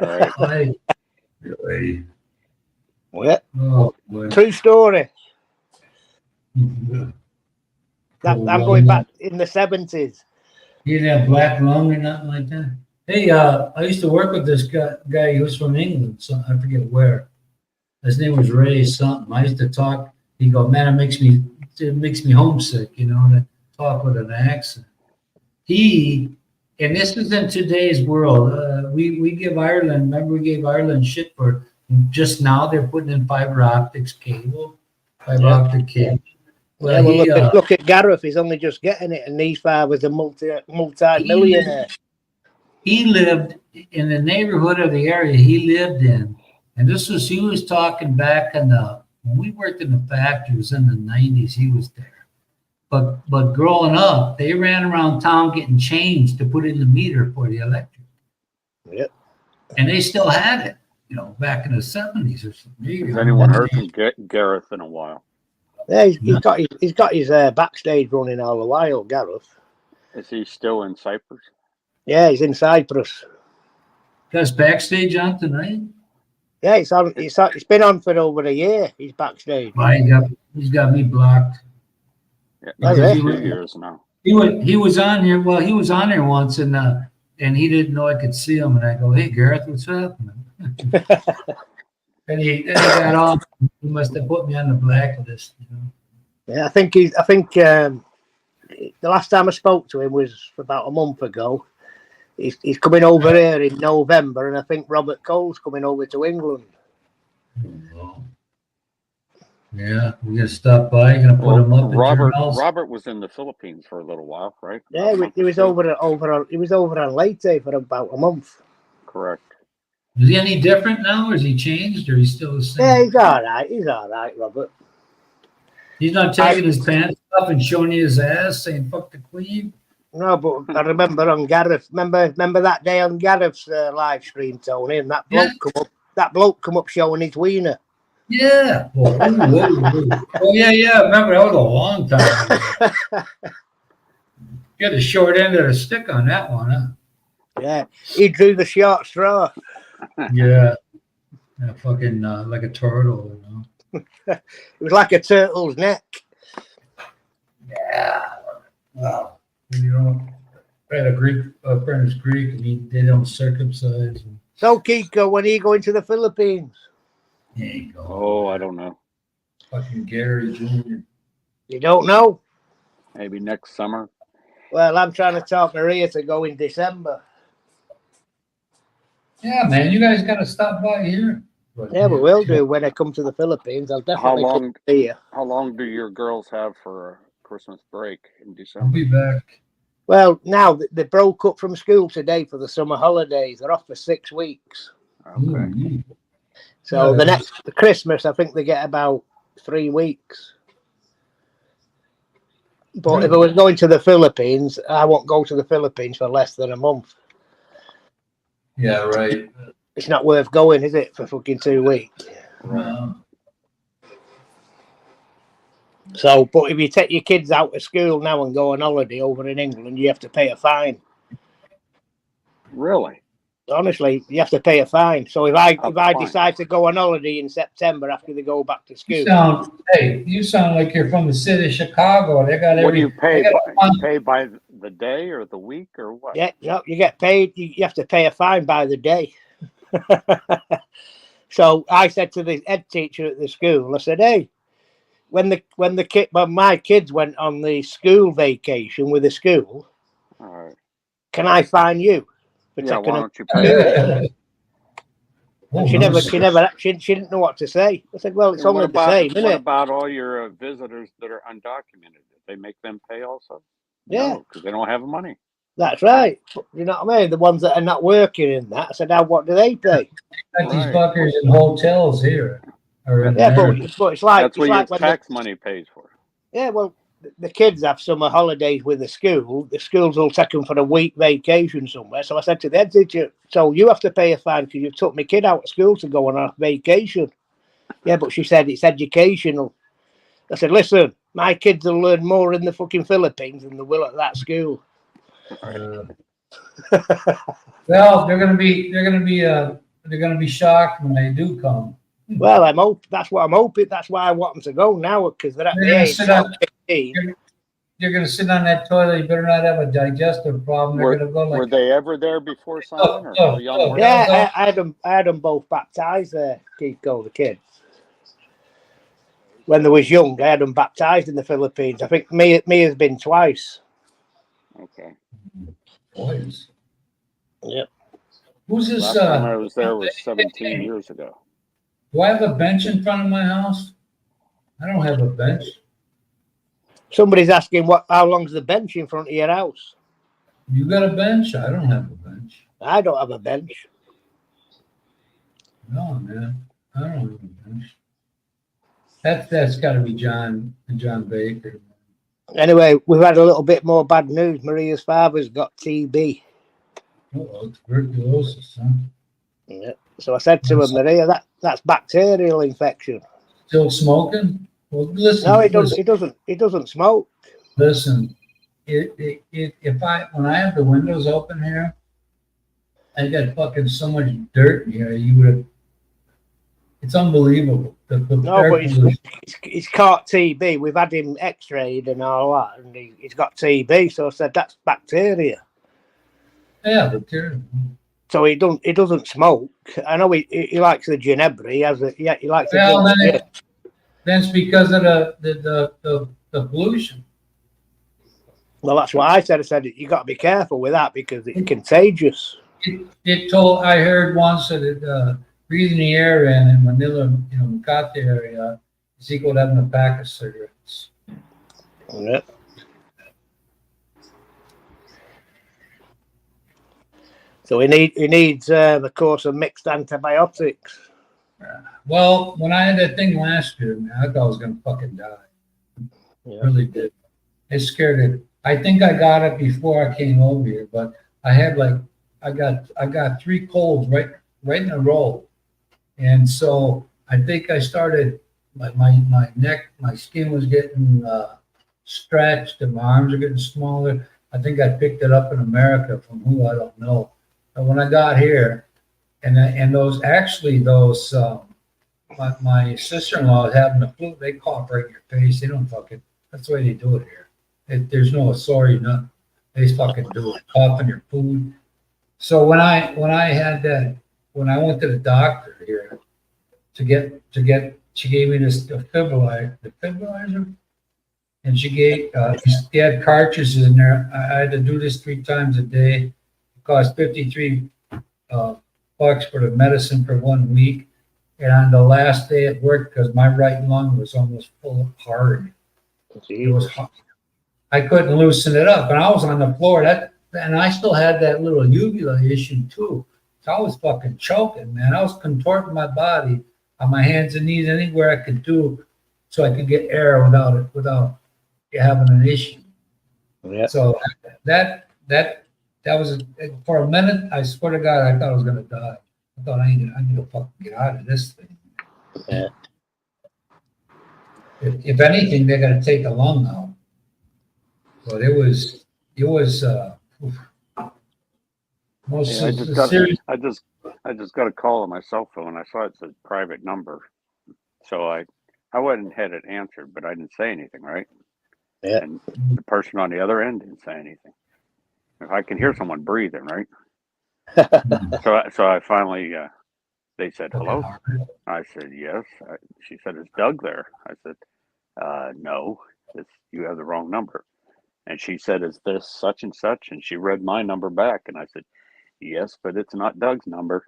Speaker 3: All right.
Speaker 1: Really?
Speaker 4: Yeah,
Speaker 1: Oh, boy.
Speaker 4: true story.
Speaker 1: Oh,
Speaker 4: I'm
Speaker 1: well,
Speaker 4: going back in the 70s.
Speaker 1: You didn't have black lung or nothing like that? Hey, I used to work with this guy who was from England, so I forget where. His name was Ray something. I used to talk. He'd go, man, it makes me homesick, to talk with an accent. And this is in today's world. We give Ireland, remember we gave Ireland shit for just now they're putting in fiber optic cable. Well,
Speaker 4: Look at Gareth. He's only just getting it, and these five was a multi-millionaire.
Speaker 1: He lived in the neighborhood of the area he lived in, and he was talking back when we worked in the factory. It was in the 90s. He was there, but growing up, they ran around town getting change to put in the meter for the electric.
Speaker 4: Yep.
Speaker 1: And they still had it, back in the 70s or something.
Speaker 3: Has anyone heard from Gareth in a while?
Speaker 4: Yeah, he's got his backstage running all the while, Gareth.
Speaker 3: Is he still in Cyprus?
Speaker 4: Yeah, he's in Cyprus.
Speaker 1: Got his backstage on tonight?
Speaker 4: Yeah, it's been on for over a year. He's backstage.
Speaker 1: He's got me blocked.
Speaker 3: Yeah,
Speaker 4: Oh,
Speaker 3: he's
Speaker 4: yeah.
Speaker 3: 2 years now.
Speaker 1: He was on here. Well, he was on here once, and he didn't know I could see him. And I go, "Hey, Gareth, what's up?" And he got off. He must have put me on the blacklist.
Speaker 4: Yeah, I think the last time I spoke to him was about a month ago. He's coming over here in November, and I think Robert Cole's coming over to England.
Speaker 1: Yeah, we're gonna stop by. Gonna put him up.
Speaker 3: Robert was in the Philippines for a little while, right?
Speaker 4: Yeah, he was over on Leyte for about a month.
Speaker 3: Correct.
Speaker 1: Is he any different now, or has he changed, or he's still the same?
Speaker 4: Yeah, he's all right. He's all right, Robert.
Speaker 1: He's not taking his pants off and showing you his ass, saying "fuck the queen."
Speaker 4: No, but I remember on Gareth. Remember that day on Gareth's live stream, Tony, and that bloke come up showing his wiener.
Speaker 1: Yeah. Oh, yeah. Remember, that was a long time ago. You had the short end of the stick on that one, huh?
Speaker 4: Yeah, he drew the short straw.
Speaker 1: Yeah. Yeah, fucking like a turtle, you know?
Speaker 4: It was like a turtle's neck.
Speaker 1: Yeah. Wow. You know, I had a Greek, a friend who's Greek, and they don't circumcise. And
Speaker 4: So, Kiko, when are you going to the Philippines?
Speaker 1: he ain't going.
Speaker 3: Oh, I don't know.
Speaker 1: Fucking Gary Jr.
Speaker 4: You don't know?
Speaker 3: Maybe next summer.
Speaker 4: Well, I'm trying to talk Maria to go in December.
Speaker 1: Yeah, man, you guys got to stop by here. But,
Speaker 4: Yeah, we will do when I come to the Philippines. I'll definitely come here.
Speaker 3: How long do your girls have for a Christmas break in
Speaker 1: I'll
Speaker 3: December?
Speaker 1: be back.
Speaker 4: Well, now they broke up from school today for the summer holidays. They're off for 6 weeks.
Speaker 3: Okay.
Speaker 1: Mm.
Speaker 4: So
Speaker 1: Yeah.
Speaker 4: the Christmas, I think they get about 3 weeks. But if I was going to the Philippines, I won't go to the Philippines for less than a month.
Speaker 1: Yeah, right.
Speaker 4: It's not worth going, is it, for fucking 2 weeks? So, but if you take your kids out of school now and go on holiday over in England, you have to pay a fine.
Speaker 3: Really?
Speaker 4: Honestly, you have to pay a fine. So if I
Speaker 3: fine.
Speaker 4: decide to go on holiday in September after they go back to school,
Speaker 1: You sound like you're from the city of Chicago. They got
Speaker 3: What do you pay?
Speaker 1: they got a
Speaker 3: You pay by the day or the week or what?
Speaker 4: yeah, you get paid. You have to pay a fine by the day. So I said to the head teacher at the school, I said, "Hey, when my kids went on the school vacation with the school,
Speaker 3: All right.
Speaker 4: can I fine you for
Speaker 3: Yeah,
Speaker 4: taking
Speaker 3: why
Speaker 4: them?"
Speaker 3: don't you pay?
Speaker 1: Oh,
Speaker 4: She
Speaker 1: no,
Speaker 4: didn't know what to say. I said, "Well, it's
Speaker 3: And
Speaker 4: only the same, isn't
Speaker 3: what
Speaker 4: it?"
Speaker 3: about all your visitors that are undocumented? Did they make them pay also?
Speaker 4: Yeah.
Speaker 3: No, because they don't have money.
Speaker 4: That's right. You know what I mean? The ones that are not working in that. I said, "Now what do they pay?"
Speaker 1: Got these
Speaker 3: Right.
Speaker 1: fuckers in hotels here. Or in
Speaker 4: Yeah,
Speaker 1: America.
Speaker 4: but it's like
Speaker 3: That's what your
Speaker 4: when
Speaker 3: tax money pays for.
Speaker 4: yeah, well, the kids have summer holidays with the school. The schools will take them for a week vacation somewhere. So I said to the head teacher, "So you have to pay a fine because you took my kid out of school to go on a vacation." Yeah, but she said it's educational. I said, "Listen, my kids will learn more in the fucking Philippines than they will at that school."
Speaker 1: Well, they're gonna be shocked when they do come.
Speaker 4: Well, that's what I'm hoping. That's why I want them to go now because they're at the
Speaker 1: They're gonna
Speaker 4: age
Speaker 1: sit
Speaker 4: of
Speaker 1: on-
Speaker 4: 15.
Speaker 1: You're gonna sit on that toilet. You better not have a digestive problem. They're gonna go
Speaker 3: Were
Speaker 1: like,
Speaker 3: they ever there before Simon or how young were they?
Speaker 4: Yeah, I had them both baptized there, Kiko, the kids. When they was young, I had them baptized in the Philippines. I think Mia's been twice.
Speaker 3: Okay.
Speaker 1: boys.
Speaker 4: Yep.
Speaker 1: Who's this?
Speaker 3: Last time I was there was 17 years ago.
Speaker 1: Do I have a bench in front of my house? I don't have a bench.
Speaker 4: Somebody's asking how long's the bench in front of your house?
Speaker 1: You got a bench? I don't have a bench.
Speaker 4: I don't have a bench.
Speaker 1: No, man. I don't have a bench. That's got to be John Baker.
Speaker 4: Anyway, we've had a little bit more bad news. Maria's father's got TB.
Speaker 1: Oh, tuberculosis, huh?
Speaker 4: Yeah. So I said to her, "Maria, that's bacterial infection."
Speaker 1: Still smoking? Well, listen.
Speaker 4: No, he doesn't smoke.
Speaker 1: Listen, when I have the windows open here, I got fucking so much dirt in here. You would have. It's unbelievable.
Speaker 4: No, but he's caught TB. We've had him X-rayed and all that, and he's got TB. So I said that's bacteria.
Speaker 1: Yeah, bacteria.
Speaker 4: So he doesn't smoke. I know he likes the Ginebra. He likes
Speaker 1: Well,
Speaker 4: the
Speaker 1: then that's because of the pollution.
Speaker 4: Well, that's what I said. I said you got to be careful with that because it's contagious.
Speaker 1: I heard once that breathing the air in Manila, Makati area, is equal to having a pack of cigarettes.
Speaker 4: Yeah. So he needs a course of mixed antibiotics.
Speaker 1: Well, when I had that thing last year, man, I thought I was gonna fucking die.
Speaker 4: Yeah.
Speaker 1: Really did. It scared it. I think I got it before I came over here, but I had I got 3 colds right in a row, and so I think I started, my neck, my skin was getting stretched and my arms are getting smaller. I think I picked it up in America from who, I don't know. But when I got here, and those, actually those, my sister-in-law is having the flu, they cough right in your face. They don't fucking, that's the way they do it here. There's no sorry, nothing. They just fucking do it, cough in your food. So when I had that, when I went to the doctor here to get, she gave me this defibrillator, and she gave, they had cartridges in there. I had to do this 3 times a day. It cost $53 bucks for the medicine for 1 week. And on the last day it worked because my right lung was almost full of hard. It was hard. I couldn't loosen it up, and I was on the floor. And I still had that little uvula issue too. So I was fucking choking, man. I was contorting my body on my hands and knees anywhere I could do, so I could get air without having an issue.
Speaker 4: Yeah.
Speaker 1: So that was, for a minute, I swear to God, I thought I was gonna die. I thought I need to fucking get out of this thing.
Speaker 4: Yeah.
Speaker 1: If anything, they're gonna take a lung out. But it was oof. Most
Speaker 3: Yeah,
Speaker 1: serious.
Speaker 3: I just got a call on my cell phone. I saw it said private number, so I went ahead and answered, but I didn't say anything, right?
Speaker 4: Yeah.
Speaker 3: And the person on the other end didn't say anything. I can hear someone breathing, right? So I finally, they said, hello. I said, yes. She said, is Doug there? I said, no, you have the wrong number. And she said, is this such and such? And she read my number back. And I said, yes, but it's not Doug's number.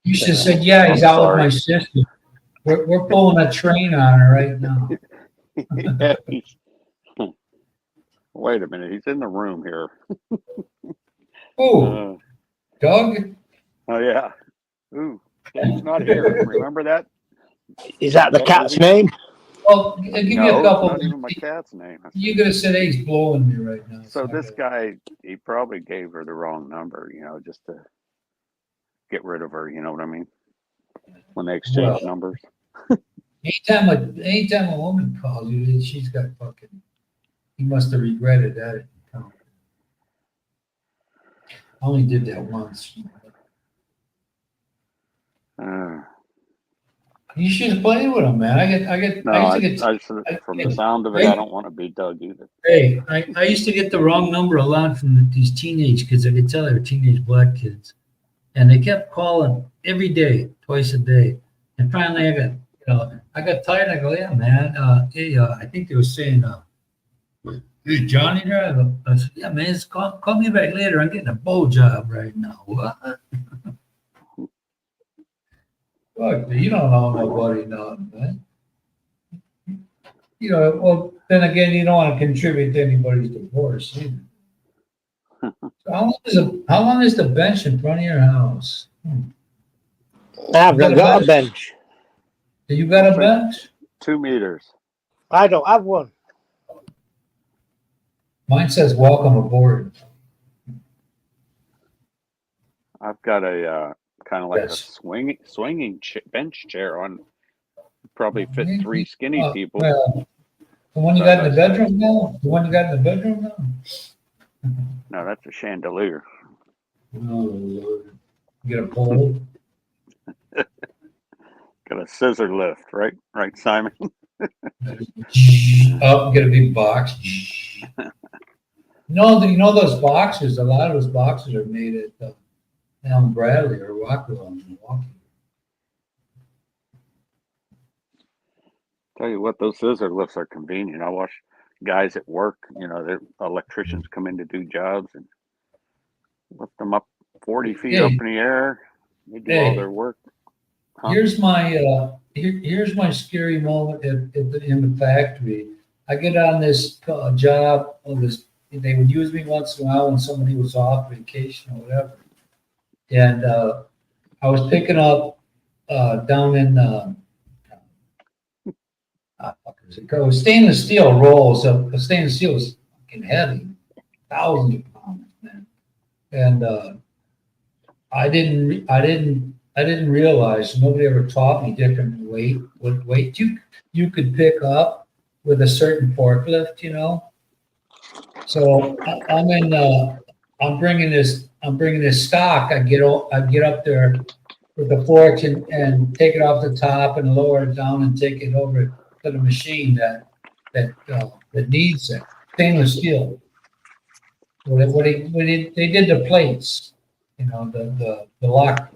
Speaker 1: You should have said, yeah, he's out with my sister. We're pulling a train on her right now.
Speaker 3: Yeah, wait a minute, he's in the room here.
Speaker 1: Oh, Doug?
Speaker 3: Oh yeah. Ooh, he's not here. Remember that?
Speaker 4: Is that the cat's name?
Speaker 1: Well, I'll give you a couple.
Speaker 3: Not even my cat's name.
Speaker 1: You could have said, hey, he's blowing me right now.
Speaker 3: So this guy, he probably gave her the wrong number, just to get rid of her. You know what I mean? When they exchange numbers.
Speaker 1: Anytime a woman calls you, she's got fucking. He must have regretted that. I only did that once. You should have played with him, man.
Speaker 3: From the sound of it, I don't want to be Doug either.
Speaker 1: Hey, I used to get the wrong number a lot from these teenage kids. I could tell they were teenage black kids. And they kept calling every day, twice a day. And finally I got tired. I go, yeah, man. I think they were saying, is Johnny there? I said, yeah, man, call me back later. I'm getting a bow job right now. What? Fuck, you don't know nobody, nothing, man. Well, then again, you don't want to contribute to anybody's divorce either. So how long is the bench in front of your house?
Speaker 4: I've not got a bench.
Speaker 1: You got a bench?
Speaker 3: 2 meters.
Speaker 4: I don't have one.
Speaker 1: Mine says welcome aboard.
Speaker 3: I've got a kind of like a swinging bench chair on, probably fit 3 skinny people.
Speaker 1: Well, the one you got in the bedroom now? The one you got in the bedroom now?
Speaker 3: No, that's a chandelier.
Speaker 1: Oh, Lord. You get a pole?
Speaker 3: Got a scissor lift, right, Simon?
Speaker 1: Oh, get a big box. You know those boxes, a lot of those boxes are made at Allen Bradley or Rockwell in Milwaukee.
Speaker 3: Tell you what, those scissor lifts are convenient. I watch guys at work, their electricians come in to do jobs and lift them up 40 feet up in the air. They do all their work. Huh?
Speaker 1: Here's my scary moment in the factory. I get on this job. They would use me once in a while when somebody was off vacation or whatever. And I was picking up down in stainless steel rolls. Stainless steel is fucking heavy, thousands of pounds, man. And I didn't I didn't realize, nobody ever taught me different what weight you could pick up with a certain forklift, you know? So I'm bringing this stock. I get up there with the forks and take it off the top and lower it down and take it over to the machine that needs it. Stainless steel. They did the plates, you know, the lock.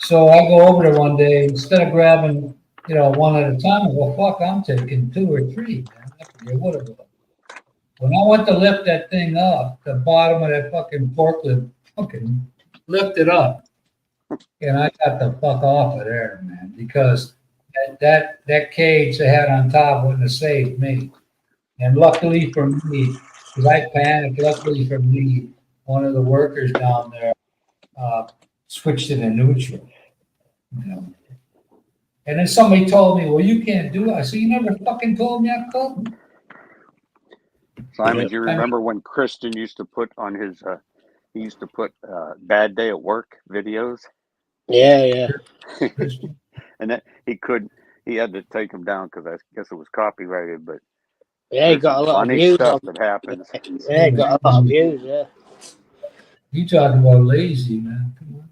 Speaker 1: So I go over there one day, instead of grabbing, you know, one at a time, I go, fuck, I'm taking 2 or 3, man. I forget what it was. When I went to lift that thing up, the bottom of that fucking forklift fucking lifted up. And I got the fuck off of there, man, because that cage they had on top wouldn't have saved me. And luckily for me, because I panicked, luckily for me, one of the workers down there switched it to neutral. You know. And then somebody told me, well, you can't do it. I said, you never fucking told me I couldn't.
Speaker 3: Simon, do you remember when Christian used to put on his, he used to put bad day at work videos?
Speaker 4: Yeah.
Speaker 3: And that he had to take them down because I guess it was copyrighted, but
Speaker 4: Yeah, he got a lot of
Speaker 3: funny
Speaker 4: views.
Speaker 3: stuff that happens.
Speaker 4: Yeah, he got a lot of views, yeah.
Speaker 1: You talking about lazy, man. Come on.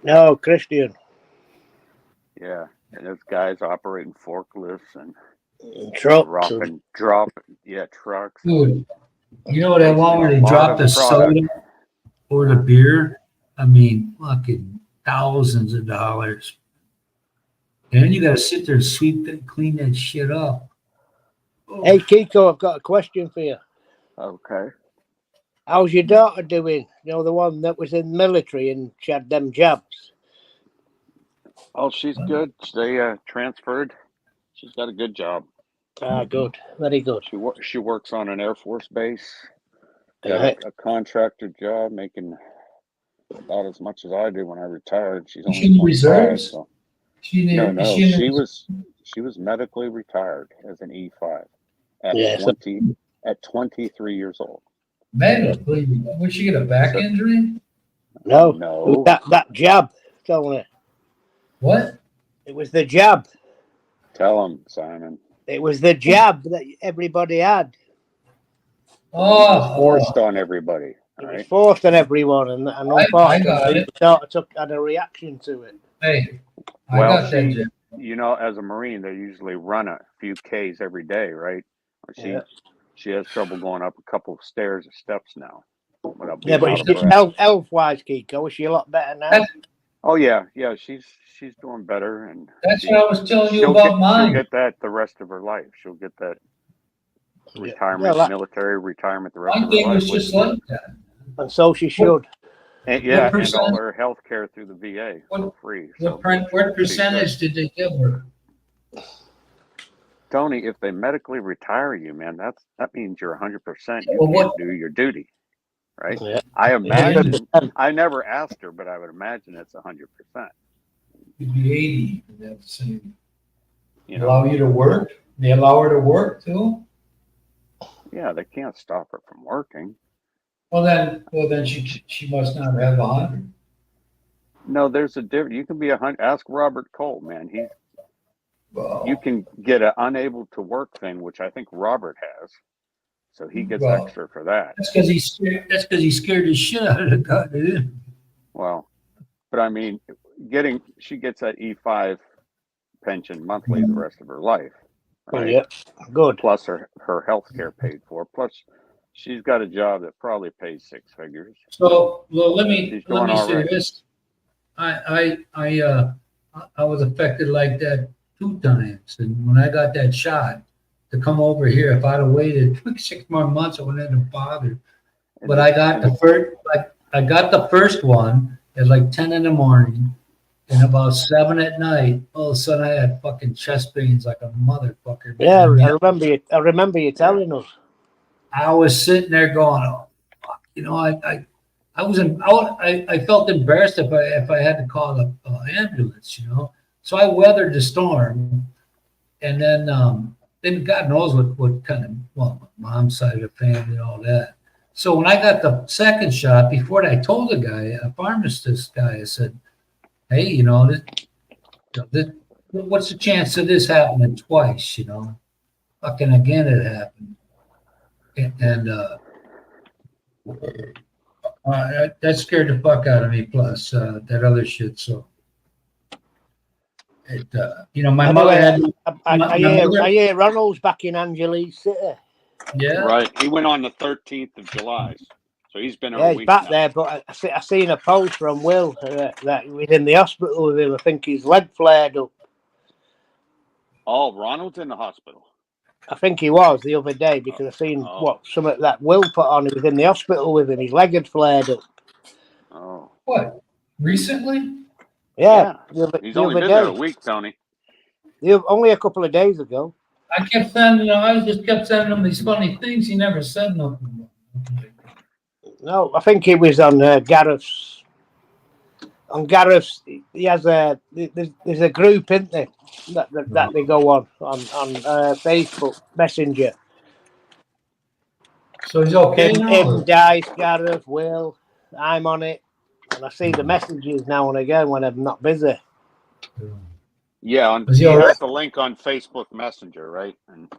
Speaker 4: No, Christian.
Speaker 3: Yeah, and those guys operating forklifts and
Speaker 4: Trucks.
Speaker 3: dropping, trucks.
Speaker 1: Dude, you know what I want when they
Speaker 3: A lot
Speaker 1: drop
Speaker 3: of
Speaker 1: the
Speaker 3: product.
Speaker 1: soda or the beer? I mean, fucking thousands of dollars. And then you gotta sit there and sweep and clean that shit up. Oh,
Speaker 4: Hey, Kiko, I've got a question for you.
Speaker 3: Okay.
Speaker 4: How's your daughter doing? You know, the one that was in the military and she had them jabs.
Speaker 3: Oh, she's good. They transferred. She's got a good job.
Speaker 4: Ah, good. Very good.
Speaker 3: She works on an Air Force base. Got a contractor job, making about as much as I do when I retired. She's only
Speaker 1: she in the
Speaker 3: 25,
Speaker 1: reserves?
Speaker 3: so
Speaker 1: No,
Speaker 3: she was medically retired as an E5 at
Speaker 4: Yeah, so-
Speaker 3: 23 years old.
Speaker 1: medically. Would she get a back injury?
Speaker 4: No.
Speaker 3: No.
Speaker 4: That jab, Tony.
Speaker 1: What?
Speaker 4: It was the jab.
Speaker 3: Tell him, Simon.
Speaker 4: It was the jab that everybody had.
Speaker 1: Oh,
Speaker 3: Forced on everybody.
Speaker 4: It
Speaker 3: All
Speaker 4: was
Speaker 3: right.
Speaker 4: forced on everyone, and
Speaker 1: I got
Speaker 4: unfortunately,
Speaker 1: it.
Speaker 4: the daughter had a reaction to it.
Speaker 1: Hey, I
Speaker 3: Well,
Speaker 1: got that. Jim.
Speaker 3: You know, as a Marine, they usually run a few Ks every day, right? She has trouble going up a couple of stairs or steps now. Without
Speaker 4: Yeah,
Speaker 3: being
Speaker 4: but
Speaker 3: out of
Speaker 4: it's
Speaker 3: breath.
Speaker 4: health-wise, Kiko. Is she a lot better now?
Speaker 3: Oh yeah, she's doing better, and
Speaker 1: That's what I was telling you
Speaker 3: she'll
Speaker 1: about
Speaker 3: get,
Speaker 1: mine.
Speaker 3: She'll get that the rest of her life. She'll get that retirement, military retirement the rest
Speaker 1: My
Speaker 3: of her
Speaker 1: thing
Speaker 3: life.
Speaker 1: was just like that.
Speaker 4: And so she should.
Speaker 3: And
Speaker 1: What
Speaker 3: yeah, and
Speaker 1: percent-
Speaker 3: all her health care through the VA for free. So
Speaker 1: What percentage did they give her?
Speaker 3: Tony, if they medically retire you, man, that means you're 100%. You
Speaker 1: Well,
Speaker 3: can't
Speaker 1: what-
Speaker 3: do your duty, right?
Speaker 4: Yeah.
Speaker 3: I imagine. I never asked her, but I would imagine it's 100%.
Speaker 1: You'd be 80. That's
Speaker 3: You know,
Speaker 1: allow you to work. They allow her to work too.
Speaker 3: yeah, they can't stop her from working.
Speaker 1: Well then she must not have 100.
Speaker 3: No, there's a difference. You can be 100. Ask Robert Cole, man.
Speaker 1: Well,
Speaker 3: You can get an unable to work thing, which I think Robert has. So he gets
Speaker 1: Well,
Speaker 3: extra for that.
Speaker 1: that's because he's scared. That's because he's scared the shit out of the guy. Dude.
Speaker 3: Well, but I mean, she gets that E5 pension monthly the rest of her life, right?
Speaker 4: Yeah, good.
Speaker 3: Plus her health care paid for. Plus she's got a job that probably pays 6 figures.
Speaker 1: So well, let me
Speaker 3: He's doing
Speaker 1: say
Speaker 3: all right.
Speaker 1: this. I was affected like that 2 times, and when I got that shot to come over here, if I'd have waited 6 more months, I wouldn't have bothered. But I got the first one at like 10 in the morning, and about 7 at night, all of a sudden I had fucking chest pains like a motherfucker.
Speaker 4: Yeah, I remember you telling us.
Speaker 1: I was sitting there going, oh, fuck. You know, I felt embarrassed if I had to call the ambulance, you know. So I weathered the storm, and then God knows what kind of, well, my mom's side of the family and all that. So when I got the second shot, before that, I told the guy, a pharmacist guy, I said, hey, what's the chance of this happening twice, Fucking again it happened. And that scared the fuck out of me, plus that other shit. So, my mother had.
Speaker 4: I hear Ronald's back in Angeles City.
Speaker 1: Yeah.
Speaker 3: Right. He went on the 13th of July. So he's been
Speaker 4: Yeah,
Speaker 3: a
Speaker 4: he's
Speaker 3: week
Speaker 4: back
Speaker 3: now.
Speaker 4: there, but I seen a post from Will that he was in the hospital with him. I think his leg flared up.
Speaker 3: Oh, Ronald's in the hospital.
Speaker 4: I think he was the other day because I seen some of that Will put on. He was in the hospital with him. His leg had flared up.
Speaker 3: Oh.
Speaker 1: What? Recently?
Speaker 4: Yeah.
Speaker 3: He's
Speaker 4: the
Speaker 3: only
Speaker 4: other
Speaker 3: been
Speaker 4: day.
Speaker 3: there a week, Tony.
Speaker 4: Only a couple of days ago.
Speaker 1: I kept sending. I just kept sending him these funny things. He never said nothing.
Speaker 4: No, I think he was on Gareth's. On Gareth's, he has there's a group, isn't there, that they go on Facebook Messenger.
Speaker 1: So he's okay now?
Speaker 4: Him, Dice, Gareth, Will, I'm on it, and I see the messages now and again when I'm not busy.
Speaker 3: Yeah,
Speaker 1: Is
Speaker 3: he
Speaker 1: he all
Speaker 3: has
Speaker 1: right?
Speaker 3: the link on Facebook Messenger, right? And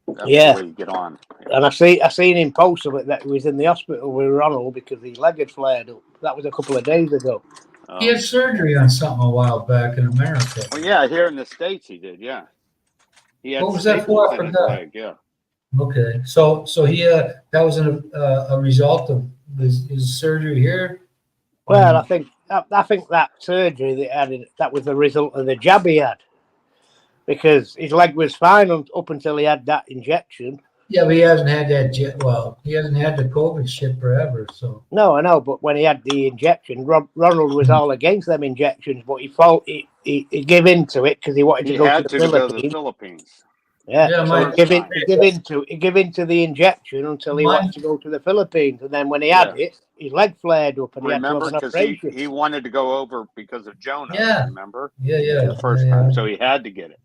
Speaker 3: that's
Speaker 4: Yeah.
Speaker 3: the way you get on.
Speaker 4: And I seen him post of it that he was in the hospital with Ronald because his leg had flared up. That was a couple of days ago.
Speaker 1: He had surgery on something a while back in America.
Speaker 3: Well, yeah, here in the States he did, yeah. He had
Speaker 1: What was that for? I
Speaker 3: staples in his
Speaker 1: forgot.
Speaker 3: leg, yeah.
Speaker 1: Okay, so he that was a result of his surgery here.
Speaker 4: Well, I think that surgery that was the result of the jab he had, because his leg was fine up until he had that injection.
Speaker 1: Yeah, but he hasn't had that. Well, he hasn't had the COVID shit forever. So
Speaker 4: No, I know, but when he had the injection, Ronald was all against them injections, but he gave in to it because he wanted to
Speaker 3: He
Speaker 4: go to
Speaker 3: had
Speaker 4: the
Speaker 3: to go to the
Speaker 4: Philippines.
Speaker 3: Philippines.
Speaker 4: Yeah,
Speaker 1: Yeah,
Speaker 4: so
Speaker 1: my-
Speaker 4: he gave into the injection until he wanted to go to the Philippines, and then when he had it, his leg flared up, and
Speaker 3: Remember,
Speaker 4: he had to have
Speaker 3: because
Speaker 4: an operation.
Speaker 3: he wanted to go over because of Jonah.
Speaker 1: Yeah.
Speaker 3: Remember?
Speaker 1: yeah,
Speaker 3: The first
Speaker 1: yeah.
Speaker 3: time, so he had to get it.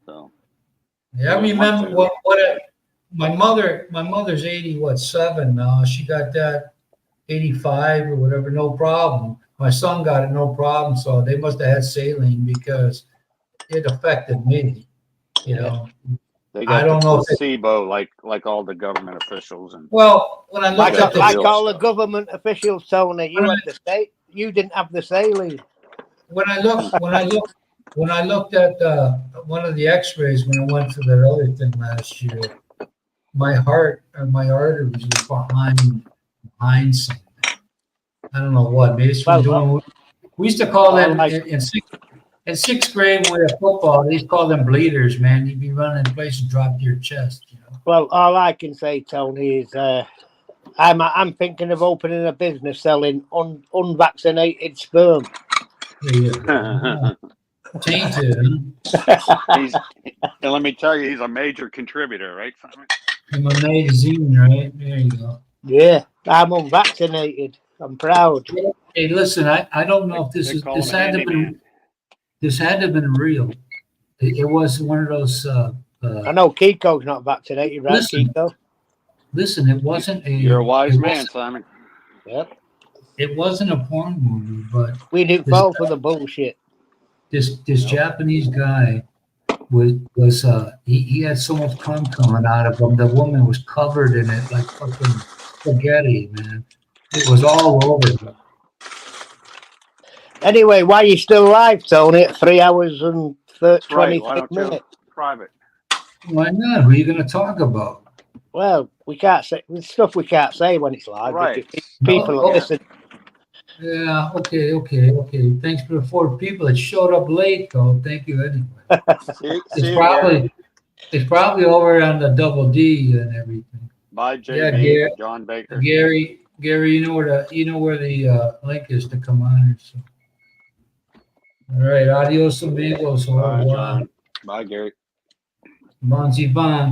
Speaker 3: So
Speaker 1: Yeah, I remember my mother's 87 now. She got that 85 or whatever, no problem. My son got it, no problem. So they must have had saline because it affected me.
Speaker 3: they
Speaker 1: I
Speaker 3: got
Speaker 1: don't know
Speaker 3: the
Speaker 1: if
Speaker 3: placebo, like all the government officials and
Speaker 1: well, when I looked at
Speaker 4: Like
Speaker 1: the
Speaker 4: all the government officials, Tony, you had the state. You didn't have the saline.
Speaker 1: when I looked at one of the X-rays when I went to that other thing last year, my heart and my arteries were behind something. I don't know what. Maybe it's from doing. We used to call them in sixth grade when we had football. They used to call them bleeders, man. You'd be running in place and drop to your chest.
Speaker 4: Well, all I can say, Tony, is I'm thinking of opening a business selling unvaccinated sperm.
Speaker 1: Yeah. Tainted.
Speaker 3: he's and let me tell you, he's a major contributor, right?
Speaker 1: In my magazine, right? There you go.
Speaker 4: Yeah, I'm unvaccinated. I'm proud.
Speaker 1: Hey, listen, I don't know if
Speaker 3: They call him
Speaker 1: this had to
Speaker 3: handyman.
Speaker 1: been this had to have been real. It was one of those.
Speaker 4: I know Kiko's not vaccinated, right, Kiko?
Speaker 1: Listen, it wasn't a.
Speaker 3: You're a wise
Speaker 1: it
Speaker 3: man,
Speaker 1: wasn't-
Speaker 3: Simon.
Speaker 4: Yep.
Speaker 1: It wasn't a porn movie, but
Speaker 4: We didn't fall for the bullshit.
Speaker 1: this Japanese guy was he had so much cum coming out of him. The woman was covered in it like fucking spaghetti, man. It was all over him.
Speaker 4: Anyway, why are you still live, Tony, at 3 hours and
Speaker 3: Right.
Speaker 4: 26
Speaker 3: Why don't you
Speaker 4: minutes?
Speaker 3: private?
Speaker 1: Why not? Who are you going to talk about?
Speaker 4: Well, we can't say there's stuff we can't say when it's live.
Speaker 3: Right.
Speaker 4: People
Speaker 1: No,
Speaker 4: listen.
Speaker 1: Yeah. Okay. Thanks for the 4 people that showed up late, though. Thank you anyway.
Speaker 3: See
Speaker 1: It's probably over on the Double D and everything.
Speaker 3: Bye,
Speaker 1: Yeah,
Speaker 3: JB,
Speaker 1: Gary.
Speaker 3: John Baker.
Speaker 1: Gary, you know where the link is to come on here. So. All right, adios amigos.
Speaker 3: Bye, John. Bye, Gary.
Speaker 1: Bonzi bon.